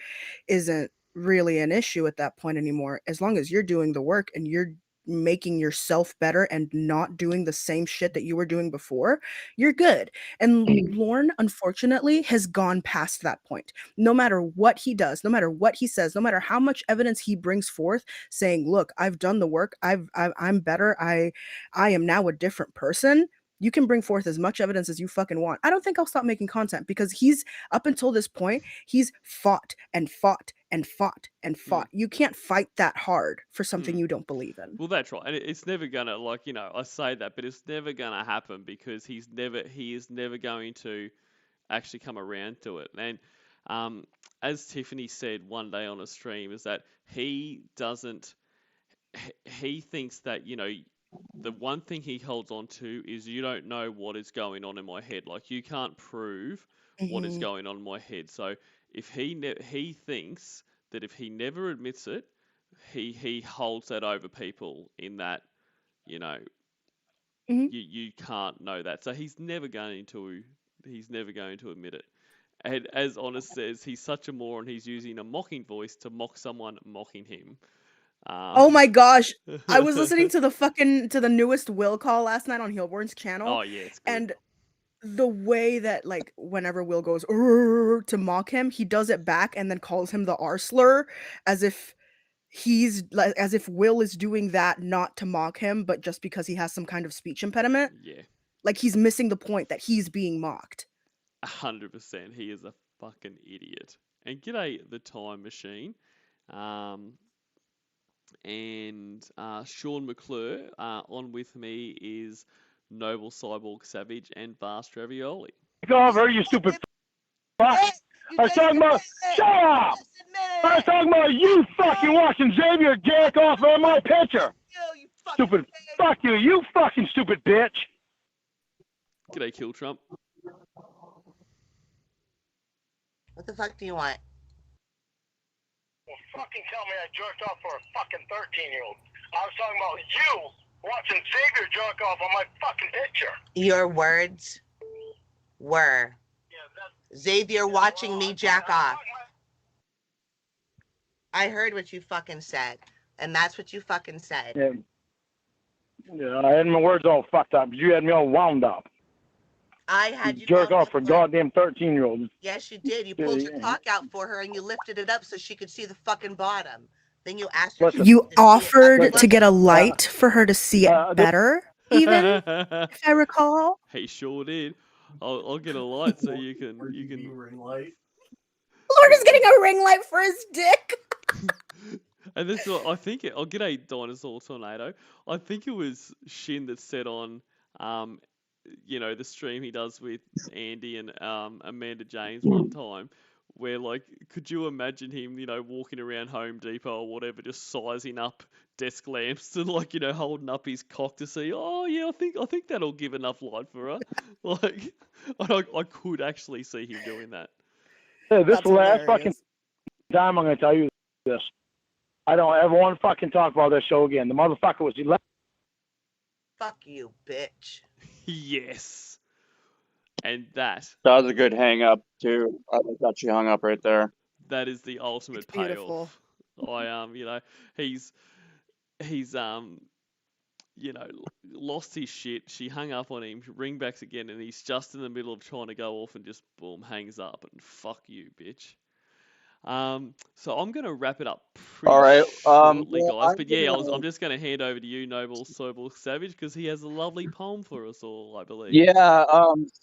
isn't really an issue at that point anymore. As long as you're doing the work and you're making yourself better and not doing the same shit that you were doing before, you're good. And Lorne, unfortunately, has gone past that point. No matter what he does, no matter what he says, no matter how much evidence he brings forth saying, look, I've done the work, I'm better, I am now a different person. You can bring forth as much evidence as you fucking want. I don't think I'll stop making content because he's, up until this point, he's fought and fought and fought and fought. You can't fight that hard for something you don't believe in. Well, that's right. And it's never gonna, like, you know, I say that, but it's never gonna happen because he is never going to actually come around to it. And as Tiffany said one day on a stream, is that he thinks that, you know, the one thing he holds on to is you don't know what is going on in my head. Like, you can't prove what is going on in my head. So if he thinks that if he never admits it, he holds that over people in that, you know, you can't know that. So he's never going to admit it. And as Honest says, he's such a moron, he's using a mocking voice to mock someone mocking him. Oh my gosh. I was listening to the newest Will call last night on Heelborn's channel. Oh yeah, it's good. And the way that, like, whenever Will goes to mock him, he does it back and then calls him the R slur as if he's like as if Will is doing that not to mock him, but just because he has some kind of speech impediment. Yeah, Like he's missing the point that he's being mocked. 100%. He is a fucking idiot. And g'day, the time machine. And Sean McClure. On with me is Noble Cyborg Savage and Vast Ravioli. Go over, you stupid fuck. I was talking about, shut up! I was talking about you fucking watching Xavier jack off on my picture. Stupid, fuck you, you fucking stupid bitch. G'day, Kill Trump. What the fuck do you want? Well, fucking tell me I jerked off for a fucking 13-year-old. I was talking about you watching Xavier jerk off on my fucking picture. Your words were Xavier watching me jack off. I heard what you fucking said, and that's what you fucking said. Yeah, I had my words all fucked up. You had me all wound up. I had you jerk wound off for up. goddamn 13-year-olds. Yes, you did. You pulled your cock out for her, and you lifted it up so she could see the fucking bottom. Then you asked her. You offered to get a light for her to see it better, even if I recall. He sure did. I'll get a light so you can. Ring light. Lord is getting a ring light for his dick. And this is what I think. I'll get a dinosaur tornado. I think it was Shin that said on, the stream he does with Andy and Amanda James one time, where like, could you imagine him, walking around Home Depot or whatever, just sizing up desk lamps and holding up his cock to see. Oh yeah, I think that'll give enough light for her. Like, I could actually see him doing that. Yeah, this is the last fucking time I'm gonna tell you this. I don't ever want to fucking talk about this show again. The motherfucker was 11. Fuck you, bitch. Yes. And that was a good hang up too. I thought she hung up right there. That is the ultimate Beautiful. payoff. He's lost his shit. She hung up on him, ringbacks again, and he's just in the middle of trying to go off and just boom, hangs up and fuck you, bitch. So I'm gonna wrap it up pretty shortly, guys. But yeah, I'm just gonna hand over to you, Noble Sobel Savage, because he has a lovely poem for us all, I believe. Yeah,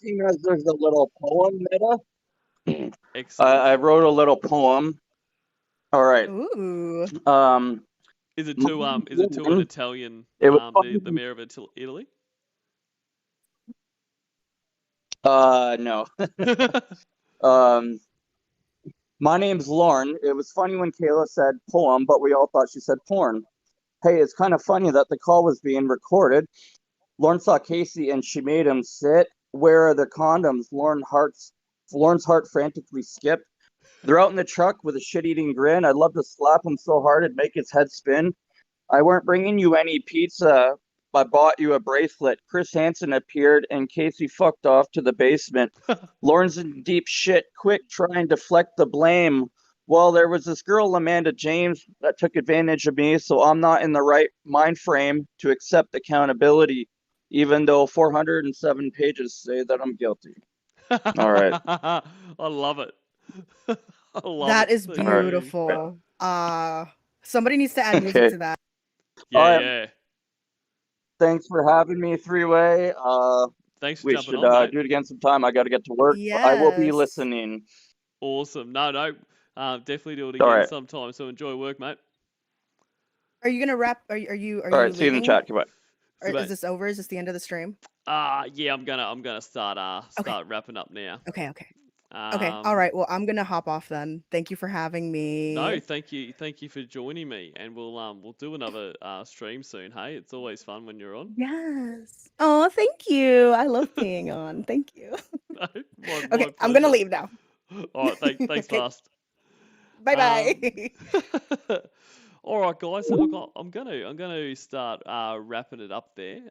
seeing as there's a little poem meta. Excellent. I wrote a little poem. All right. Ooh. Is it to an Italian? It was the mayor of Italy. No. My name's Lauren. It was funny when Kayla said poem, but we all thought she said porn. Hey, it's kind of funny that the call was being recorded. Lauren saw Casey and she made him sit. Where are the condoms? Lauren's heart frantically skipped. They're out in the truck with a shit-eating grin. I'd love to slap him so hard it'd make his head spin. I weren't bringing you any pizza. I bought you a bracelet. Chris Hansen appeared and Casey fucked off to the basement. Lauren's in deep shit. Quick, try and deflect the blame. Well, there was this girl, Amanda James, that took advantage of me, so I'm not in the right mind frame to accept accountability, even though 407 pages say that I'm guilty. All right. I love it. That is beautiful. Somebody needs to add music to that. Yeah. Thanks for having me, Three-Way. Thanks for we jumping should on, mate. do it again sometime. I got to get to work. Yes. I will be listening. Awesome. No, definitely do it again sometime. So enjoy work, mate. Are you gonna wrap? Are you? All right. See you in the chat. Goodbye. Is this over? Is this the end of the stream? Yeah. I'm gonna start wrapping up now. Okay. Okay. All right. Well, I'm gonna hop off then. Thank you for having me. No, thank you for joining me, and we'll do another stream soon. Hey, it's always fun when you're on. Yes. Oh, thank you. I love being on. Thank you. No, my Okay, I'm gonna leave now. All right. Thanks, Fast. Bye bye. All right, guys. So look, I'm gonna start wrapping it up there.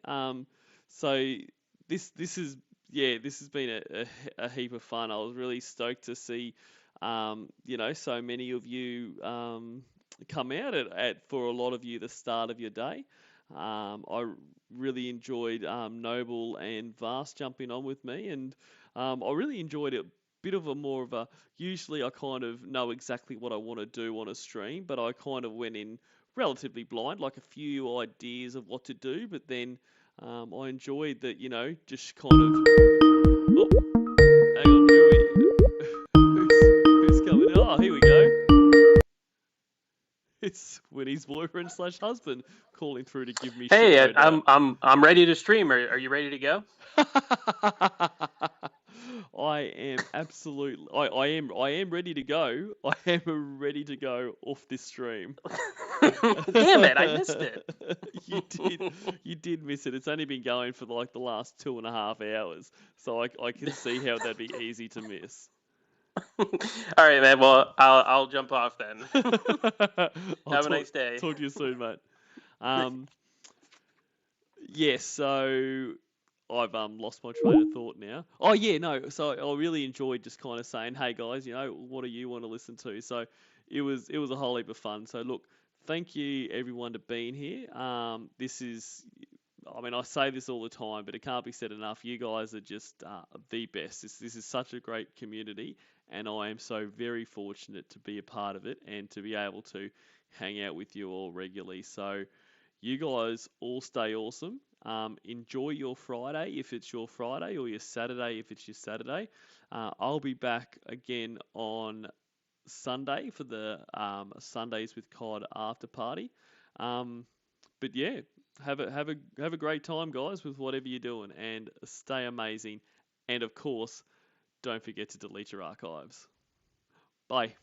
So this has been a heap of fun. I was really stoked to see, so many of you come out for a lot of you the start of your day. I really enjoyed Noble and Vast jumping on with me, and I really enjoyed it. bit of a more of a. Usually, I kind of know exactly what I want to do on a stream, but I kind of went in relatively blind, like a few ideas of what to do, but then I enjoyed that, just kind of. Oh, hang on, who's coming? Oh, here we go. It's Winnie's boyfriend slash husband calling through to give me shit. Hey, No doubt. I'm ready to stream. Are you ready to go? I am absolutely. I am ready to go. I am ready to go off this stream. Damn it! I missed it. You did miss it. It's only been going for like the last 2.5 hours, so I can see how that'd be easy to miss. All right, man. Well, I'll jump off then. Have a nice day. Talk to you soon, mate. Yes. So I've lost my train of thought now. Oh yeah, no. So I really enjoyed just kind of saying, hey guys, what do you want to listen to? So it was a whole heap of fun. So look, thank you everyone to being here. This is. I mean, I say this all the time, but it can't be said enough. You guys are just the best. This is such a great community, and I am so very fortunate to be a part of it and to be able to hang out with you all regularly. So you guys all stay awesome. Enjoy your Friday if it's your Friday, or your Saturday if it's your Saturday. I'll be back again on Sunday for the Sundays with COD after party. But yeah, have a great time, guys, with whatever you're doing, and stay amazing. And of course, don't forget to delete your archives. Bye.